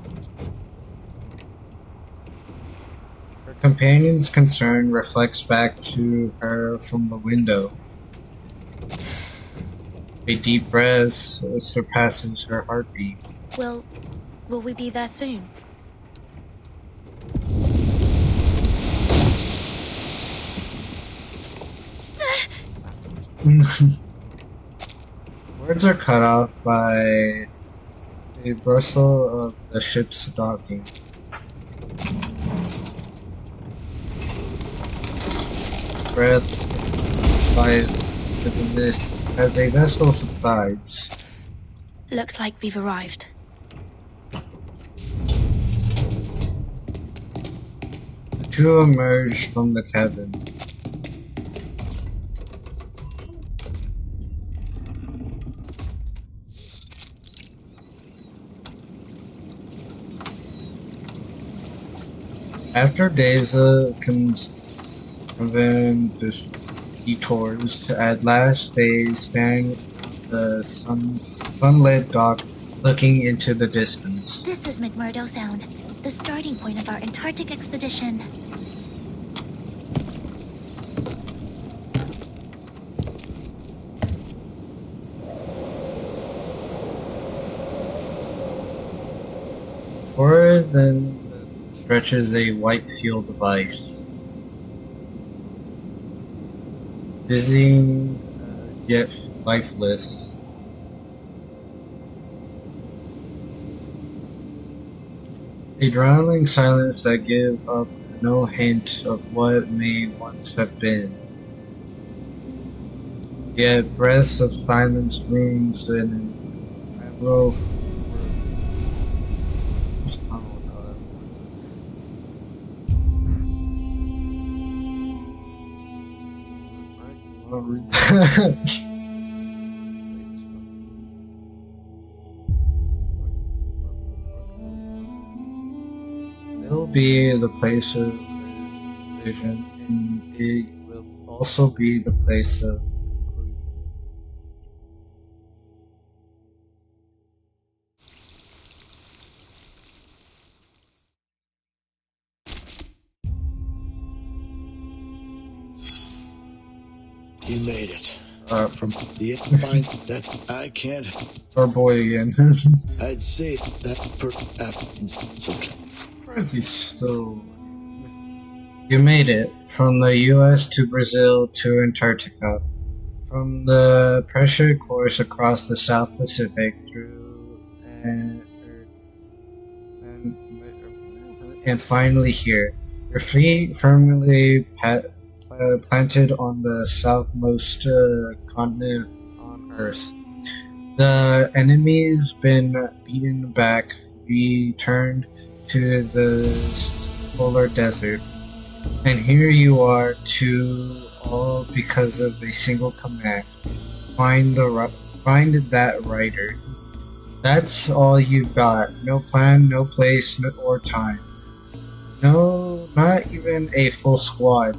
Her companion's concern reflects back to her from the window. A deep breath surpasses her heartbeat. Will we be there soon? Words are cut off by a rustle of the ship's docking. Breath flies to the mist as a vessel subsides. Looks like we've arrived. The Two emerge from the cabin. After days of convenient detours, at last they stand on the sunlit dock looking into the distance. This is McMurdo Sound, the starting point of our Antarctic expedition. Before them stretches a white field of ice. Dizzying, yet lifeless. A drowning silence that gives up no hint of what may once have been. Yet breaths of silence rooms in an admiral. It'll be the place of vision, and it will also be the place of conclusion. You made it. From the find that I can't. It's our boy again. I'd say that happens. He's still. You made it from the U.S. to Brazil to Antarctica, from the pressure course across the South Pacific through and finally here. Your fleet firmly planted on the southmost continent on Earth. The enemy's been beaten back, returned to the polar desert, and here you are, all because of a single command: find that writer. That's all you've got. No plan, no place, or time. No, not even a full squad.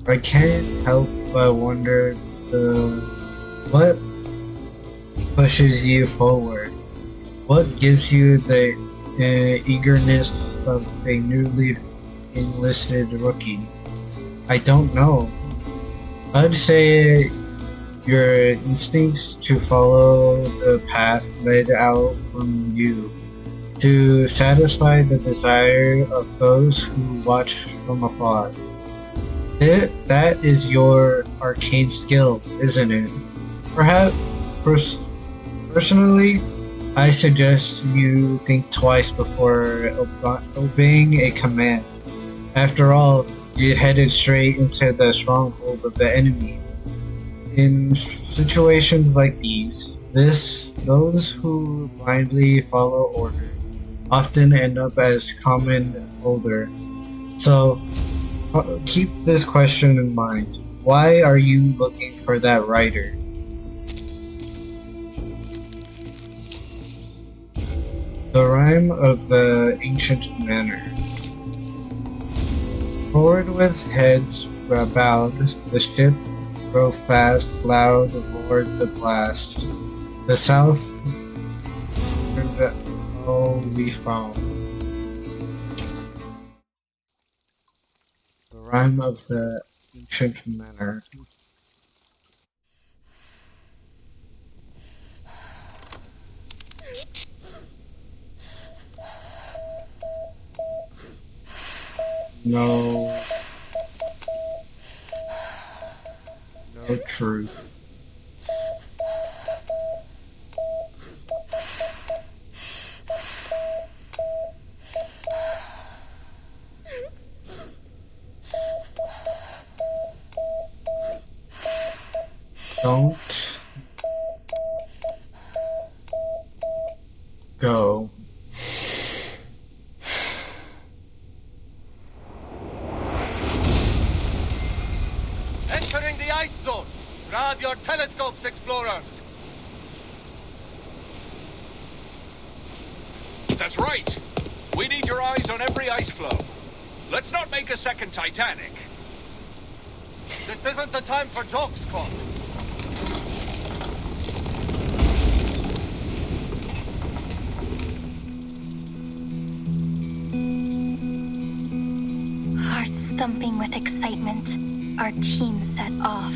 I can't help but wonder what pushes you forward. What gives you the eagerness of a newly enlisted rookie? I don't know. I'd say your instincts to follow the path led out from you, to satisfy the desire of those who watch from afar. That is your arcane skill, isn't it? Perhaps, personally, I suggest you think twice before obeying a command. After all, you headed straight into the stronghold of the enemy. In situations like these, those who blindly follow orders often end up as common folder. So, keep this question in mind. Why are you looking for that writer? The rhyme of the ancient manor. Forward with heads bowed, the ship drove fast, loud roared the blast. The south we found. The rhyme of the ancient manor. No truth. Don't go. your telescopes, explorers! That's right. We need your eyes on every ice floe. Let's not make a second Titanic. This isn't the time for jokes, Scott. Hearts thumping with excitement, our team set off.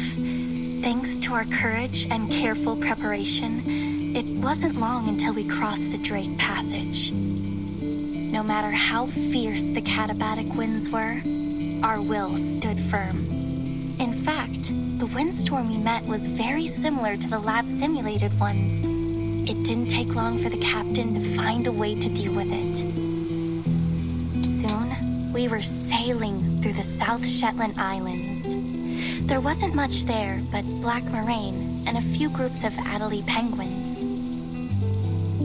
Thanks to our courage and careful preparation, it wasn't long until we crossed the Drake Passage. No matter how fierce the katabatic winds were, our will stood firm. In fact, the windstorm we met was very similar to the lab-simulated ones. It didn't take long for the captain to find a way to deal with it. Soon, we were sailing through the South Shetland Islands. There wasn't much there but black moraine and a few groups of Adelie penguins.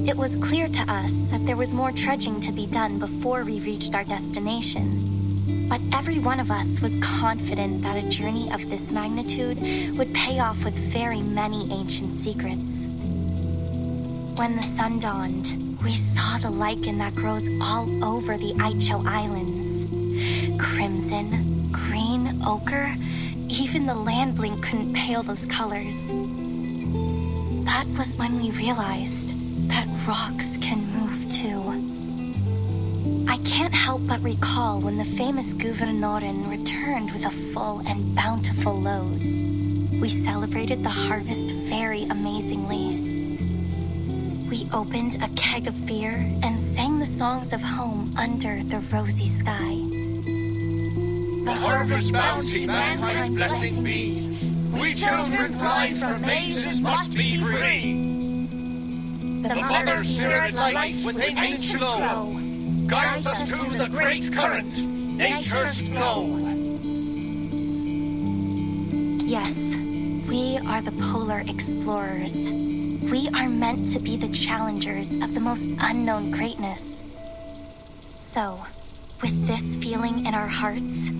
It was clear to us that there was more trudging to be done before we reached our destination. But every one of us was confident that a journey of this magnitude would pay off with very many ancient secrets. When the sun dawned, we saw the lichen that grows all over the Aicho Islands. Crimson, green, ochre, even the land blink couldn't pale those colors. That was when we realized that rocks can move too. I can't help but recall when the famous Guvernören returned with a full and bountiful load. We celebrated the harvest very amazingly. We opened a keg of beer and sang the songs of home under the rosy sky. The harvest bounty mankind's blessing be. We children blind from mazes must be free. The mother spirit light within ancient glow guides us to the great current, nature's flow. Yes, we are the polar explorers. We are meant to be the challengers of the most unknown greatness. So, with this feeling in our hearts,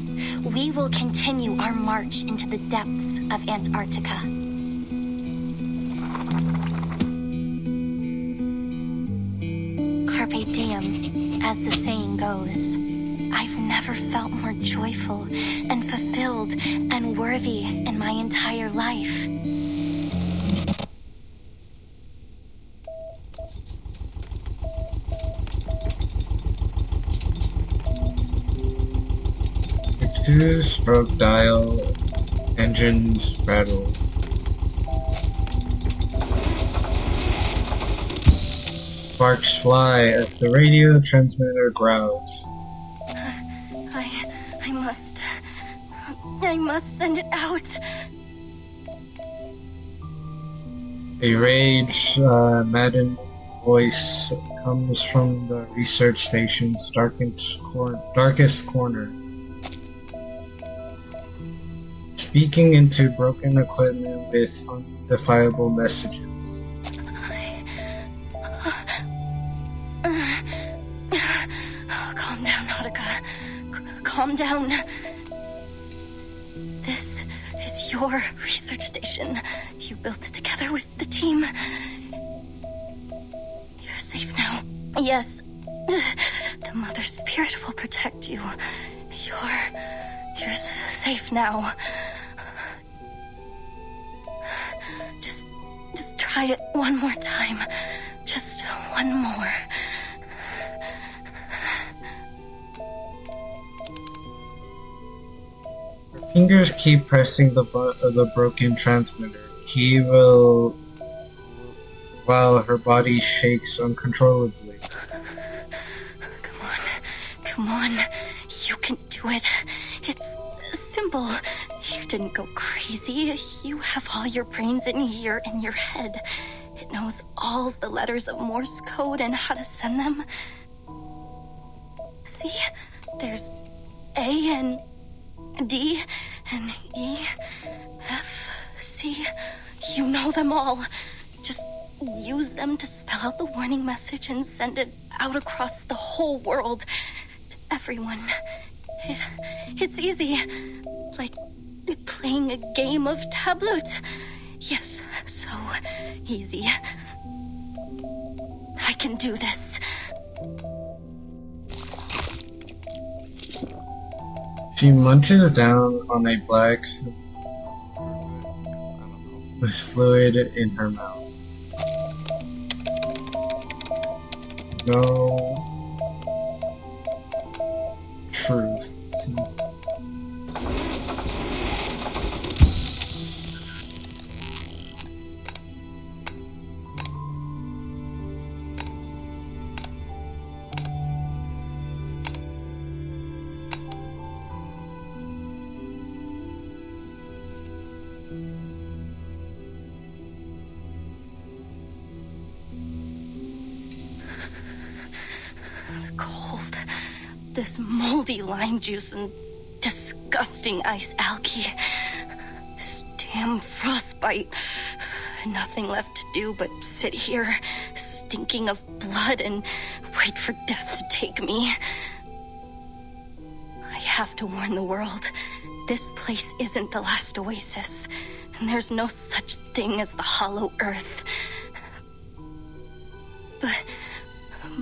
we will continue our march into the depths of Antarctica. Carpe diem, as the saying goes. I've never felt more joyful and fulfilled and worthy in my entire life. Two-stroke dial, engines rattled. Sparks fly as the radio transmitter growls. I must send it out. A rage-maddened voice comes from the research station's darkest corner. Speaking into broken equipment with undefinable messages. Calm down, Nautica. Calm down. This is your research station. You built it together with the team. You're safe now. Yes. The Mother Spirit will protect you. You're safe now. Just try it one more time. Just one more. Her fingers keep pressing the broken transmitter. While her body shakes uncontrollably. Come on. You can do it. It's simple. You didn't go crazy. You have all your brains in here in your head. It knows all the letters of Morse code and how to send them. See? There's A and D and E, F, C. You know them all. Just use them to spell out the warning message and send it out across the whole world to everyone. It's easy. Like playing a game of tableau. Yes, so easy. I can do this. She munches down on a black with fluid in her mouth. No truth. Cold. This moldy lime juice and disgusting ice algae. This damn frostbite. Nothing left to do but sit here, stinking of blood, and wait for death to take me. I have to warn the world. This place isn't the last oasis, and there's no such thing as the Hollow Earth.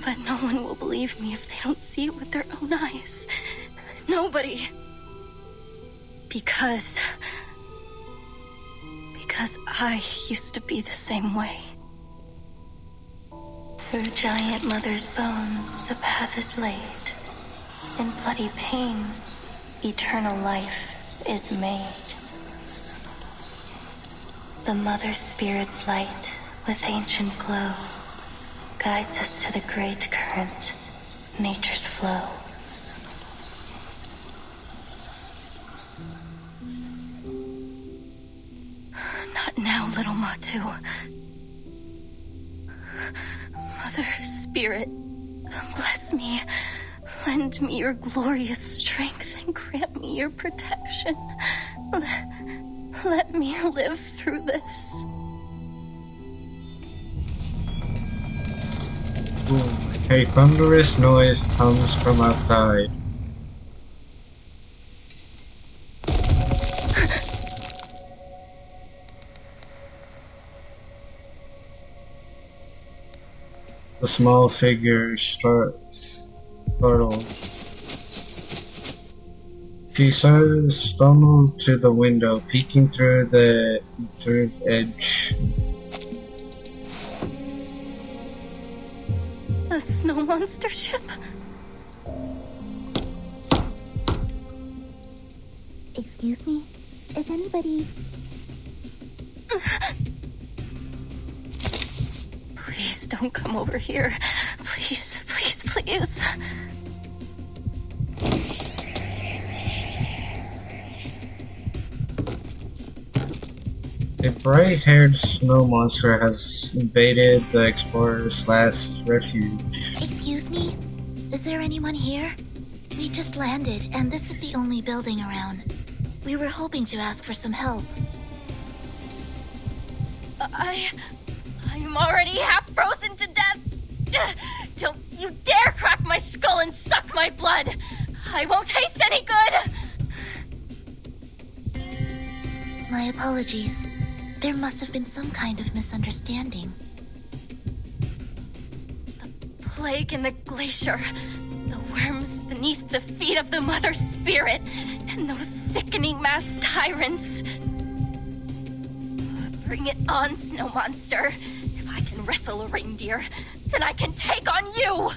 But no one will believe me if they don't see it with their own eyes. Nobody. Because I used to be the same way. Through giant mother's bones, the path is laid. In bloody pain, eternal life is made. The mother spirit's light with ancient glow guides us to the great current, nature's flow. Not now, little Matu. Mother Spirit, bless me. Lend me your glorious strength and grant me your protection. Let me live through this. A thunderous noise comes from outside. The small figure startles. She stumbles to the window, peeking through the edge. A snow monster ship? Excuse me? Is anybody... Please don't come over here. Please, please, please. A bright-haired snow monster has invaded the explorer's last refuge. Excuse me? Is there anyone here? We just landed, and this is the only building around. We were hoping to ask for some help. I'm already half frozen to death. Don't you dare crack my skull and suck my blood. I won't taste any good. My apologies. There must have been some kind of misunderstanding. The plague in the glacier. The worms beneath the feet of the Mother Spirit. And those sickening mass tyrants. Bring it on, Snow Monster. If I can wrestle a reindeer, then I can take on you!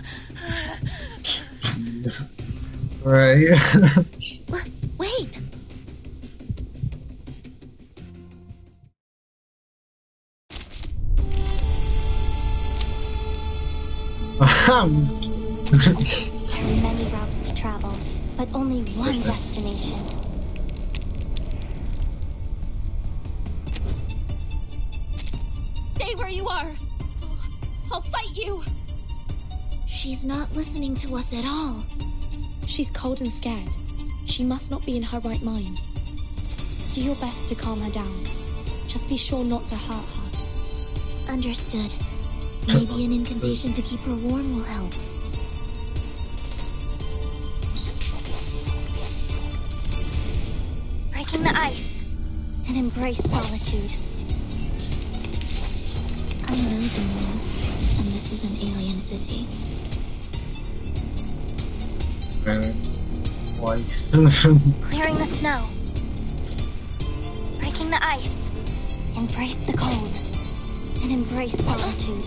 Right. Wait! Many routes to travel, but only one destination. Stay where you are! I'll fight you! She's not listening to us at all. She's cold and scared. She must not be in her right mind. Do your best to calm her down. Just be sure not to hurt her. Understood. Maybe an incantation to keep her warm will help. Breaking the ice and embrace solitude. I'm new to Moon, and this is an alien city. Twice. Clearing the snow. Breaking the ice. Embrace the cold. And embrace solitude.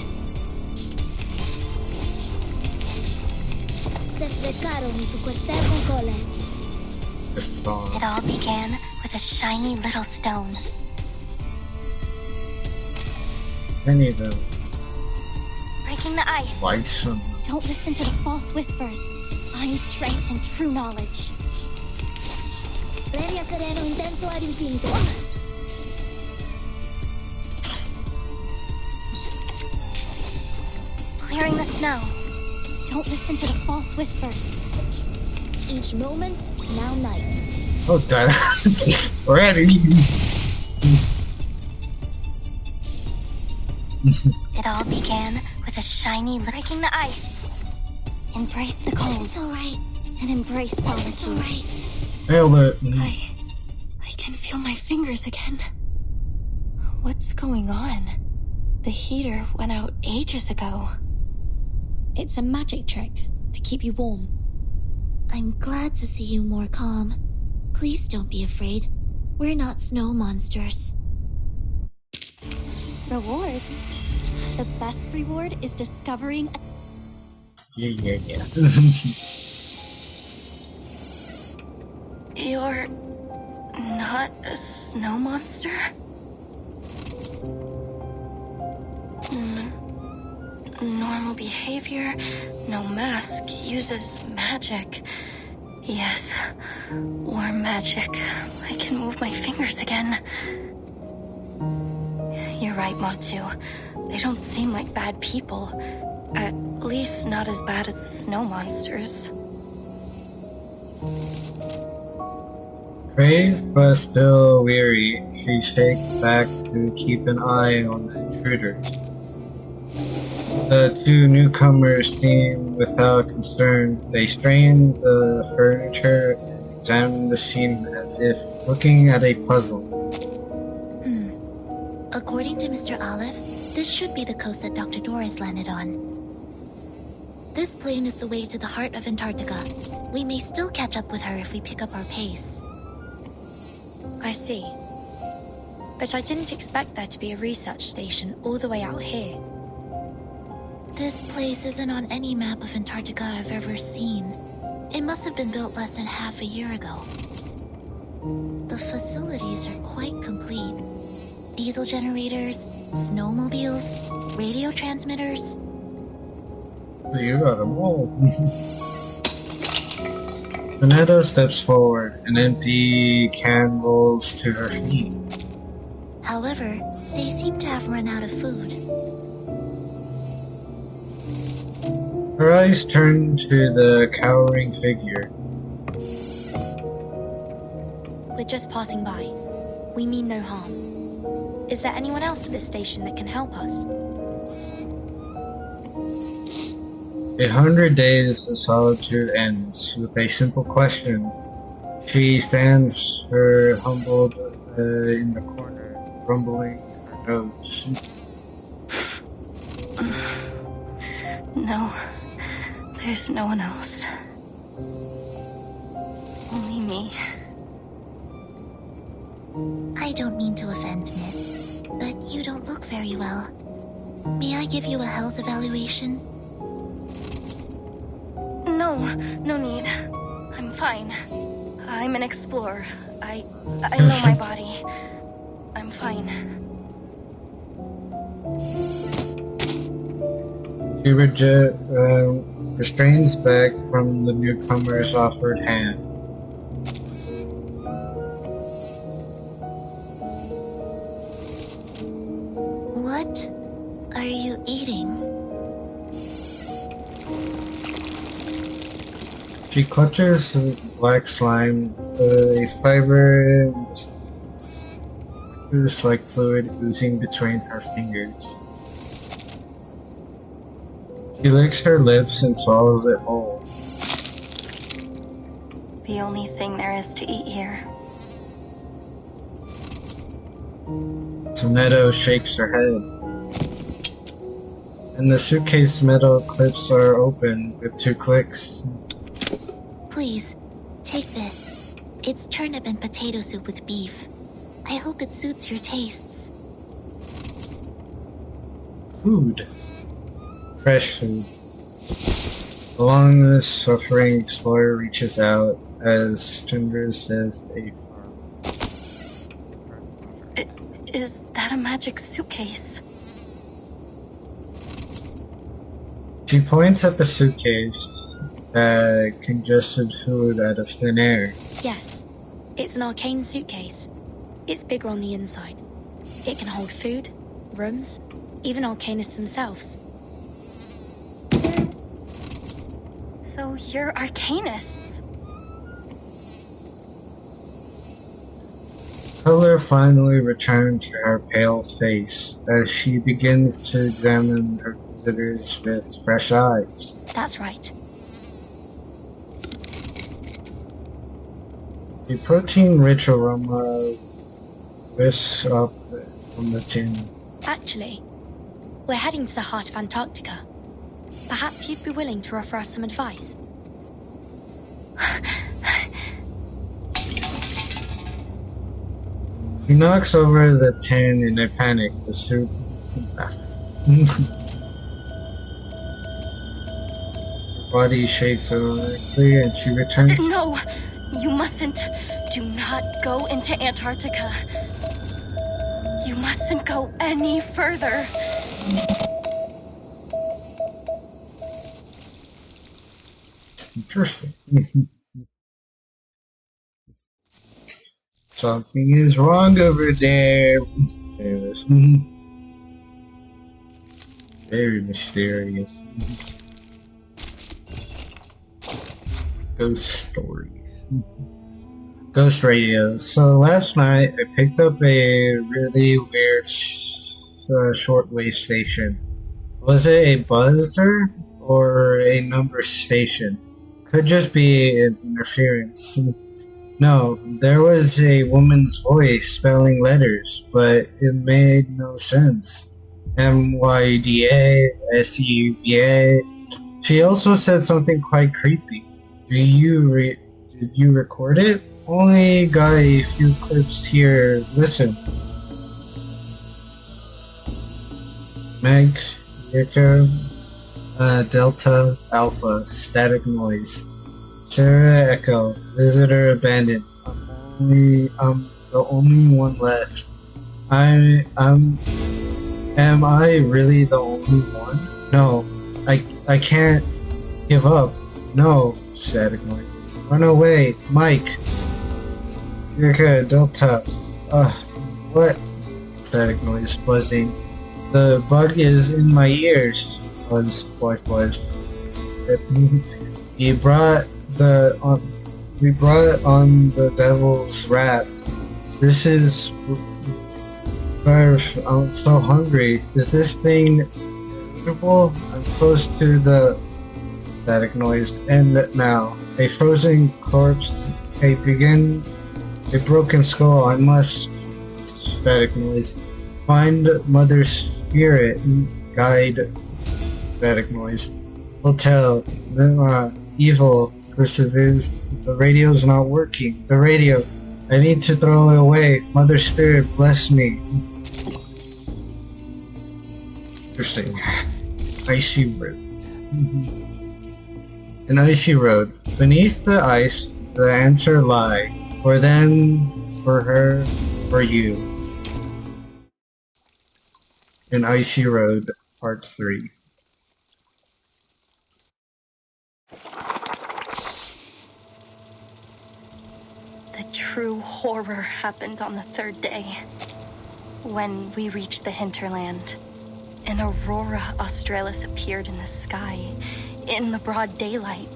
It all began with a shiny little stone. Any of them. Breaking the ice. Twice. Don't listen to the false whispers. Find strength in true knowledge. Premio sereno intenso ad infinito. Clearing the snow. Don't listen to the false whispers. Each moment, now night. Oh, God. Ready. It all began with a shiny breaking the ice. Embrace the cold. It's alright. And embrace solitude. It's alright. Nailed it. I can feel my fingers again. What's going on? The heater went out ages ago. It's a magic trick to keep you warm. I'm glad to see you more calm. Please don't be afraid. We're not snow monsters. Rewards? The best reward is discovering a... Yeah. You're not a snow monster? Normal behavior, no mask, uses magic. Yes, warm magic. I can move my fingers again. You're right, Matsu. They don't seem like bad people. At least not as bad as the snow monsters. Crazed but still weary, she shakes back to keep an eye on the intruders. The two newcomers seem without concern. They strain the furniture and examine the scene as if looking at a puzzle. According to Mr. Olive, this should be the coast that Dr. Doris landed on. This plane is the way to the heart of Antarctica. We may still catch up with her if we pick up our pace. I see. But I didn't expect there to be a research station all the way out here. This place isn't on any map of Antarctica I've ever seen. It must have been built less than half a year ago. The facilities are quite complete. Diesel generators, snowmobiles, radio transmitters. You got them all. Sonetta steps forward. An empty can rolls to her feet. However, they seem to have run out of food. Her eyes turn to the cowering figure. We're just passing by. We mean no harm. Is there anyone else at this station that can help us? 100 days of solitude ends with a simple question. She stands her humbled in the corner, rumbling her nose. No, there's no one else. Only me. I don't mean to offend, miss, but you don't look very well. May I give you a health evaluation? No need. I'm fine. I'm an explorer. I know my body. I'm fine. She restrains back from the newcomer's offered hand. What are you eating? She clutches black slime, a fiber juice-like fluid oozing between her fingers. She licks her lips and swallows it whole. The only thing there is to eat here. Sonetta shakes her head. And the suitcase metal clips are open with 2 clicks. Please, take this. It's turnip and potato soup with beef. I hope it suits your tastes. Food. Fresh food. Along the suffering explorer reaches out as Chandra says a farm. Is that a magic suitcase? She points at the suitcase that congested food out of thin air. Yes, it's an arcane suitcase. It's bigger on the inside. It can hold food, rooms, even arcanists themselves. So you're arcanists. Color finally returned to her pale face as she begins to examine her visitors with fresh eyes. That's right. A protein-rich aroma whisks up from the tin. Actually, we're heading to the heart of Antarctica. Perhaps you'd be willing to offer us some advice. He knocks over the tin in a panic. The soup. Her body shakes erratically, and she returns. No, you mustn't. Do not go into Antarctica. You mustn't go any further. Interesting. Something is wrong over there. Anyways. Very mysterious. Ghost stories. Ghost radio. So last night I picked up a really weird shortwave station. Was it a buzzer or a number station? Could just be an interference. No, there was a woman's voice spelling letters, but it made no sense. MYDA, SEUBA. She also said something quite creepy. Did you record it? Only got a few clips here. Listen. Meg, Echo, Delta, Alpha, static noise. Sarah Echo, visitor abandoned. I'm the only one left. Am I really the only one? No, I can't give up. No, static noise. Run away, Mike. Eureka, Delta. What? Static noise, buzzing. The bug is in my ears. Buzz. We brought on the devil's wrath. This is. I'm so hungry. Is this thing edible? I'm close to the static noise. And now, a frozen corpse. A broken skull. I must. Static noise. Find Mother's spirit and guide. Static noise. Hotel. Evil. Perseverance. The radio's not working. The radio. I need to throw it away. Mother Spirit, bless me. Interesting. Icy road. An icy road. Beneath the ice, the answer lie. For them, for her, for you. An icy road, part 3. The true horror happened on the 3rd day. When we reached the hinterland, an aurora australis appeared in the sky, in the broad daylight.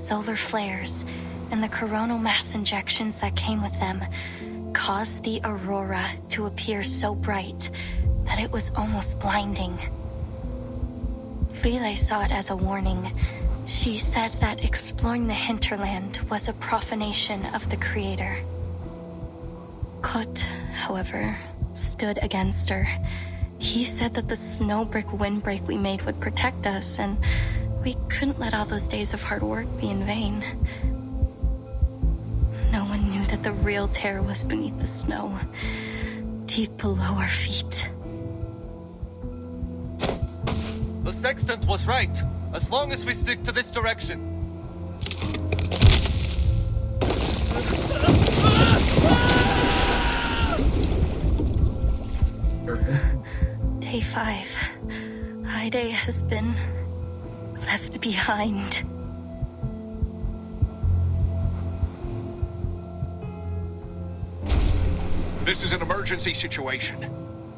Solar flares and the coronal mass injections that came with them caused the aurora to appear so bright that it was almost blinding. Frile saw it as a warning. She said that exploring the hinterland was a profanation of the Creator. Kot, however, stood against her. He said that the snow brick windbreak we made would protect us, and we couldn't let all those days of hard work be in vain. No one knew that the real terror was beneath the snow, deep below our feet. The sextant was right, as long as we stick to this direction. Day 5. Hyde has been left behind. This is an emergency situation.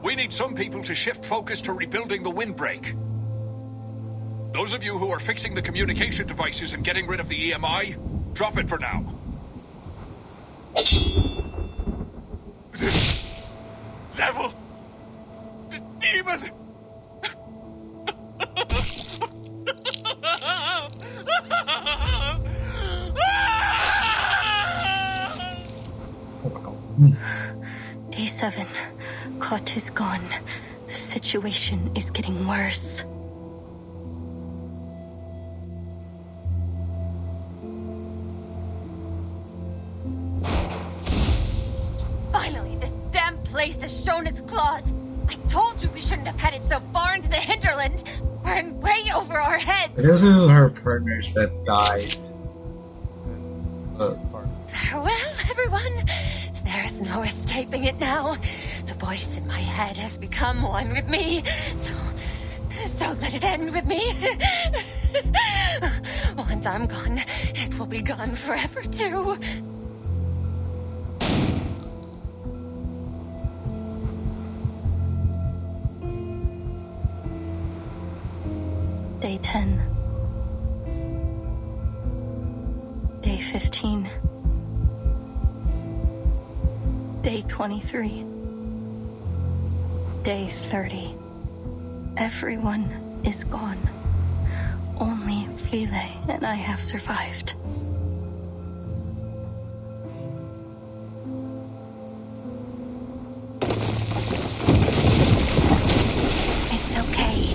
We need some people to shift focus to rebuilding the windbreak. Those of you who are fixing the communication devices and getting rid of the EMI, drop it for now. Devil! Demon! Day 7. Kot is gone. The situation is getting worse. Finally, this damn place has shown its claws. I told you we shouldn't have headed so far into the hinterland. We're in way over our heads. This is her partners that died. Farewell, everyone. There's no escaping it now. The voice in my head has become one with me. So let it end with me. Once I'm gone, it will be gone forever too. Day 10. Day 15. Day 23. Day 30. Everyone is gone. Only Flile and I have survived. It's okay.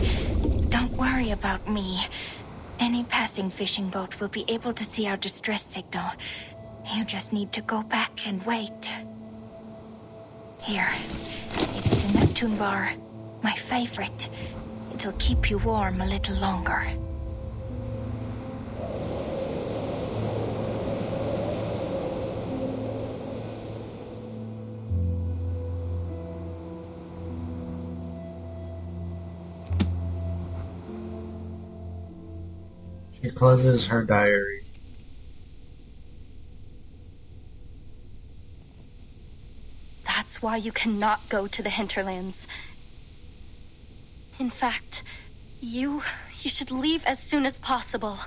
Don't worry about me. Any passing fishing boat will be able to see our distress signal. You just need to go back and wait. Here, it's a Neptune bar. My favorite. It'll keep you warm a little longer. She closes her diary. That's why you cannot go to the hinterlands. In fact, you should leave as soon as possible.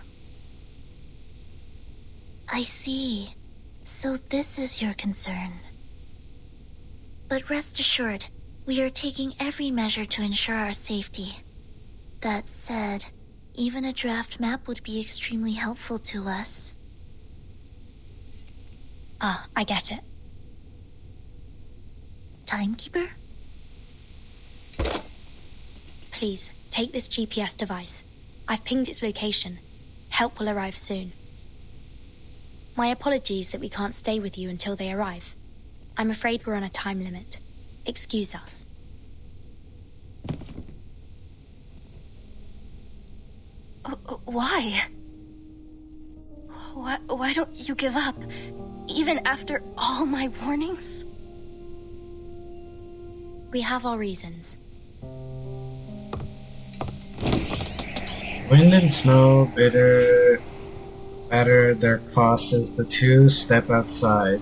I see. So this is your concern. But rest assured, we are taking every measure to ensure our safety. That said, even a draft map would be extremely helpful to us. Ah, I get it. Timekeeper? Please, take this GPS device. I've pinged its location. Help will arrive soon. My apologies that we can't stay with you until they arrive. I'm afraid we're on a time limit. Excuse us. Why? Why don't you give up? Even after all my warnings? We have our reasons. Wind and snow batter their costs as the two step outside.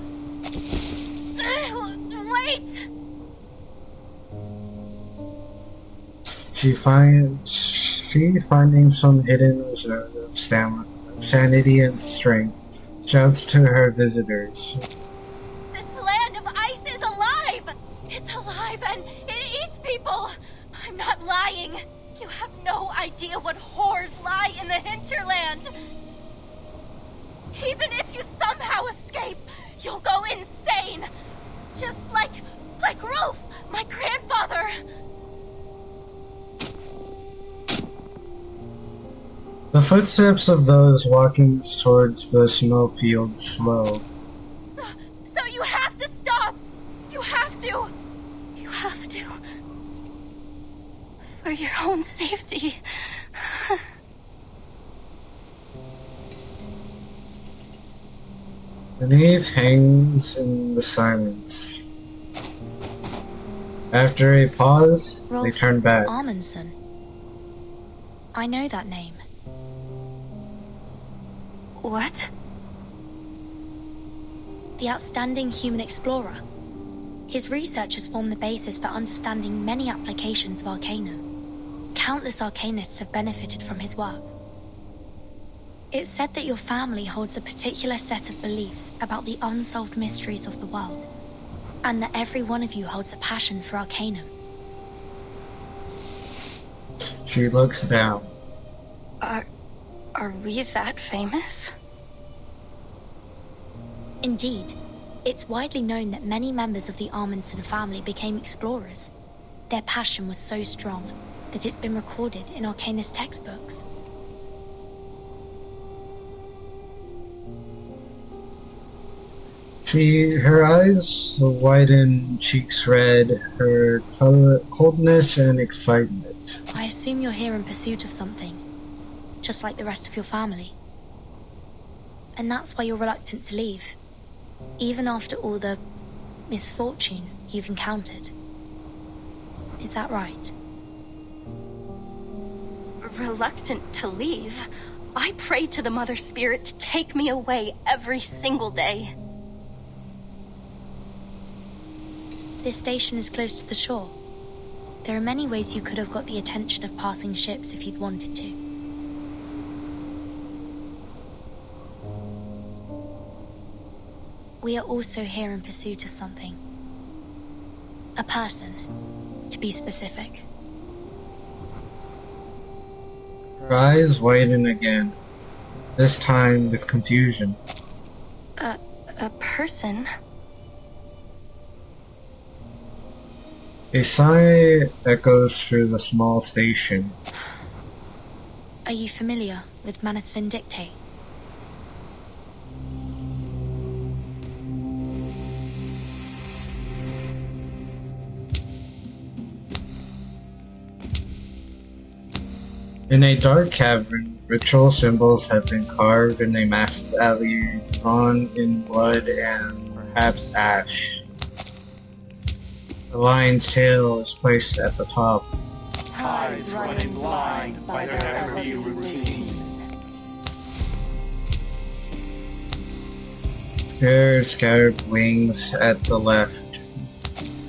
Wait! She finding some hidden reserve of stamina, sanity, and strength, shouts to her visitors. This land of ice is alive! It's alive and it eats people! I'm not lying. You have no idea what horrors lie in the hinterland. Even if you somehow escape, you'll go insane. Just like Rolf, my grandfather. The footsteps of those walking towards the snowfield slow. So you have to stop. You have to. You have to. For your own safety. Beneath hangs in the silence. After a pause, they turn back. Amundsen. I know that name. What? The outstanding human explorer. His research has formed the basis for understanding many applications of Arcanum. Countless Arcanists have benefited from his work. It's said that your family holds a particular set of beliefs about the unsolved mysteries of the world, and that every one of you holds a passion for Arcanum. She looks down. Are we that famous? Indeed, it's widely known that many members of the Amundsen family became explorers. Their passion was so strong that it's been recorded in Arcanist textbooks. Her eyes widen, cheeks red, her coldness and excitement. I assume you're here in pursuit of something, just like the rest of your family. And that's why you're reluctant to leave, even after all the misfortune you've encountered. Is that right? Reluctant to leave? I pray to the Mother Spirit to take me away every single day. This station is close to the shore. There are many ways you could have got the attention of passing ships if you'd wanted to. We are also here in pursuit of something. A person, to be specific. Her eyes widen again, this time with confusion. A person? A sigh echoes through the small station. Are you familiar with Manus Vindicte? In a dark cavern, ritual symbols have been carved in a massive alley drawn in blood and perhaps ash. The lion's tail is placed at the top. Tides running blind by their every routine. Scattered wings at the left.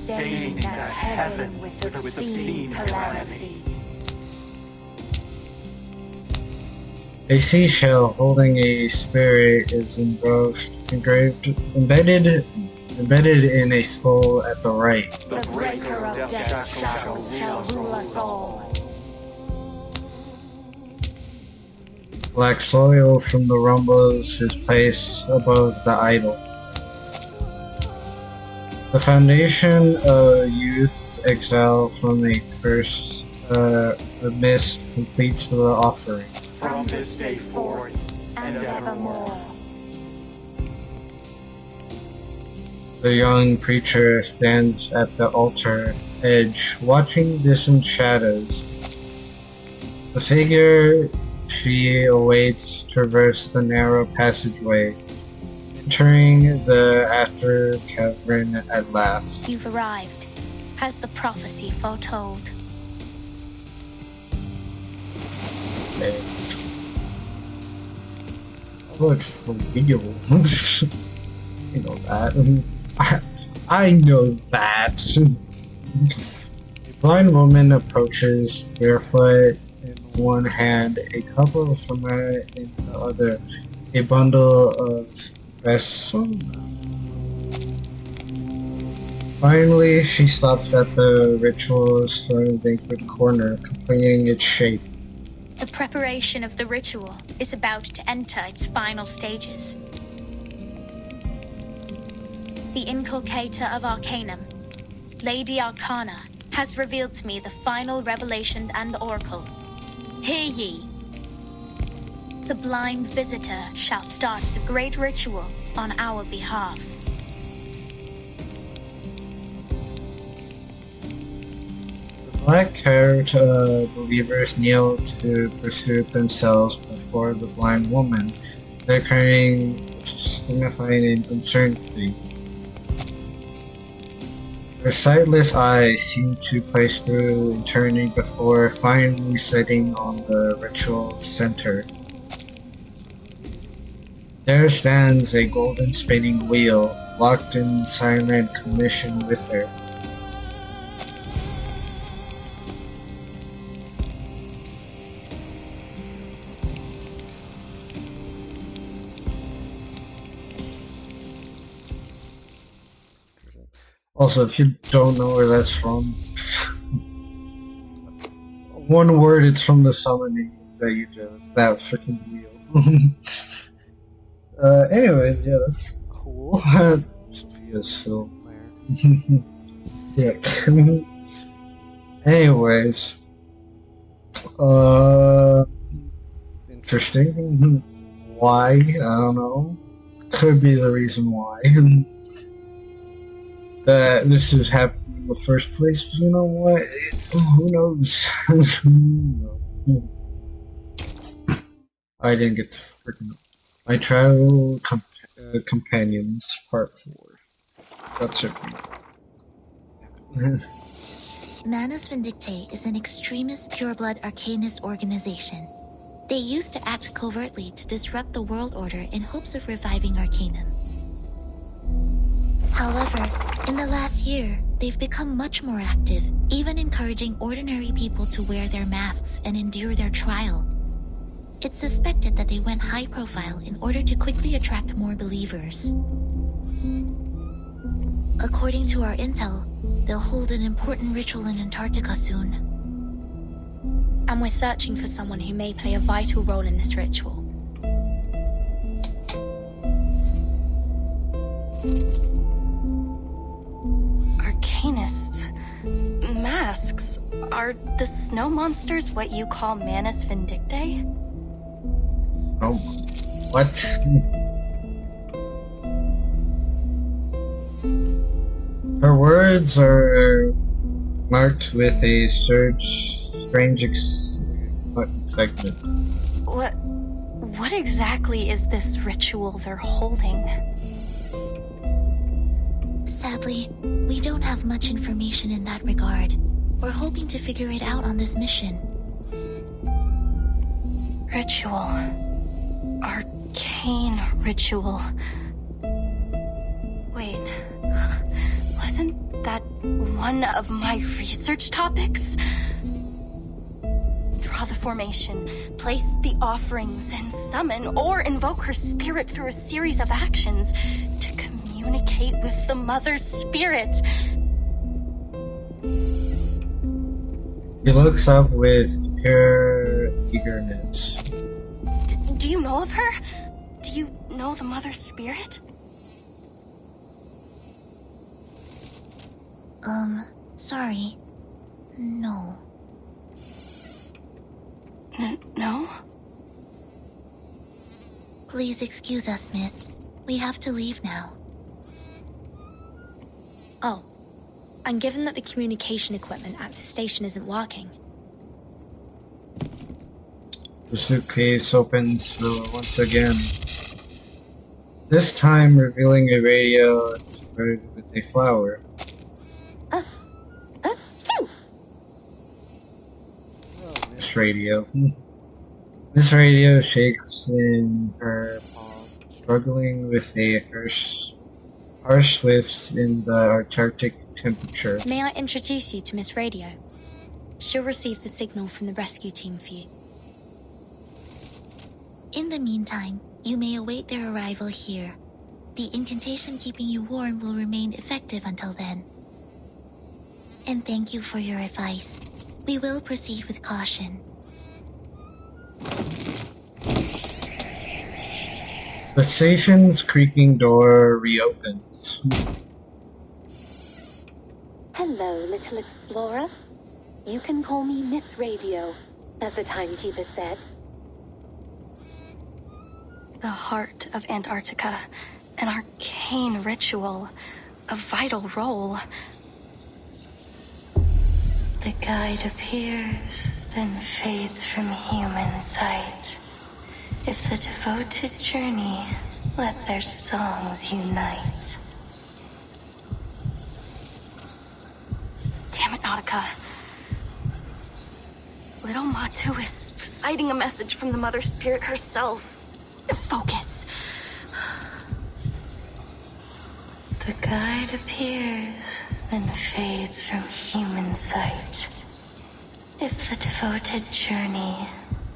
Staining that heaven with obscene calamity. A seashell holding a spirit is embedded in a skull at the right. The breaker of death shackles shall rule us all. Black soil from the rumbles is placed above the idol. The foundation of youth's exile from a curse, the mist completes the offering. From this day forth and evermore. The young preacher stands at the altar edge, watching distant shadows. The figure she awaits traverse the narrow passageway, entering the after cavern at last. You've arrived, as the prophecy foretold. Okay. Oh, it's the real. You know that. I know that. A blind woman approaches, barefoot in one hand, a cup of hammer in the other, a bundle of besom. Finally, she stops at the ritual's banquet corner, completing its shape. The preparation of the ritual is about to enter its final stages. the inculcator of Arcanum, Lady Arcana, has revealed to me the final revelation and oracle. Hear ye. The blind visitor shall start the great ritual on our behalf. Black-haired believers kneel to prostrate themselves before the blind woman, declaring, signifying uncertainty. Her sightless eyes seem to pace through eternity before finally setting on the ritual center. There stands a golden spinning wheel, locked in silent commission with her. Also, if you don't know where that's from, one word, it's from the summoning that you do. It's that freaking wheel. Anyways, yeah, that's cool. Sophia's so sick. Anyways, interesting. Why? I don't know. Could be the reason why. That this is happening in the first place, but you know what? Who knows? I didn't get to freaking. My Travel Companions Part 4. That's it. Manus Vindictae is an extremist pureblood arcanist organization. They used to act covertly to disrupt the world order in hopes of reviving Arcanum. However, in the last year, they've become much more active, even encouraging ordinary people to wear their masks and endure their trial. It's suspected that they went high profile in order to quickly attract more believers. According to our intel, they'll hold an important ritual in Antarctica soon. And we're searching for someone who may play a vital role in this ritual. Arcanists. Masks. Are the snow monsters what you call Manus Vindictae? Oh, what? Her words are marked with a strange excitement. What exactly is this ritual they're holding? Sadly, we don't have much information in that regard. We're hoping to figure it out on this mission. Ritual. Arcane ritual. Wait, wasn't that one of my research topics? Draw the formation, place the offerings, and summon or invoke her spirit through a series of actions to communicate with the Mother's spirit. He looks up with pure eagerness. Do you know of her? Do you know the Mother's spirit? Sorry. No. No? Please excuse us, miss. We have to leave now. Oh. And given that the communication equipment at the station isn't working... The suitcase opens once again. This time revealing a radio decorated with a flower. This radio. This radio shakes in her palm, struggling with a harsh swifts in the Arctic temperature. May I introduce you to Miss Radio? She'll receive the signal from the rescue team for you. In the meantime, you may await their arrival here. The incantation keeping you warm will remain effective until then. And thank you for your advice. We will proceed with caution. The station's creaking door reopens. Hello, little explorer. You can call me Miss Radio, as the timekeeper said. The heart of Antarctica, an arcane ritual, a vital role. The guide appears, then fades from human sight. If the devoted journey, let their songs unite. Damn it, Nautica. Little Matu is reciting a message from the Mother Spirit herself. Focus. The guide appears, then fades from human sight. If the devoted journey,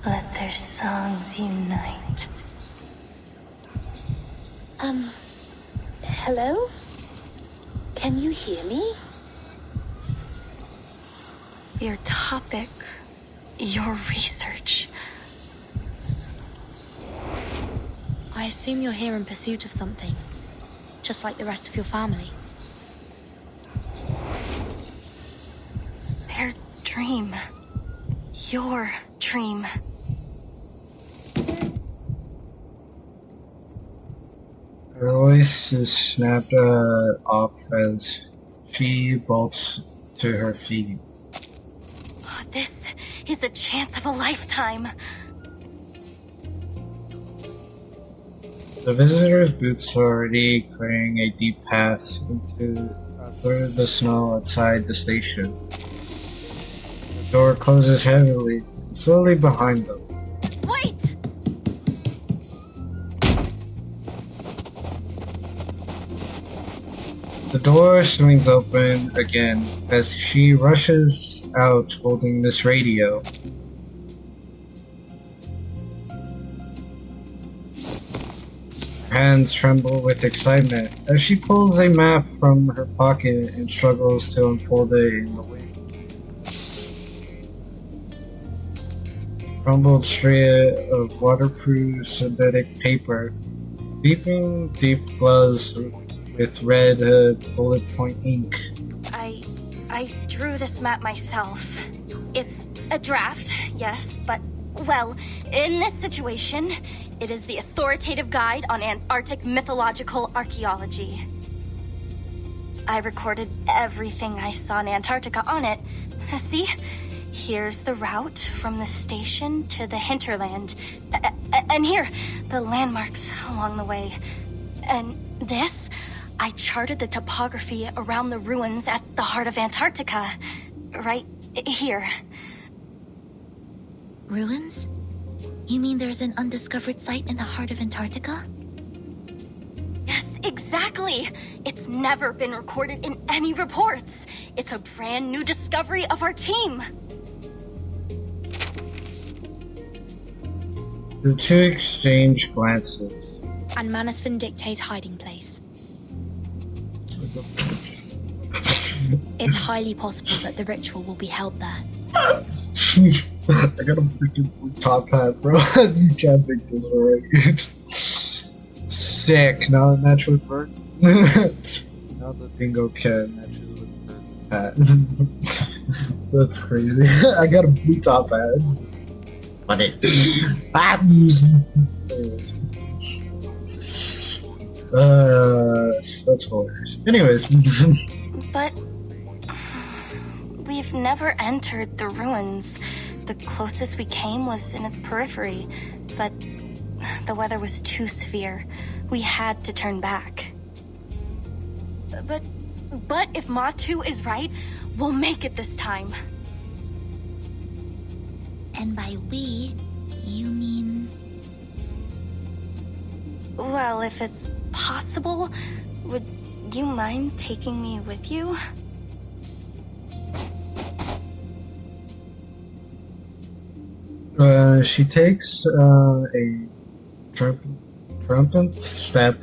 let their songs unite. Hello? Can you hear me? Your topic, your research. I assume you're here in pursuit of something, just like the rest of your family. Their dream. Your dream. Her voice is snapped off as she bolts to her feet. This is a chance of a lifetime. The visitor's boots are already clearing a deep path through the snow outside the station. The door closes heavily, slowly behind them. Wait! The door swings open again as she rushes out holding this radio. Her hands tremble with excitement as she pulls a map from her pocket and struggles to unfold it in the wind. Crumbled strip of waterproof synthetic paper, beeping deep gloves with red bullet point ink. I drew this map myself. It's a draft, yes, but, well, in this situation, it is the authoritative guide on Antarctic mythological archaeology. I recorded everything I saw in Antarctica on it. See? Here's the route from the station to the hinterland. And here, the landmarks along the way. And this, I charted the topography around the ruins at the heart of Antarctica. Right here. Ruins? You mean there's an undiscovered site in the heart of Antarctica? Yes, exactly! It's never been recorded in any reports. It's a brand new discovery of our team. The two exchange glances. And Manus Vindicte's hiding place. It's highly possible that the ritual will be held there. I got a freaking top hat, bro. You can't make this right. Sick. Now it matches with Vert. Now the dingo cat matches with Vert's hat. That's crazy. I got a blue top hat. But it. That's hilarious. Anyways. But we've never entered the ruins. The closest we came was in its periphery, but the weather was too severe. We had to turn back. But if Matu is right, we'll make it this time. And by we, you mean... Well, if it's possible, would you mind taking me with you? She takes a triumphant step,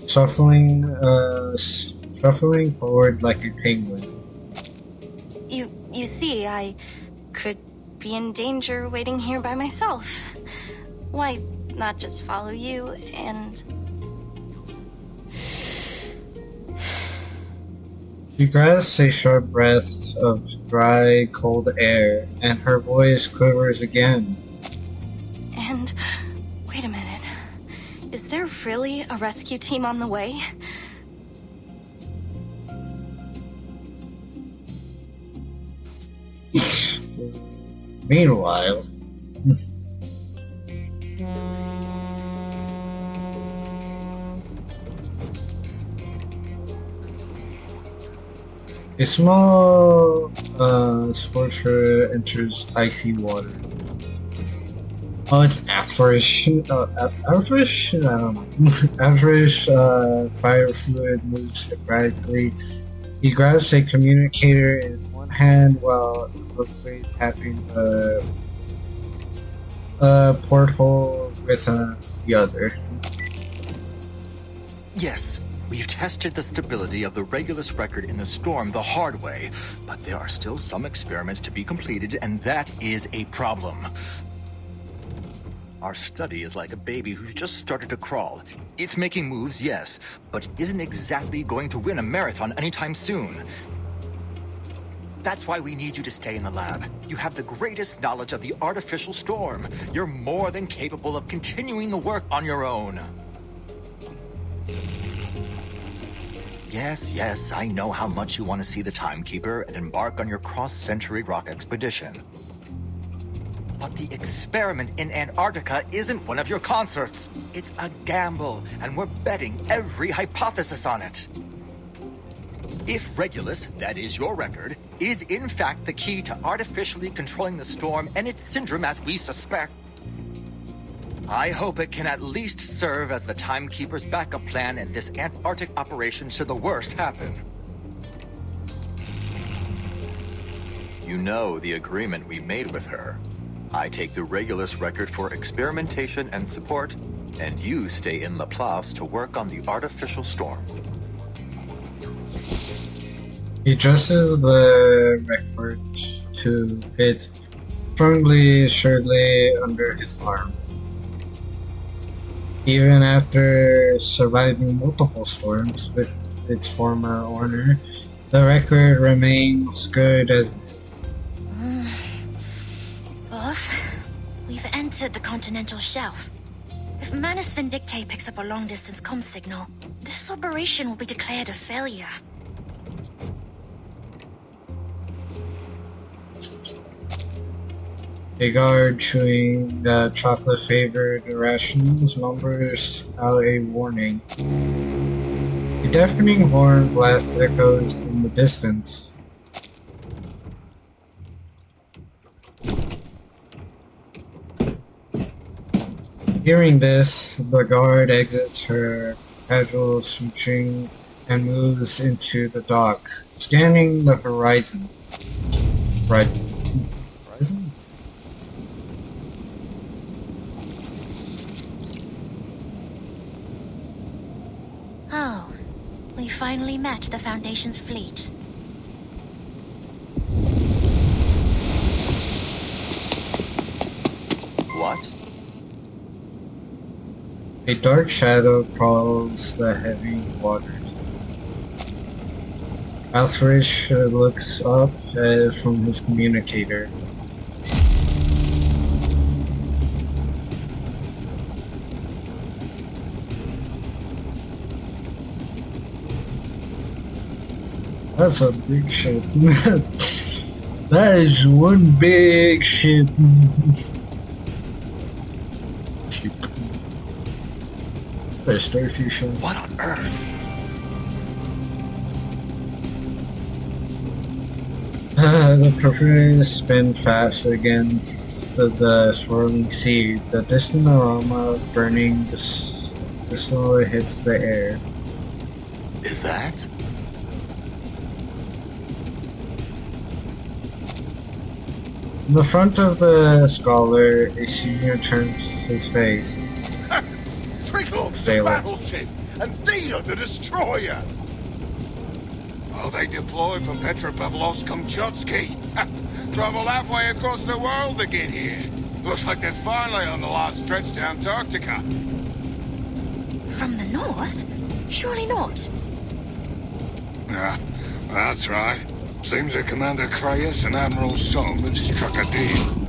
shuffling forward like a penguin. You see, I could be in danger waiting here by myself. Why, not just follow you and... She grasps a short breath of dry, cold air, and her voice quivers again. And... wait a minute. Is there really a rescue team on the way? Meanwhile... A small scorcher enters icy water. Oh, it's Afrish. Afrish? I don't know. Afrish fire fluid moves erratically. He grabs a communicator in one hand while quickly tapping the porthole with the other. Yes. We've tested the stability of the Regulus record in the storm the hard way, but there are still some experiments to be completed, and that is a problem. Our study is like a baby who's just started to crawl. It's making moves, yes, but it isn't exactly going to win a marathon anytime soon. That's why we need you to stay in the lab. You have the greatest knowledge of the artificial storm. You're more than capable of continuing the work on your own. Yes, I know how much you want to see the Timekeeper and embark on your cross-century rock expedition. But the experiment in Antarctica isn't one of your concerts. It's a gamble, and we're betting every hypothesis on it. If Regulus, that is your record, is in fact the key to artificially controlling the storm and its syndrome as we suspect, I hope it can at least serve as the Timekeeper's backup plan in this Antarctic operation should the worst happen. You know the agreement we made with her. I take the Regulus record for experimentation and support, and you stay in Laplace to work on the artificial storm. He dresses the record to fit firmly, assuredly under his arm. Even after surviving multiple storms with its former owner, the record remains good as... Boss, we've entered the continental shelf. If Manus Vindictae picks up a long-distance comm signal, this operation will be declared a failure. A guard chewing chocolate-flavored rations numbers out a warning. A deafening horn blast echoes in the distance. Hearing this, the guard exits her casual switching and moves into the dock, scanning the horizon. Horizon? Oh, we finally met the Foundation's fleet. What? A dark shadow crawls the heavy waters. Alfrish looks up from his communicator. That's a big ship. That is one big ship. There's starfish. What on earth? The propellers spin fast against the swirling sea. The distant aroma of burning slowly hits the air. Is that? In the front of the scholar, a senior turns his face. Trickle, the Sailor. battleship, and Data, the destroyer. Oh, they deployed from Petropavlovsk-Kamchatsky. Travel halfway across the world to get here. Looks like they're finally on the last stretch to Antarctica. From the north? Surely not. Yeah, that's right. Seems that Commander Krayas and Admiral Soam have struck a deal.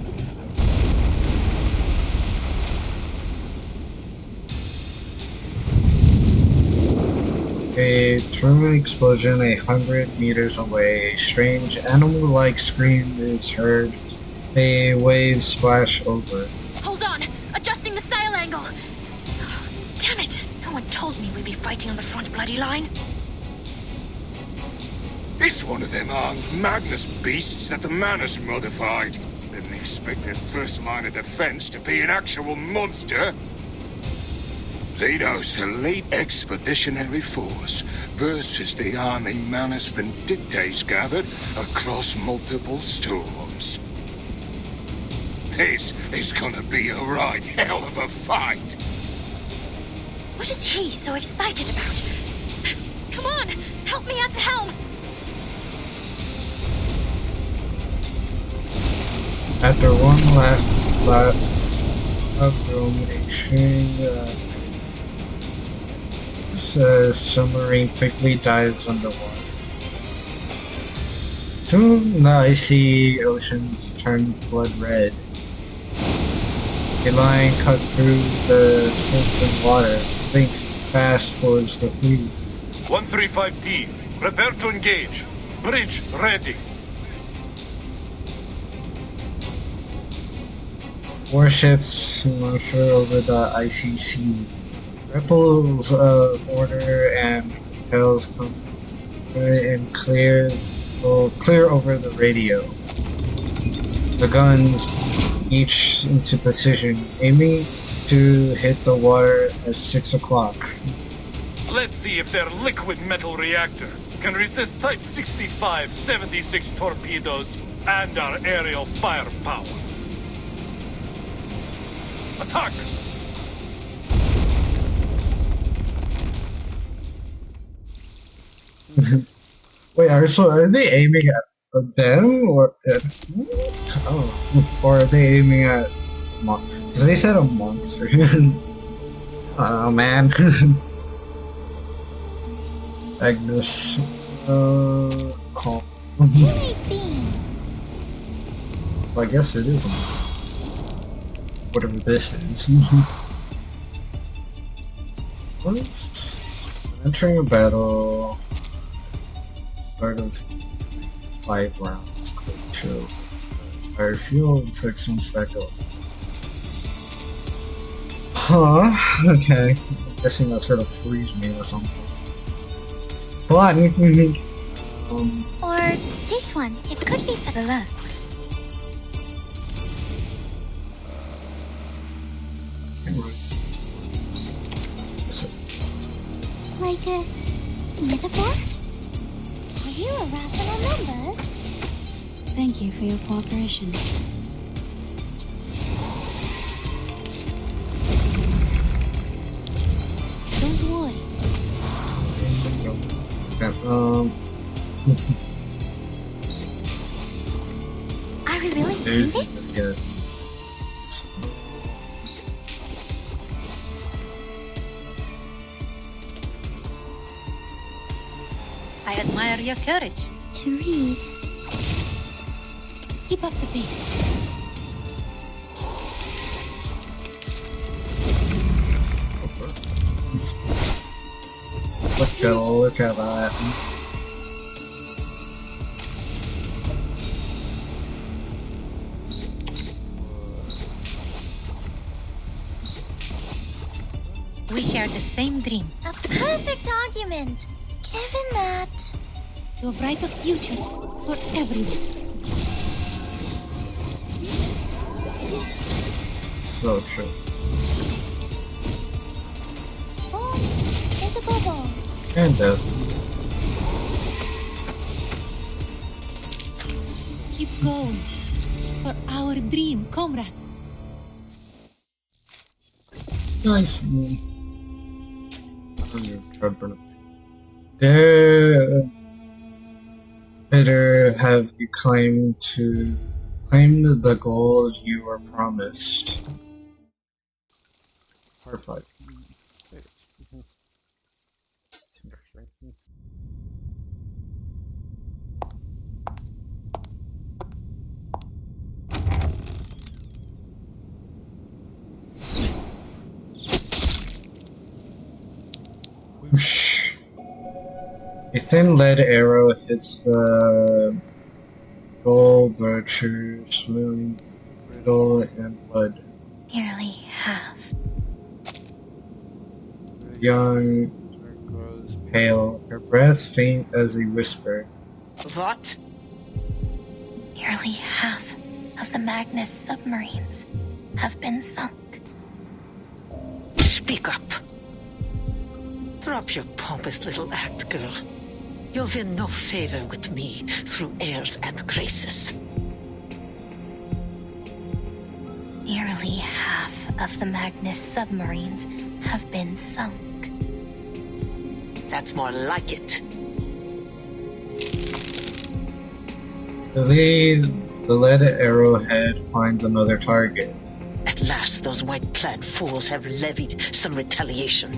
A terrific explosion 100 meters away. A strange animal-like scream is heard. A wave splash over. Hold on! Adjusting the sail angle! Damn it! No one told me we'd be fighting on the front bloody line. It's one of them armed Magnus beasts that the Manus modified. Didn't expect their first line of defense to be an actual monster. Xenos elite expeditionary force versus the army Manus Vindictes gathered across multiple storms. This is gonna be a right hell of a fight. What is he so excited about? Come on! Help me at the helm! After one last lap of domination, submarine quickly dives underwater. Soon the icy oceans turns blood red. A line cuts through the crimson water, moving fast towards the fleet. 135T, prepare to engage. Bridge ready. Warships marshal over the icy sea. Ripples of order and propels come and clear over the radio. The guns each into position, aiming to hit the water at 6 o'clock. Let's see if their liquid metal reactor can resist Type 65-76 torpedoes and our aerial firepower. Attack! Wait, are they aiming at them or at? Or are they aiming at? Because they said a monster. I don't know, man. Agnes, call. Well, I guess it is a monster. Whatever this is. Entering a battle. Start of 5 rounds. Quick show. Fire fuel, 6 on stack up. Huh? Okay. I'm guessing that's gonna freeze me or something. But or this one. It could be for the luck. Like a metaphor? Are you a rational numbers? Thank you for your cooperation. Don't worry. Are we really doing this? I admire your courage. To read. Keep up the pace. Look at that. We share the same dream. A perfect argument. Given that. To a brighter future for everyone. So true. Physical ball. And death. Keep going. For our dream, comrade. Nice. Better have you claim to Claim the gold you were promised. Part 5. It's interesting. Whoosh. A thin lead arrow hits the gold broocher, smooth, brittle, and blood. Nearly half. The young grows pale, her breath faint as a whisper. What? Nearly half of the Magnus submarines have been sunk. Speak up. Drop your pompous little act, girl. You'll win no favor with me through airs and graces. Nearly half of the Magnus submarines have been sunk. That's more like it. The lead arrowhead finds another target. At last, those white-clad fools have levied some retaliation.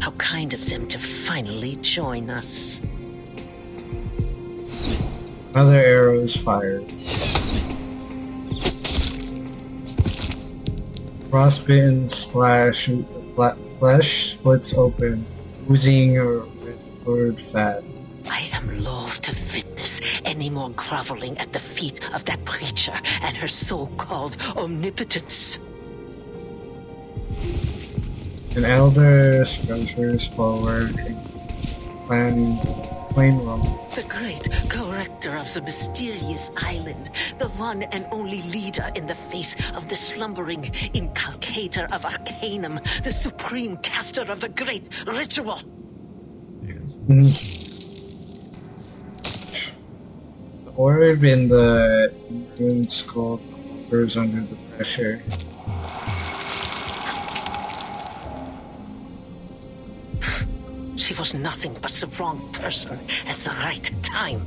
How kind of them to finally join us. Another arrow is fired. Frostbitten flesh splits open, oozing red fat. I am loath to witness any more groveling at the feet of that creature and her so-called omnipotence. An elder strunters forward, plain wrong. The great corrector of the mysterious island, the one and only leader in the face of the slumbering inculcator of Arcanum, the supreme caster of the great ritual. The orb in the ruined skull quivers under the pressure. She was nothing but the wrong person at the right time.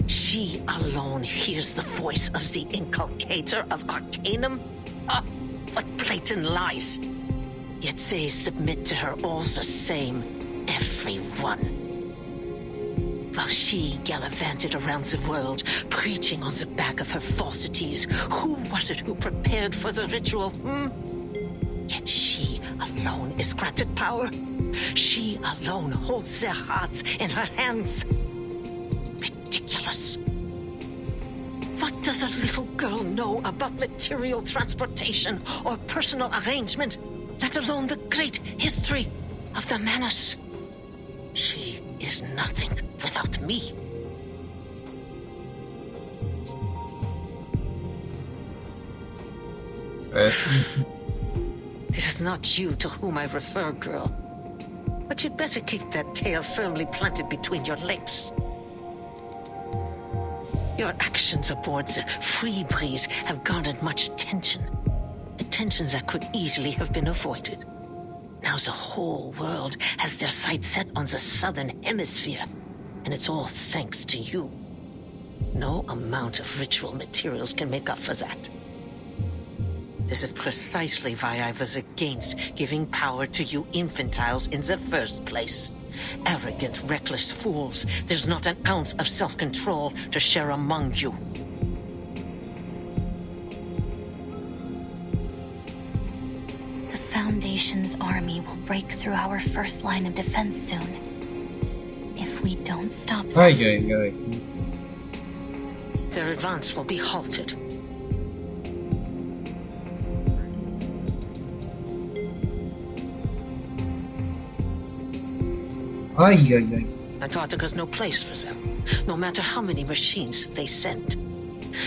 She alone hears the voice of the inculcator of Arcanum? Ah, what blatant lies! Yet they submit to her all the same, everyone. While she gallivanted around the world, preaching on the back of her falsities, who was it who prepared for the ritual, Yet she alone is granted power. She alone holds their hearts in her hands. Ridiculous. What does a little girl know about material transportation or personal arrangement, let alone the great history of the Manus? She is nothing without me. It is not you to whom I refer, girl. But you'd better keep that tail firmly planted between your legs. Your actions aboard the Free Breeze have garnered much attention. Attention that could easily have been avoided. Now the whole world has their sights set on the southern hemisphere, and it's all thanks to you. No amount of ritual materials can make up for that. This is precisely why I was against giving power to you infantiles in the first place. Arrogant, reckless fools. There's not an ounce of self-control to share among you. The Foundation's army will break through our first line of defense soon. If we don't stop them... Their advance will be halted. Antarctica's no place for them, no matter how many machines they send.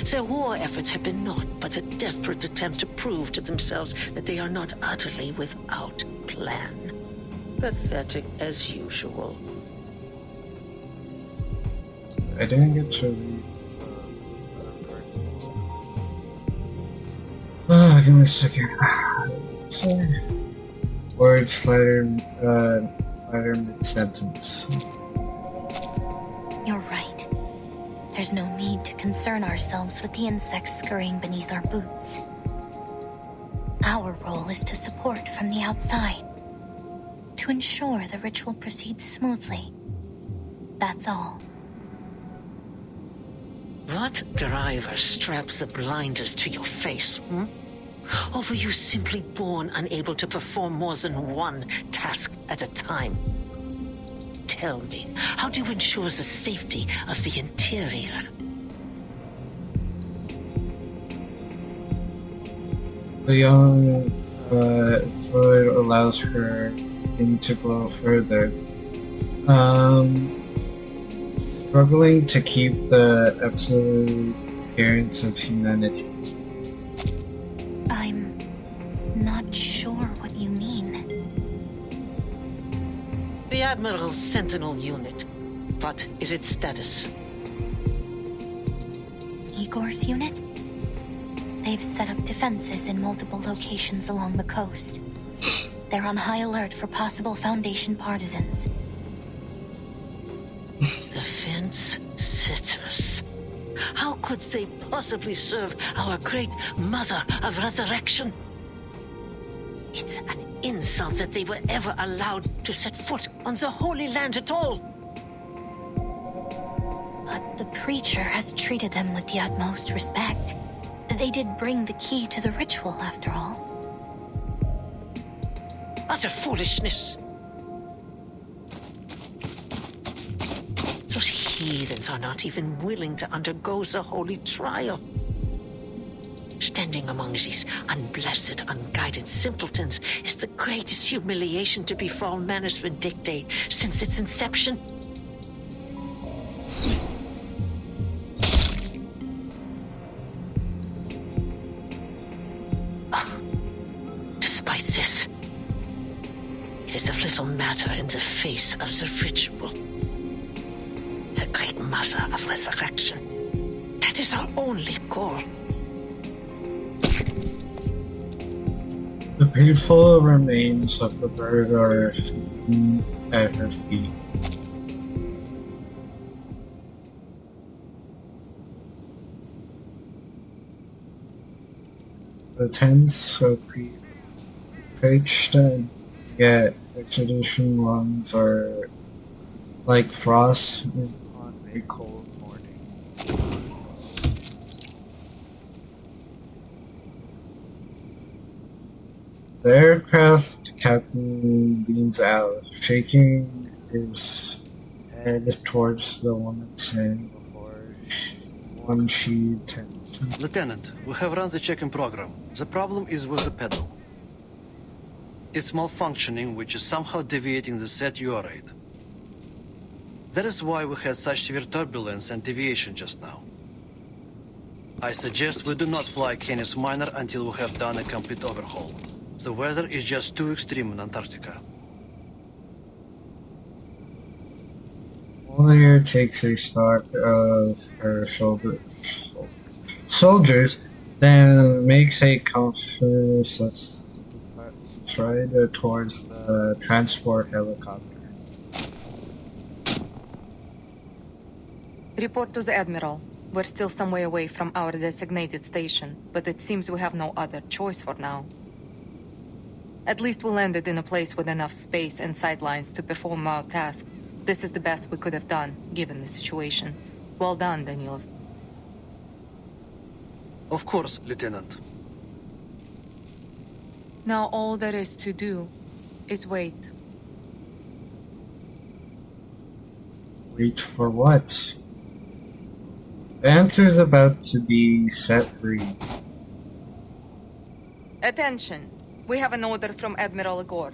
Their war efforts have been naught but a desperate attempt to prove to themselves that they are not utterly without plan. Pathetic as usual. I didn't get to read give me a second. Sorry. Words flatter mid-sentence. You're right. there's no need to concern ourselves with the insects scurrying beneath our boots. Our role is to support from the outside, to ensure the ritual proceeds smoothly. That's all. What driver straps the blinders to your face, hmm? Or were you simply born unable to perform more than one task at a time? Tell me, how do you ensure the safety of the interior? The young fluid allows her thing to glow further. Struggling to keep the absolute appearance of humanity. I'm not sure what you mean. The Admiral's Sentinel unit. What is its status? Igor's unit? They've set up defenses in multiple locations along the coast. They're on high alert for possible Foundation partisans. Defense sitters. How could they possibly serve our great Mother of Resurrection? It's an insult that they were ever allowed to set foot on the Holy Land at all. But the Preacher has treated them with the utmost respect. They did bring the key to the ritual, after all. Utter foolishness. Those heathens are not even willing to undergo the holy trial. Standing among these unblessed, unguided simpletons is the greatest humiliation to befall Manus Vindictae since its inception. Despite this, it is of little matter in the face of the ritual. The great Mother of Resurrection. That is our only goal. The painful remains of the bird are at her feet. The tents are pitched, yet expedition lungs are like frost on a cold morning. The aircraft captain leans out, shaking his head towards the woman's hand before one she tends. Lieutenant, we have run the check-in program. The problem is with the pedal. It's malfunctioning, which is somehow deviating the set yaw rate. That is why we had such severe turbulence and deviation just now. I suggest we do not fly Canis Minor until we have done a complete overhaul. The weather is just too extreme in Antarctica. Warrior takes a stock of her soldiers, then makes a cautious stride towards the transport helicopter. Report to the Admiral. We're still some way away from our designated station, but it seems we have no other choice for now. At least we landed in a place with enough space and sightlines to perform our task. This is the best we could have done, given the situation. Well done, Danilov. Of course, Lieutenant. Now all there is to do is wait. Wait for what? The answer is about to be set free. Attention! We have an order from Admiral Igor.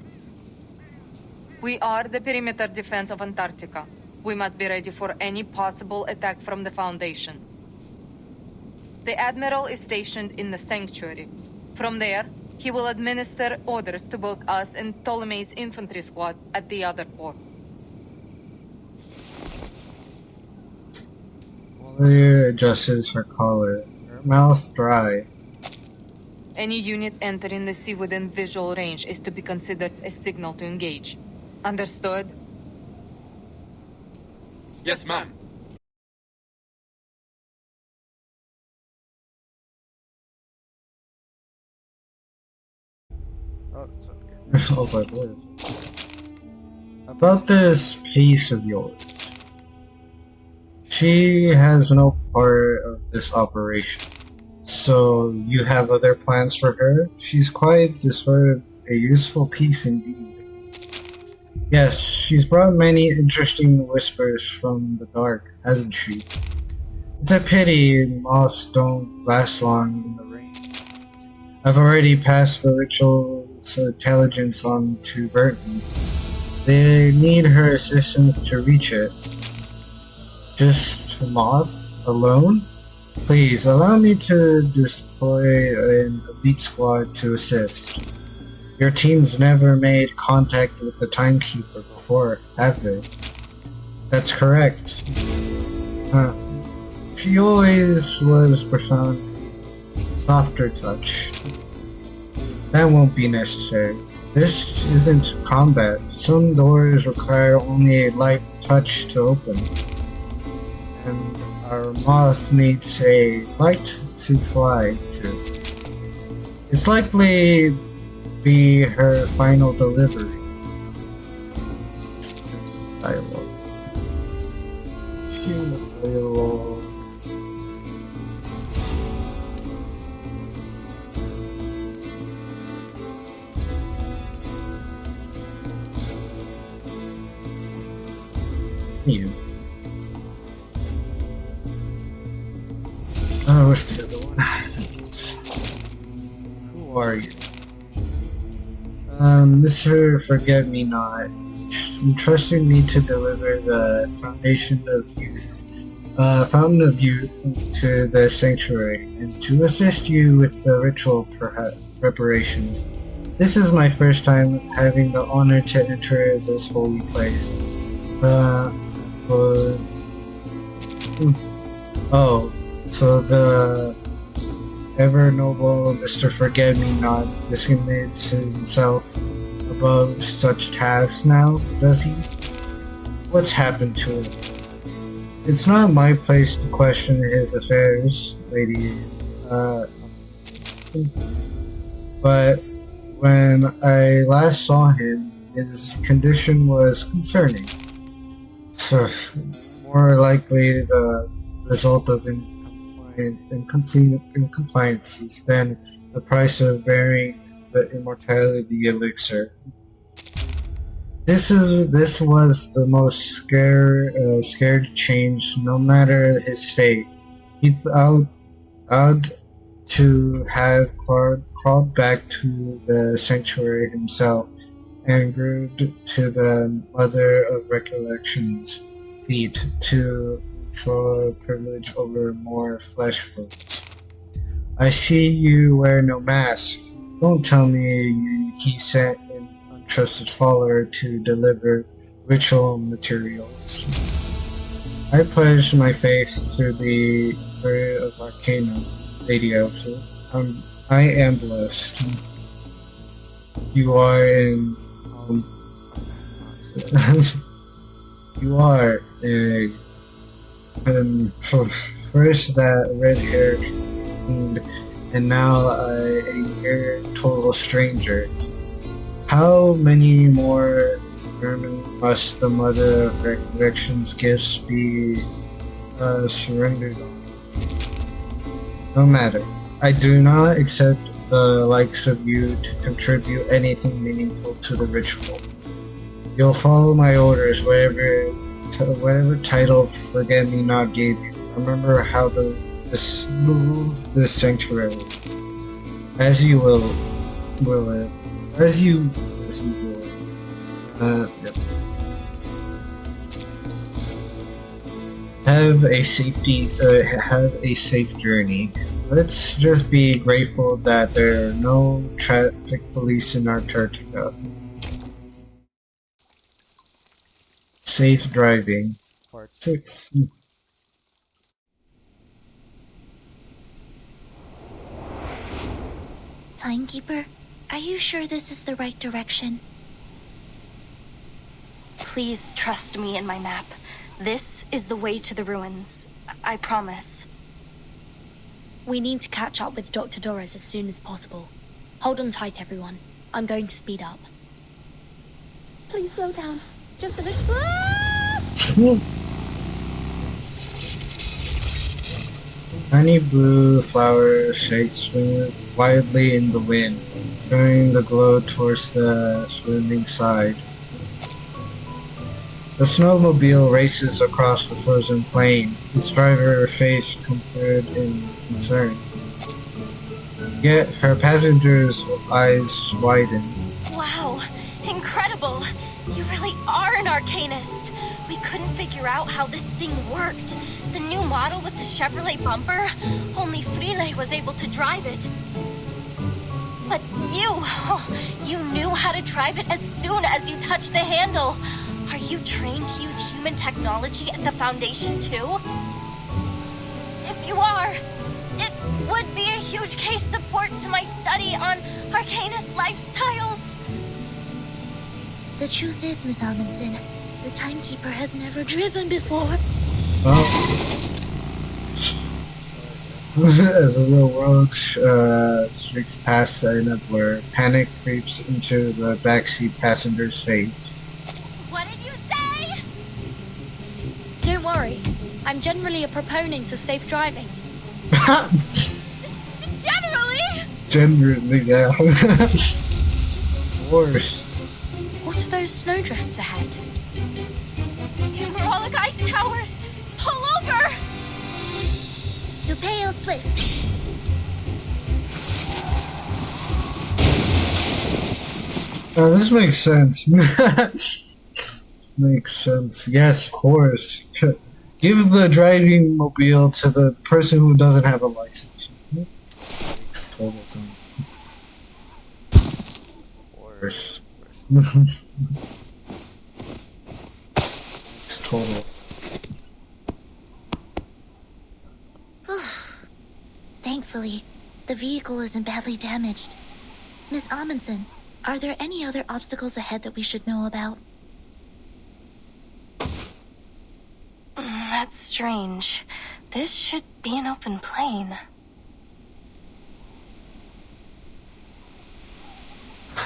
We are the perimeter defense of Antarctica. We must be ready for any possible attack from the Foundation. The Admiral is stationed in the Sanctuary. From there, he will administer orders to both us and Ptolemy's infantry squad at the other port. Warrior adjusts her collar, her mouth dry. Any unit entering the sea within visual range is to be considered a signal to engage. Understood? Yes, ma'am. Oh, it's okay. I was like, what? About this piece of yours. She has no part of this operation. So you have other plans for her? She's quite a useful piece indeed. Yes, she's brought many interesting whispers from the dark, hasn't she? It's a pity moths don't last long in the rain. I've already passed the ritual's intelligence on to Verton. They need her assistance to reach it. Just moths alone? Please, allow me to deploy an elite squad to assist. Your team's never made contact with the Timekeeper before, have they? That's correct. Huh. She always was profound. Softer touch. That won't be necessary. This isn't combat. Some doors require only a light touch to open. And our moth needs a light to fly to. It's likely be her final delivery. Dialogue. Dialogue. You. Oh, where's the other one? Who are you? Mr. Forget-Me-Not, entrusted me to deliver the Fountain of Youth to the Sanctuary, and to assist you with the ritual preparations. This is my first time having the honor to enter this holy place. So the ever-noble Mr. Forget-Me-Not designates himself above such tasks now, does he? What's happened to him? It's not my place to question his affairs, lady. But when I last saw him, his condition was concerning. So, more likely the result of incompliances than the price of bearing the immortality elixir. This was the most scared change, no matter his state. He vowed to have crawled back to the sanctuary himself and grew to the Mother of Recollection's feet to control privilege over more flesh folks. I see you wear no mask. Don't tell me he sent an untrusted follower to deliver ritual materials. I pledge my faith to the prayer of Arcana, Lady Elsa. I am blessed. You are in. You are a. First that red-haired fiend, and now a near total stranger. How many more vermin must the Mother of Recollection's gifts be surrendered on? No matter. I do not accept the likes of you to contribute anything meaningful to the ritual. You'll follow my orders, whatever title Forget-Me-Not gave you. Remember how this rules this sanctuary. As you will it. As you will. Yep. Have a safe journey. Let's just be grateful that there are no traffic police in Antarctica. Safe driving. Part 6. Timekeeper, are you sure this is the right direction? Please trust me and my map. This is the way to the ruins. I promise. We need to catch up with Dr. Doris as soon as possible. Hold on tight, everyone. I'm going to speed up. Please slow down. Just a bit. Ah! Tiny blue flower shakes wildly in the wind, turning the glow towards the swimming side. The snowmobile races across the frozen plain, its driver face covered in concern. Yet her passenger's eyes widen. Wow, incredible! You really are an arcanist. We couldn't figure out how this thing worked. The new model with the Chevrolet bumper, only Frile was able to drive it. But you knew how to drive it as soon as you touched the handle. Are you trained to use human technology at the Foundation too? If you are, it would be a huge case support to my study on Arcanist lifestyles. The truth is, Miss Amundsen, the Timekeeper has never driven before. As the little roach streaks past in a blur, panic creeps into the backseat passenger's face. What did you say? Don't worry, I'm generally a proponent of safe driving. Generally, yeah. Of course. What are those snowdrifts ahead? Numerolic ice towers! Pull over! Stupeo Swift. This makes sense. Makes sense. Yes, of course. Give the driving mobile to the person who doesn't have a license. Makes total sense. Of course. Makes total sense. Thankfully, the vehicle isn't badly damaged. Miss Amundsen, are there any other obstacles ahead that we should know about? That's strange. This should be an open plain.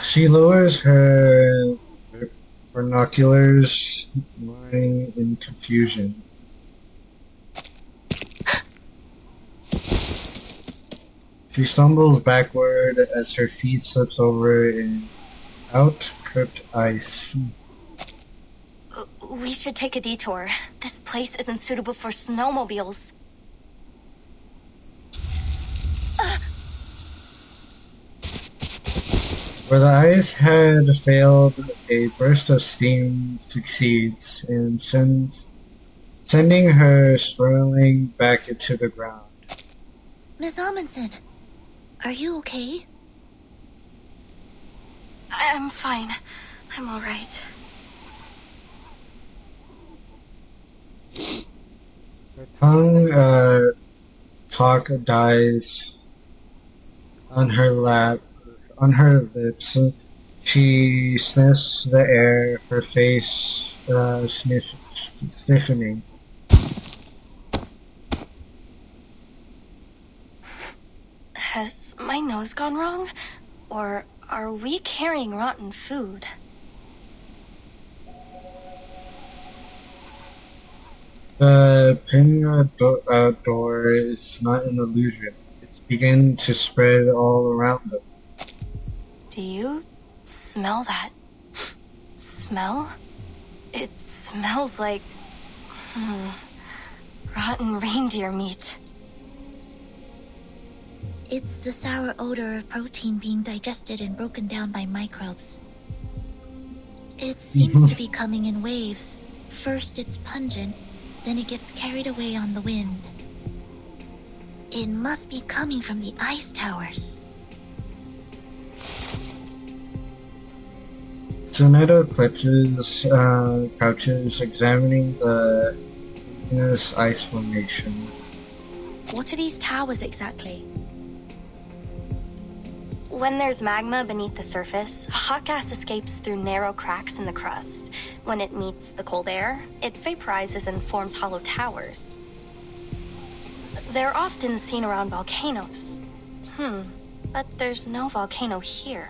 She lowers her binoculars, lying in confusion. She stumbles backward as her feet slips over in out-crept ice. We should take a detour. This place isn't suitable for snowmobiles. Where the ice had failed, a burst of steam succeeds in sending her swirling back into the ground. Miss Amundsen, are you okay? I'm fine. I'm alright. Her tongue talk dies on her lips. She sniffs the air, her face stiffening. Has my nose gone wrong? Or are we carrying rotten food? The pin door is not an illusion. It's beginning to spread all around them. Do you smell that? Smell? It smells like... rotten reindeer meat. It's the sour odor of protein being digested and broken down by microbes. It seems to be coming in waves. First it's pungent, then it gets carried away on the wind. It must be coming from the ice towers. Zanetto crouches, examining the poisonous ice formation. What are these towers exactly? When there's magma beneath the surface, hot gas escapes through narrow cracks in the crust. When it meets the cold air, it vaporizes and forms hollow towers. They're often seen around volcanoes. But there's no volcano here.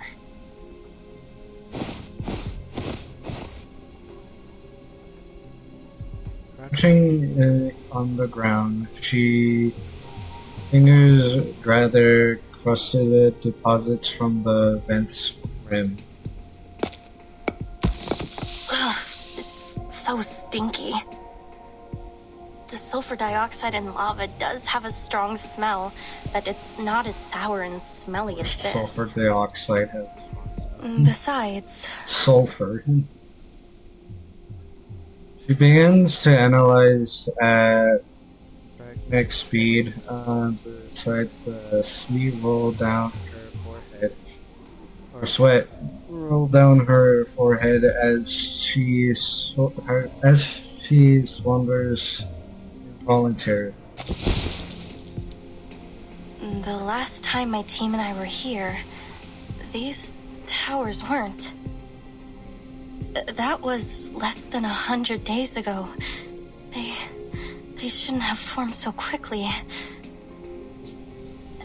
Crouching on the ground, she fingers gather crusted deposits from the vent's rim. Ugh, it's so stinky. The sulfur dioxide in lava does have a strong smell, but it's not as sour and smelly as this. Sulfur dioxide has Besides, sulfur. She begins to analyze at breakneck speed beside the sweat roll down her forehead. Or sweat roll down her forehead as she slumbers involuntarily. the last time my team and I were here, these towers weren't. That was less than 100 days ago. They shouldn't have formed so quickly.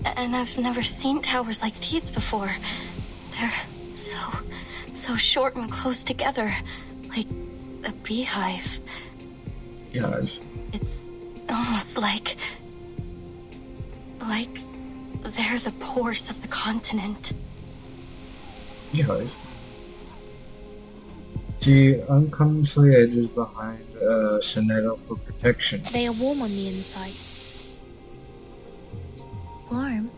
And I've never seen towers like these before. They're so short and close together, like a beehive. Yes. It's almost like they're the pores of the continent. Yes. She unconsciously edges behind Sonetto for protection. They are warm on the inside. Warm?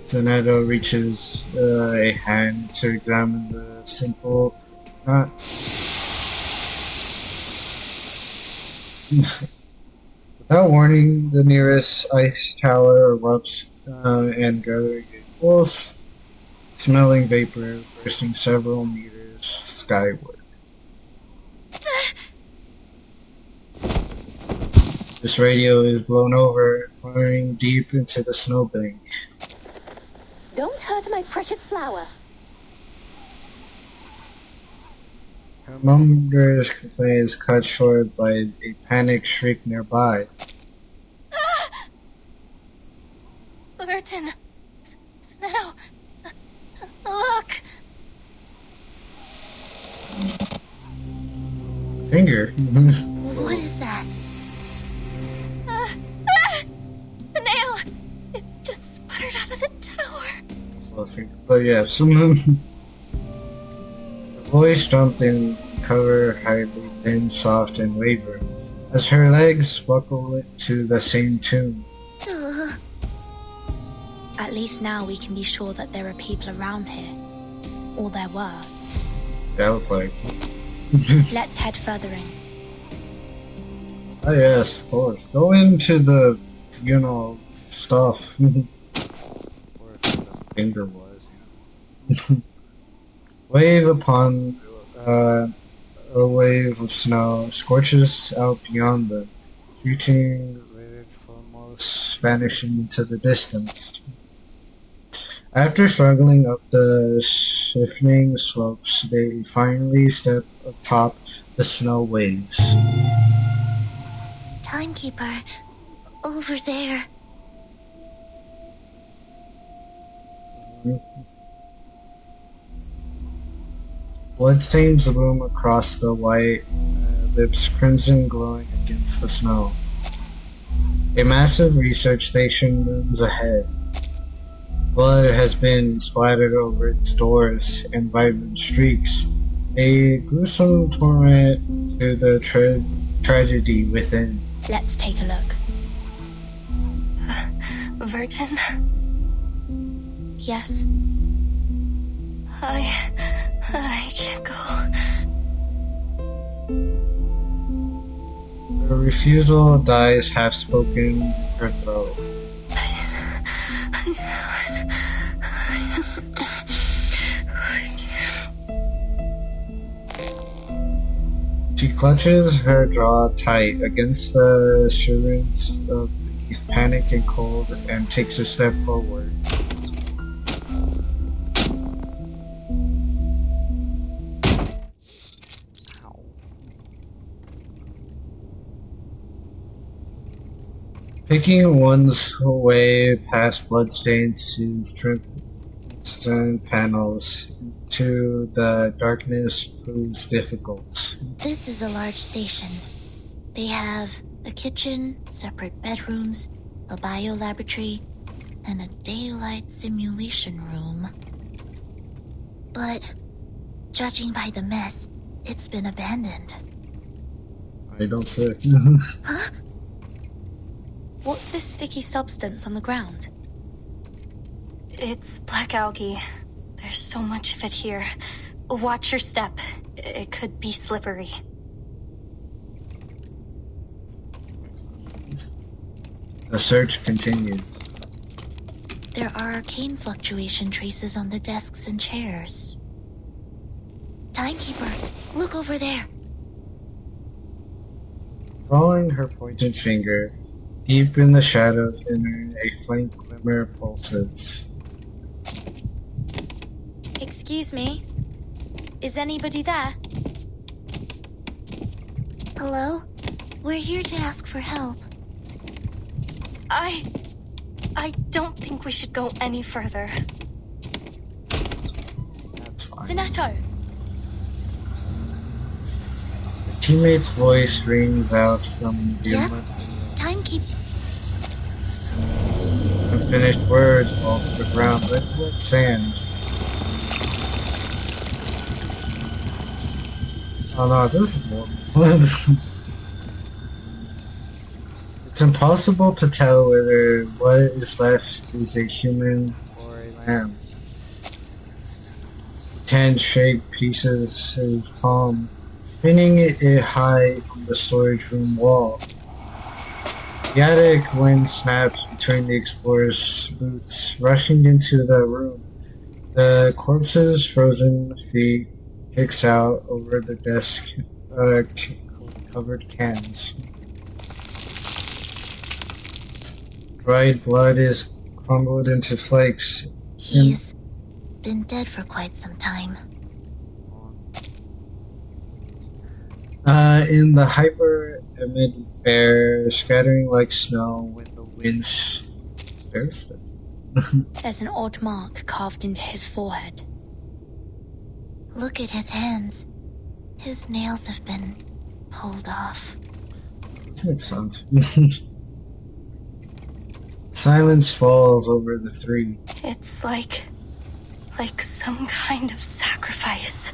Sonetto reaches a hand to examine the simple knot. Without warning, the nearest ice tower erupts and gathering a full smelling vapor bursting several meters skyward. This radio is blown over, plunging deep into the snowbank. Don't hurt my precious flower. Her mother's complaint is cut short by a panicked shriek nearby. Burton! Sonetto! Look! Finger. What is that? The nail! It just sputtered out of the tower. But yeah, the voice jumped in, cover highly thin, soft, and wavering, as her legs buckle to the same tune. At least now we can be sure that there are people around here. Or there were. That was like... Let's head further in. Oh yes, of course. Go into the, stuff. Or if the finger was. Wave upon a wave of snow scorches out beyond them, reaching foremost, vanishing into the distance. After struggling up the shifting slopes, they finally step atop the snow waves. Timekeeper, over there. Bloodstains loom across the white lips, crimson glowing against the snow. A massive research station looms ahead. Blood has been splattered over its doors and vibrant streaks, a gruesome torment to the tragedy within. Let's take a look. Verton? Yes? I can't go. Her refusal dies half-spoken in her throat. She clutches her jaw tight against the assurance of beneath panic and cold and takes a step forward. Picking one's way past bloodstains to stone panels to the darkness proves difficult. This is a large station. They have a kitchen, separate bedrooms, a biolaboratory, and a daylight simulation room. But, judging by the mess, it's been abandoned. I don't say. Huh? What's this sticky substance on the ground? It's black algae. There's so much of it here. Watch your step. It could be slippery. The search continued. There are arcane fluctuation traces on the desks and chairs. Timekeeper, look over there. Following her pointed finger, deep in the shadows inner, a faint glimmer pulses. Excuse me? Is anybody there? Hello? We're here to ask for help. I don't think we should go any further. That's fine. Zenetto! The teammate's voice rings out from the Yes? Timekeeper. unfinished words fall to the ground like wet sand. Oh no, this is more. It's impossible to tell whether what is left is a human or a lamb. Tan-shaped pieces in his palm, pinning it high on the storage room wall. The attic wind snaps between the explorer's boots, rushing into the room. The corpse's frozen feet kicks out over the desk, covered cans. Dried blood is crumbled into flakes. He's been dead for quite some time. In the hyper-emit air, scattering like snow when the wind stirs them. There's an odd mark carved into his forehead. Look at his hands. His nails have been pulled off. This makes sense. Silence falls over the three. It's like some kind of sacrifice.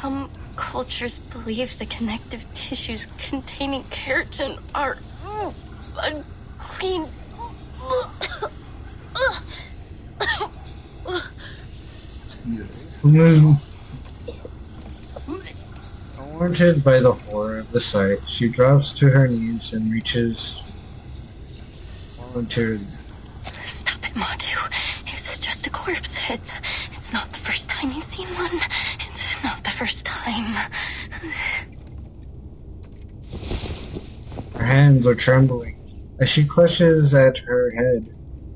Some cultures believe the connective tissues containing keratin are unclean. Haunted by the horror of the sight, she drops to her knees and reaches voluntarily. Stop it, Matu. It's just a corpse. It's not the first time you've seen one. It's not the first time. Her hands are trembling as she clutches at her head.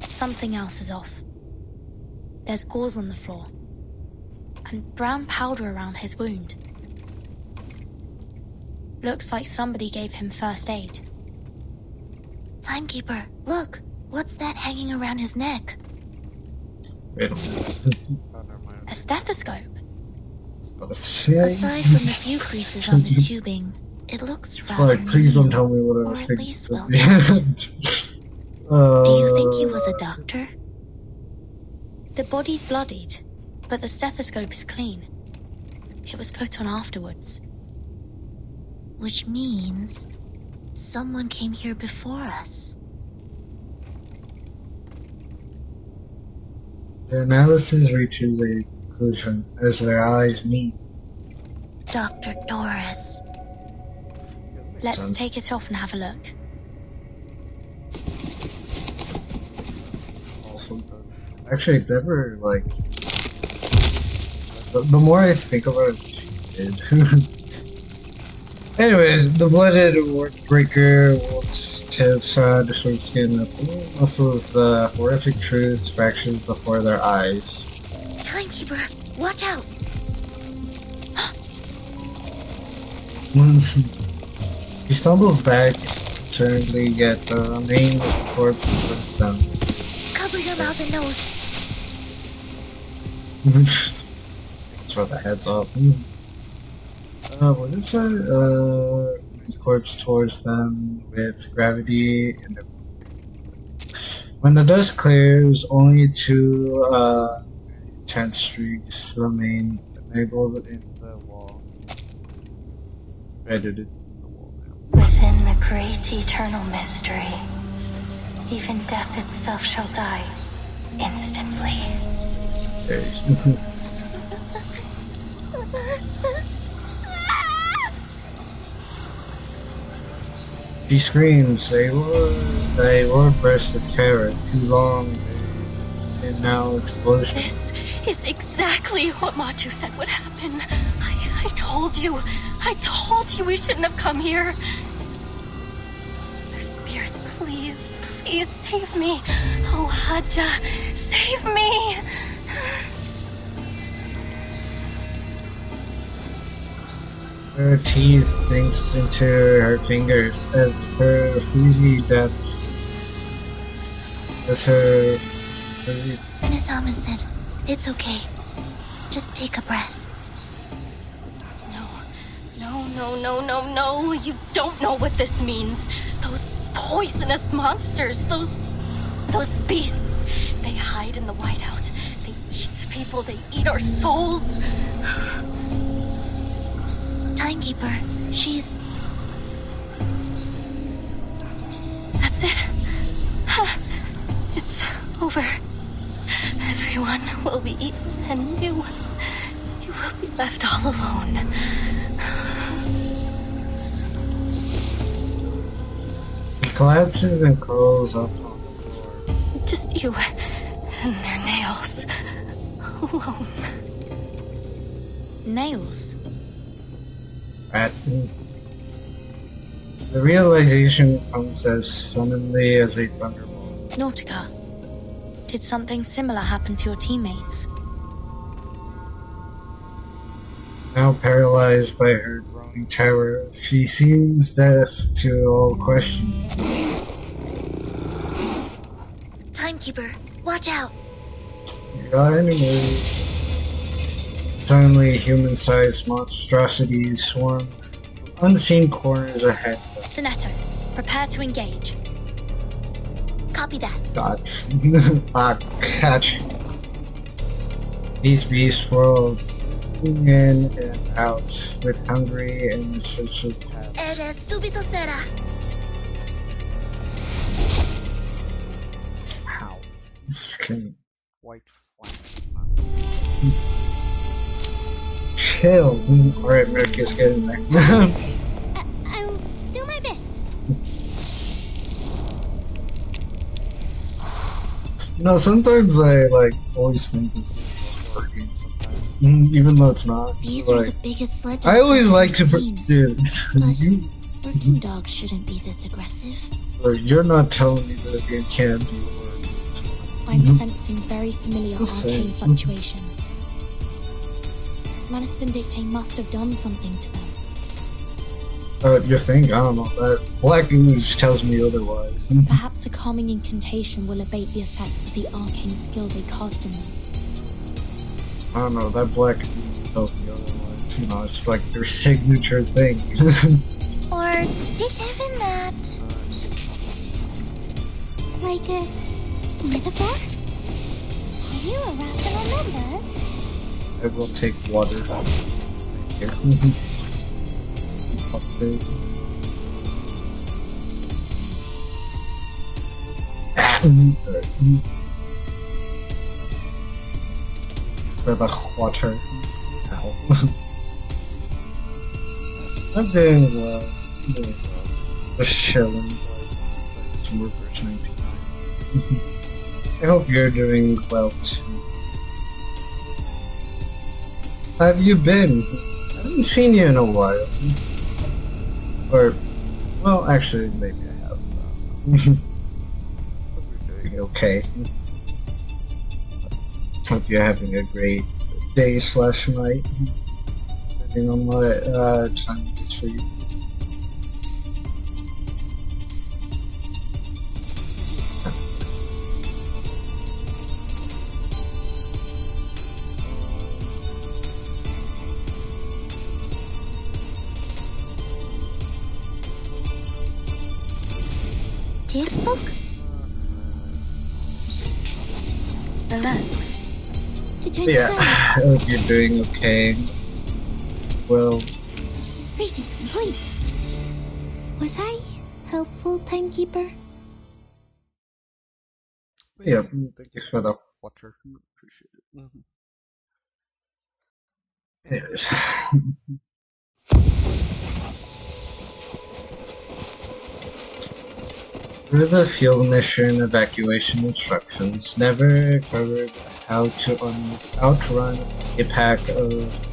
Something else is off. There's gauze on the floor, and brown powder around his wound. Looks like somebody gave him first aid. Timekeeper, look! What's that hanging around his neck? Wait a minute. A stethoscope. Aside from the few creases on the tubing, it looks It's rather like, please new, don't tell me what I or was at thinking. least well Do you think he was a doctor? The body's bloodied, but the stethoscope is clean. It was put on afterwards. Which means someone came here before us. Their analysis reaches a conclusion as their eyes meet. Dr. Doris. Let's sense. take it off and have a look. Also, actually, never like. The more I think about it, she did. Anyways, the blooded breaker tips distorted skin up muscles, the horrific truths fractured before their eyes. Timekeeper, watch out! He stumbles back, concernedly, yet the remains corpse first them. Cover your mouth and nose. Just throw the heads up. What did it say? Move corpse towards them with gravity. And when the dust clears, only 2 intense streaks remain enabled in the wall. Edited. Within the great eternal mystery, even death itself shall die instantly. She screams, they were bursts of terror, too long, and now explosion. This is exactly what Machu said would happen. I told you we shouldn't have come here. Spirit, please, please save me. Oh, Hadja, save me. Her teeth sinks into her fingers as her fuzzy depths. As her fuzzy. Miss Amundsen, it's okay. Just take a breath. No. You don't know what this means. Those poisonous monsters, those beasts. They hide in the whiteout. They eat people. They eat our souls. Timekeeper, she's... That's it. It's over. Everyone will be eaten, and you will be left all alone. She collapses and curls up on the floor. Just you and their nails. Alone. Nails? The realization comes as suddenly as a thunderbolt. Nautica, did something similar happen to your teammates? Now paralyzed by her growing terror, she seems deaf to all questions. Timekeeper, watch out! Your enemy. Suddenly, human-sized monstrosities swarm from unseen corners ahead. Sonetto, prepare to engage. Copy that. Catch. These beasts whirl in and out with hungry and social paths. Eres subito será. How? White flame. Chill. Alright, Mercus, get in there. I'll do my best. You know, sometimes I always think it's working sometimes. Even though it's not. These like, are the biggest sledges I always like to dude, you working dogs shouldn't be this aggressive. You're not telling me this game can't do work. I'm sensing very familiar Just arcane saying. fluctuations. Manus Vindicte must have done something to them. You think? I don't know. That black ooze tells me otherwise. Perhaps a calming incantation will abate the effects of the arcane skill they cast on them. I don't know. That black ooze tells me otherwise. You know, it's like their signature thing. Or given that... like a metaphor? Are you a rational member? I will take water. Here. Update. For the water. Ow. I'm doing well. Just chilling. Summer verse 99. I hope you're doing well too. How have you been? I haven't seen you in a while. Or, well, actually, maybe I have. Doing okay. Hope you're having a great day/night. Depending on what time it is for you. book? Relax. Yeah, I hope you're doing okay. Well, Reading complete. Was I helpful, timekeeper? yeah, thank you for the Water. Appreciate it. Anyways. For the field mission evacuation instructions, never covered how to outrun a pack of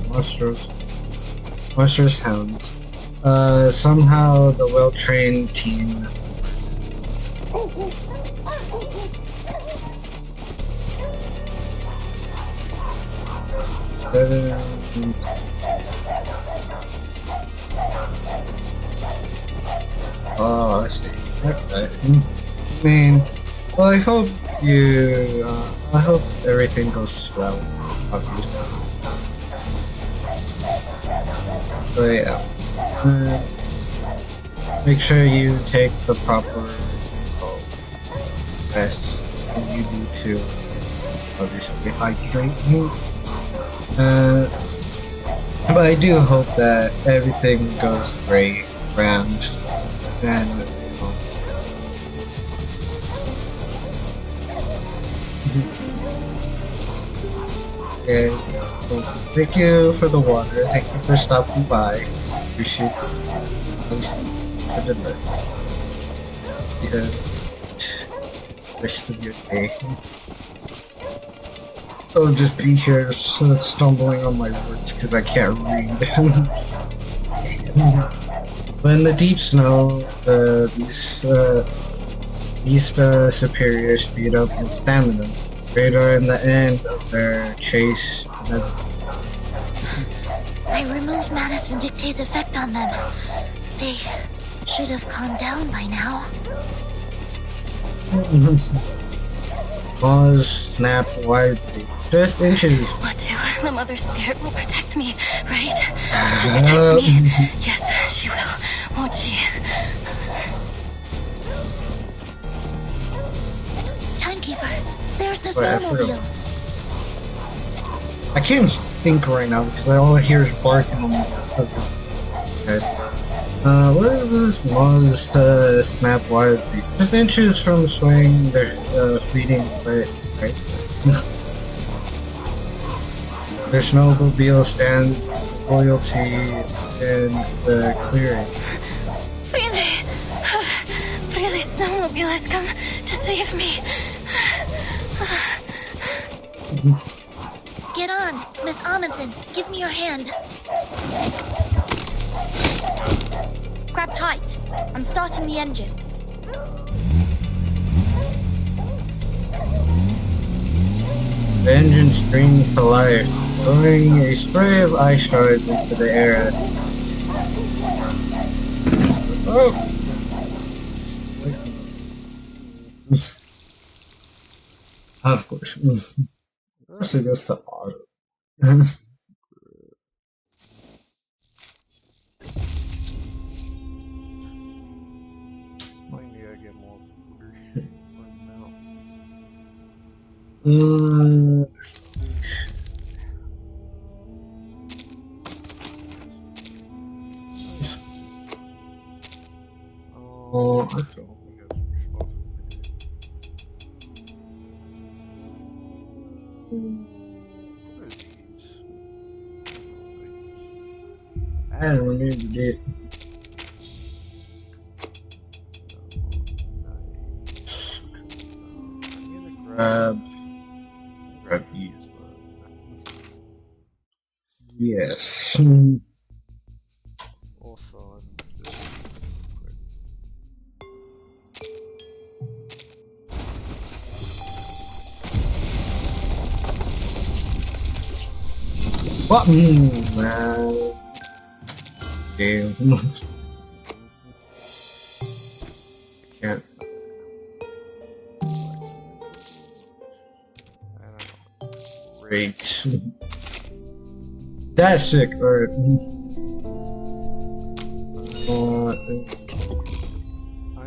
monstrous hounds. Somehow the well-trained team oh, I see. Okay. I mean, well, I hope I hope everything goes well, obviously. But yeah, make sure you take the proper rest, and you need to obviously hydrate. But I do hope that everything goes great around, and okay. Well, thank you for the water. Thank you for stopping by. Appreciate it. For the rest of your day. I'll just be here stumbling on my words because I can't read. But in the deep snow, these superior speed up and stamina. Radar in the end of their chase. I removed Manus Vindicte's effect on them. They should have calmed down by now. Pause, snap widely. Just inches. What do? The Mother Spirit will protect me, right? Protect me. Yes, she will, won't she? Timekeeper, there's the Wait, I snowmobile. I can't think right now because all I hear is barking on my cousin. Guys. What is this? Mars snap wildly. Just inches from swaying their fleeting right? Their snowmobile stands loyalty in the clearing. Really, snowmobile has come to save me. Get on, Miss Amundsen. Give me your hand. Grab tight. I'm starting the engine. The engine springs to life, throwing a spray of ice shards into the air. Oh! Of course. Of course it goes to auto. Maybe I get more right now. Oh, I feel. I don't remember it. Nice. Grab these. Yes. Also, what? Man. Damn. Can't. Great. That's sick. Alright.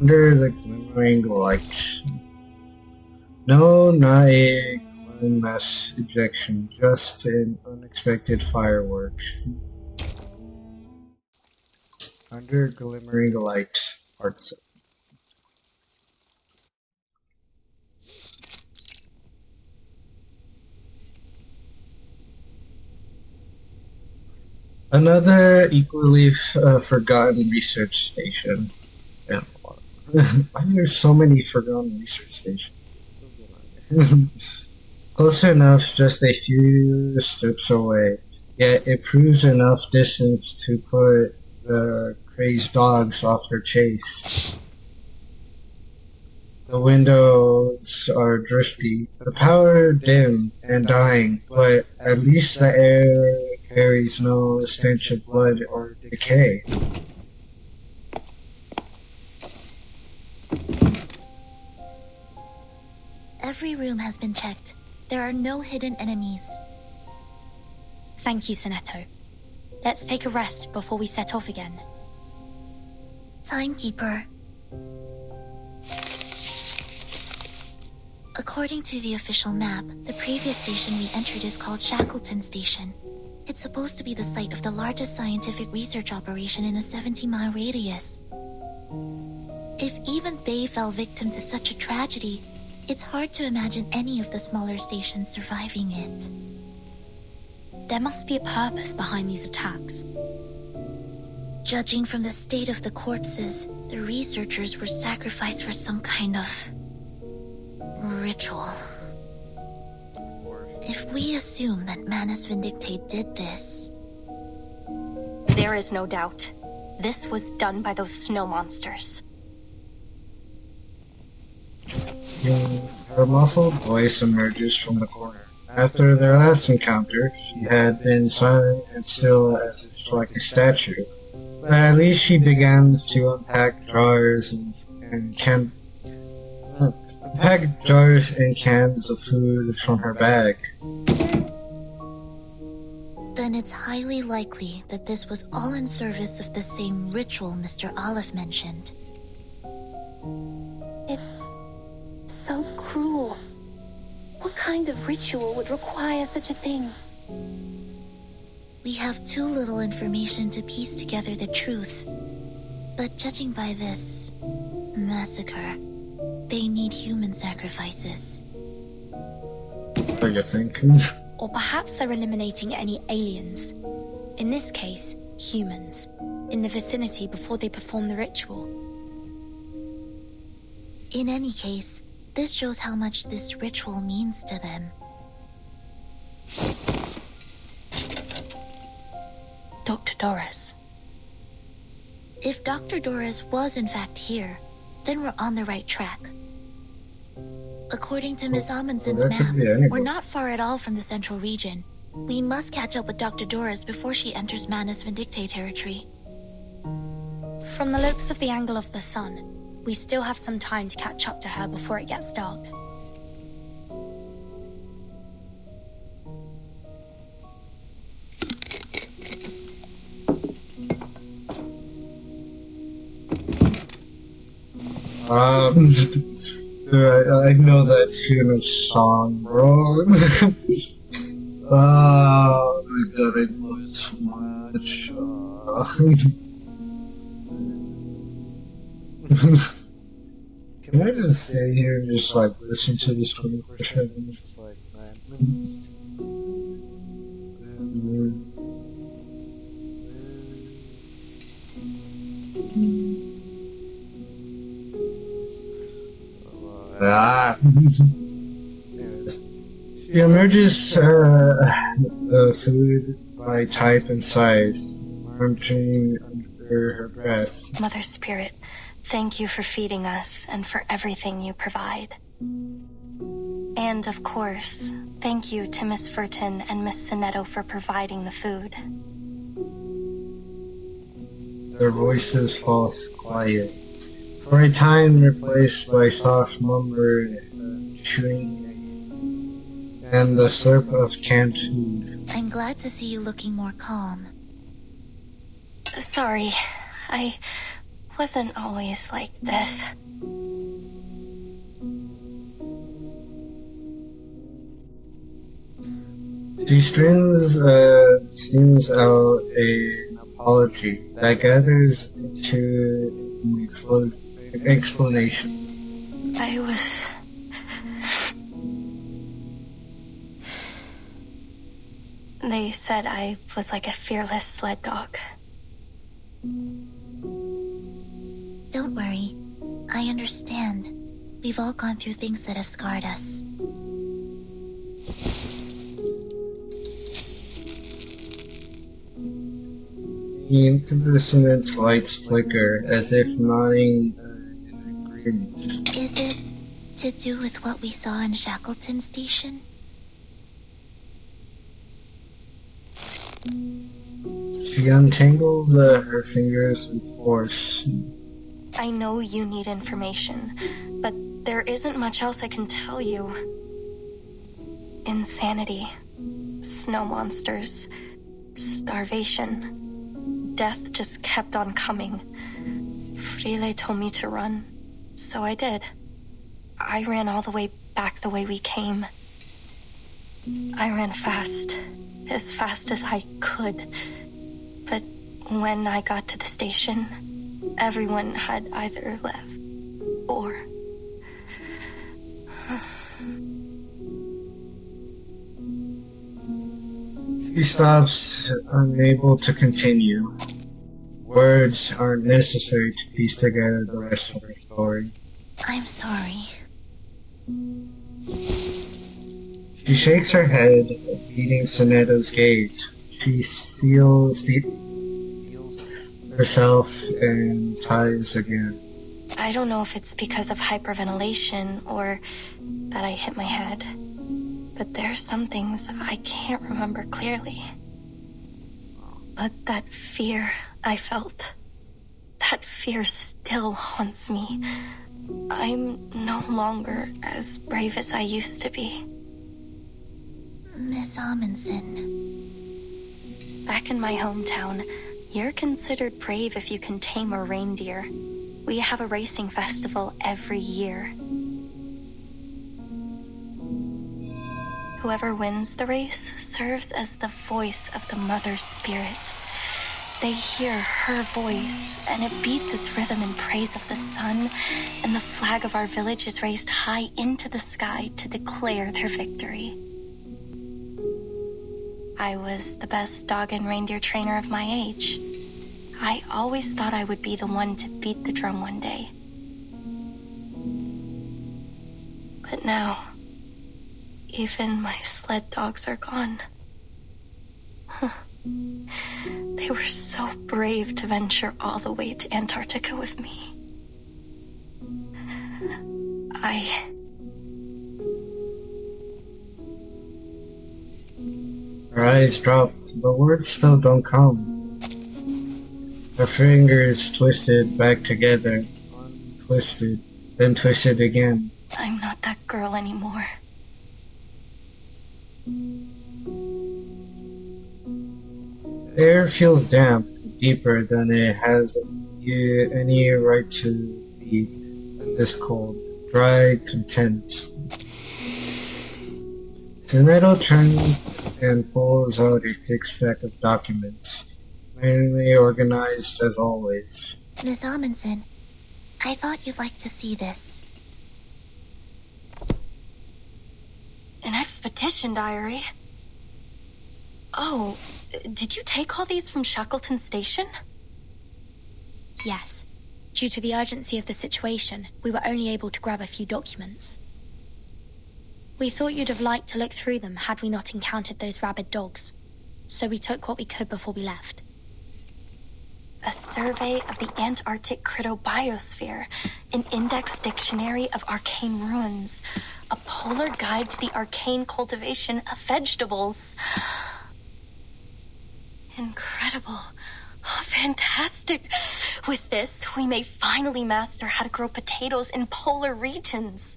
Under the glimmering light. No, not a mass ejection, just an unexpected firework. Under glimmering light, part 7. Another equally forgotten research station. Yeah. Why are there so many forgotten research stations? Close enough, just a few steps away. Yet it proves enough distance to put the crazed dogs off their chase. The windows are drifty, the power dim and dying, but at least the air carries no stench of blood or decay. Every room has been checked. There are no hidden enemies. Thank you, Sonetto. Let's take a rest before we set off again. Timekeeper. According to the official map, the previous station we entered is called Shackleton Station. It's supposed to be the site of the largest scientific research operation in a 70-mile radius. If even they fell victim to such a tragedy, it's hard to imagine any of the smaller stations surviving it. There must be a purpose behind these attacks. Judging from the state of the corpses, the researchers were sacrificed for some kind of ritual. If we assume that Manus Vindicte did this... There is no doubt. This was done by those snow monsters. Her muffled voice emerges from the corner. After their last encounter, she had been silent and still as if like a statue. But at least she begins to unpack jars and cans of food from her bag. Then it's highly likely that this was all in service of the same ritual Mr. Aleph mentioned. It's so cruel. What kind of ritual would require such a thing? We have too little information to piece together the truth. But judging by this massacre, they need human sacrifices. What do you think? Or perhaps they're eliminating any aliens, in this case, humans, in the vicinity before they perform the ritual. In any case, this shows how much this ritual means to them. Dr. Doris. If Dr. Doris was in fact here, then we're on the right track. According to Ms. Amundsen's map, we're not far at all from the central region. We must catch up with Dr. Doris before she enters Manus Vindicte territory. From the looks of the angle of the sun, we still have some time to catch up to her before it gets dark. Dude, I know that tune of song, bro. Oh my god, I love it so much. Can I just stay here and just like listen to this 24/7? Just like, man. She emerges the food by type and size, munching under her breath. Mother Spirit, thank you for feeding us and for everything you provide. And of course, thank you to Miss Furton and Miss Sonetto for providing the food. Their voices fall quiet, for a time replaced by soft murmur, chewing, and the slurp of canned food. I'm glad to see you looking more calm. Sorry, wasn't always like this. She strings out an apology that gathers into an explanation. They said I was like a fearless sled dog. Don't worry. I understand. We've all gone through things that have scarred us. The incandescent lights flicker as if nodding in agreement. Is it to do with what we saw in Shackleton Station? She untangled her fingers with force. I know you need information, but there isn't much else I can tell you. Insanity, snow monsters, starvation. Death just kept on coming. Frile told me to run, so I did. I ran all the way back the way we came. I ran fast, as fast as I could. But when I got to the station, everyone had either left or... She stops, unable to continue. Words aren't necessary to piece together the rest of her story. I'm sorry. She shakes her head, meeting Soneta's gaze. She seals herself and ties again. I don't know if it's because of hyperventilation or that I hit my head, but there's some things I can't remember clearly. But that fear I felt, that fear still haunts me. I'm no longer as brave as I used to be. Miss Amundsen. Back in my hometown, you're considered brave if you can tame a reindeer. We have a racing festival every year. Whoever wins the race serves as the voice of the Mother Spirit. They hear her voice, and it beats its rhythm in praise of the sun, and the flag of our village is raised high into the sky to declare their victory. I was the best dog and reindeer trainer of my age. I always thought I would be the one to beat the drum one day. But now, even my sled dogs are gone. They were so brave to venture all the way to Antarctica with me. Her eyes drop, but words still don't come. Her fingers twisted back together, untwisted, then twisted again. I'm not that girl anymore. The air feels damp, deeper than it has any right to be in this cold, dry content. Soneta turns and pulls out a thick stack of documents, mainly organized as always. Miss Amundsen, I thought you'd like to see this. An expedition diary? Oh, did you take all these from Shackleton Station? Yes. Due to the urgency of the situation, we were only able to grab a few documents. We thought you'd have liked to look through them had we not encountered those rabid dogs, so we took what we could before we left. A survey of the Antarctic cryptobiosphere, an index dictionary of arcane ruins, a polar guide to the arcane cultivation of vegetables. Incredible. Oh, fantastic. With this, we may finally master how to grow potatoes in polar regions.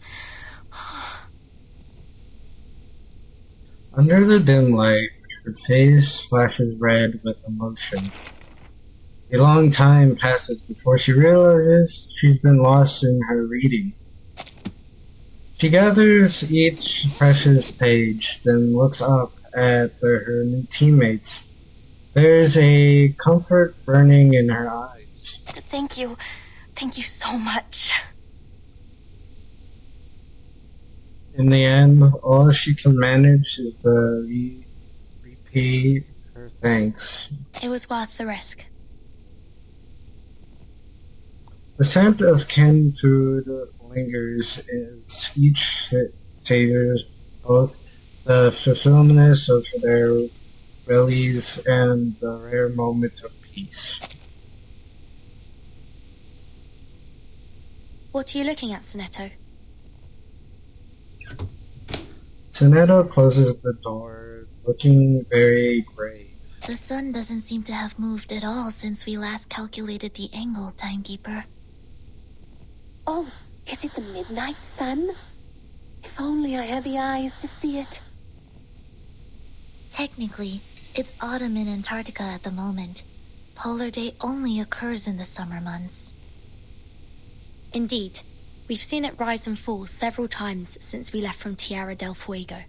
Under the dim light, her face flashes red with emotion. A long time passes before she realizes she's been lost in her reading. She gathers each precious page, then looks up at her new teammates. There's a comfort burning in her eyes. Thank you. Thank you so much. In the end, all she can manage is to repeat her thanks. It was worth the risk. The scent of canned food lingers as each savors both the fulfillment of their bellies and the rare moment of peace. What are you looking at, Sonetto? Sonetto closes the door, looking very grave. The sun doesn't seem to have moved at all since we last calculated the angle, Timekeeper. Oh, is it the midnight sun? If only I had the eyes to see it. Technically, it's autumn in Antarctica at the moment. Polar day only occurs in the summer months. Indeed. We've seen it rise and fall several times since we left from Tierra del Fuego.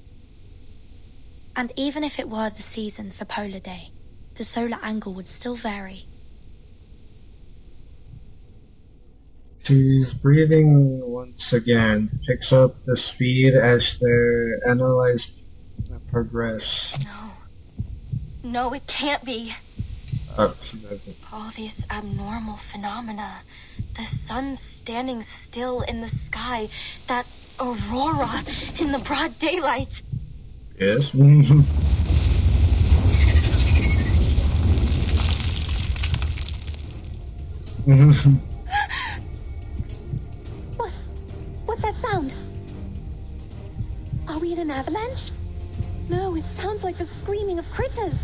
And even if it were the season for Polar Day, the solar angle would still vary. She's breathing once again, picks up the speed as their analyze progress. No, it can't be. She's All these abnormal phenomena. The sun standing still in the sky. That aurora in the broad daylight. Yes. What's that sound? Are we in an avalanche? No, it sounds like the screaming of critters.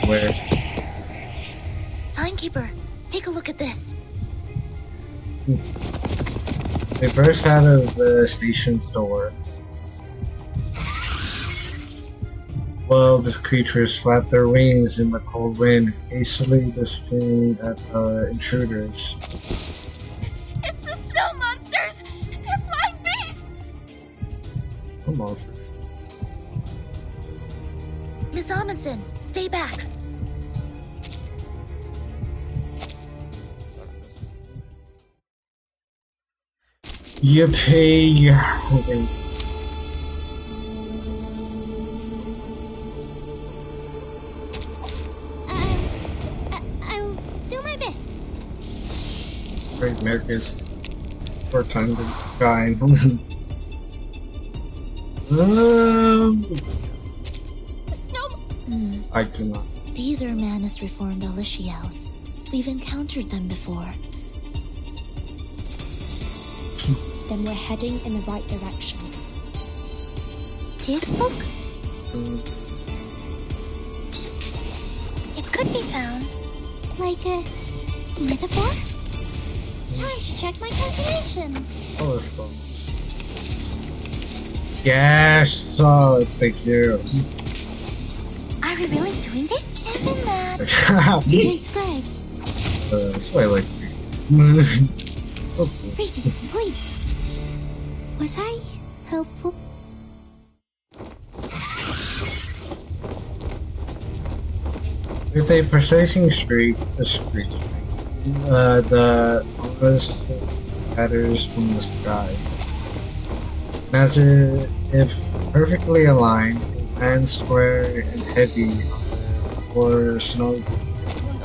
Where? Timekeeper, take a look at this. They burst out of the station's door. Wild creatures flap their wings in the cold wind, hastily disappearing at the intruders. It's the snow monsters! They're flying beasts! Snow monsters. Miss Amundsen, stay back. Yippee! I'll do my best. Great Marcus. For time to shine. I cannot. These are Manus reformed Alishiaos. We've encountered them before. Then we're heading in the right direction. This book? It could be found like a metaphor? Time to check my calculation. Oh, let's go. Yes! Oh, thank you. Are we really doing this? Isn't that? Transcribe. That's why I like Reason, please. Was I helpful? With a precise streak, the aurora scatters from the sky. And as if perfectly aligned, it lands square and heavy or snow.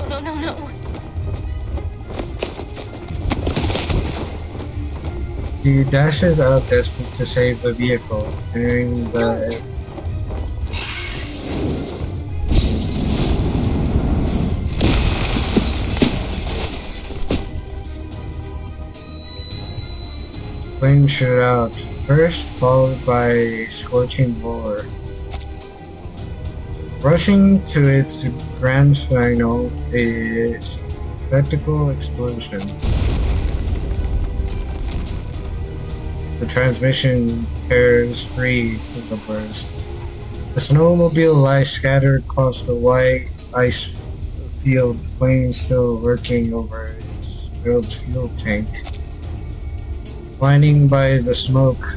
No. She dashes out desperate to save the vehicle, carrying the flames shoot out, first followed by a scorching roar. Rushing to its grand final, a spectacle explosion. The transmission tears free from the burst. The snowmobile lies scattered across the white ice field, flames still lurking over its filled fuel tank. Blinding by the smoke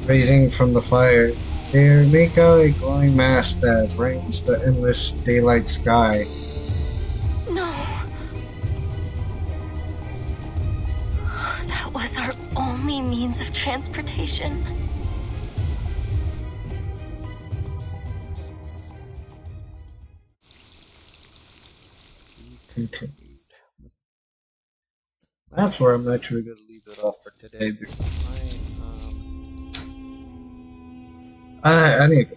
raising from the fire, they make out a glowing mass that brightens the endless daylight sky. No. That was our only means of transportation. Continued. That's where I'm actually going to leave it off for today because I need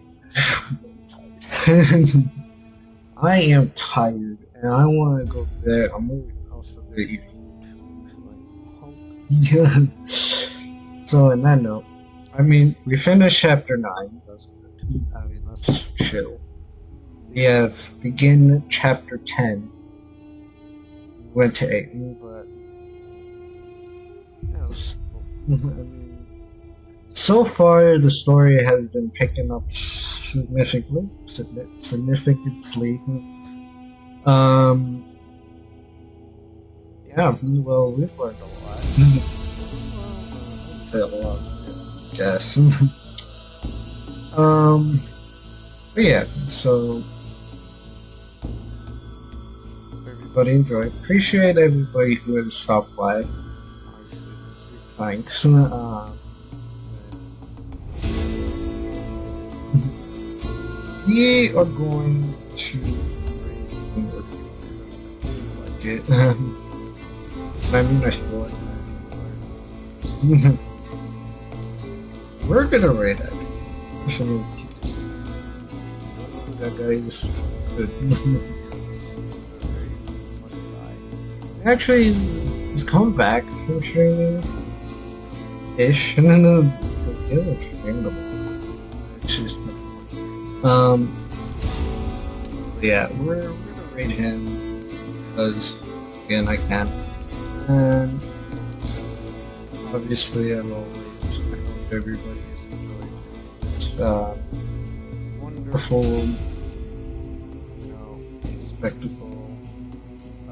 I am tired and I want to go to bed. I'm also going to eat food. So in that note, I mean, we finished chapter 9. That's good. I mean, let's chill. We have begin chapter 10. Went to 8, but yes. I mean, so far the story has been picking up significantly. Yeah, well, we've learned a lot. Say a lot, I guess. But yeah, so everybody enjoy. Appreciate everybody who has stopped by. Thanks. We are going to raise finger budget. I mean, I feel like we're gonna rate actually. That guy is good. Actually, he's come back from streaming ish. No, he hasn't streamed a lot. It's just yeah, we're gonna rate him because again I can. And obviously, as always, I hope everybody has enjoyed this wonderful, spectacle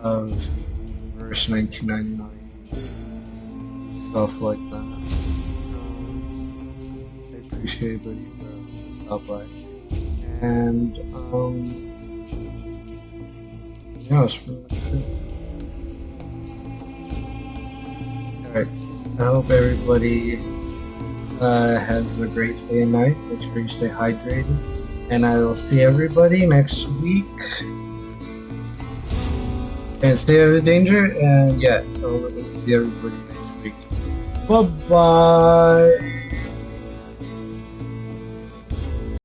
of verse 1999, stuff like that. I appreciate everybody who stopped by, and yeah, it's pretty much it. Alright, I hope everybody has a great day and night. Make sure you stay hydrated. And I will see everybody next week. And stay out of danger. And yeah, I'll see everybody next week. Bye-bye.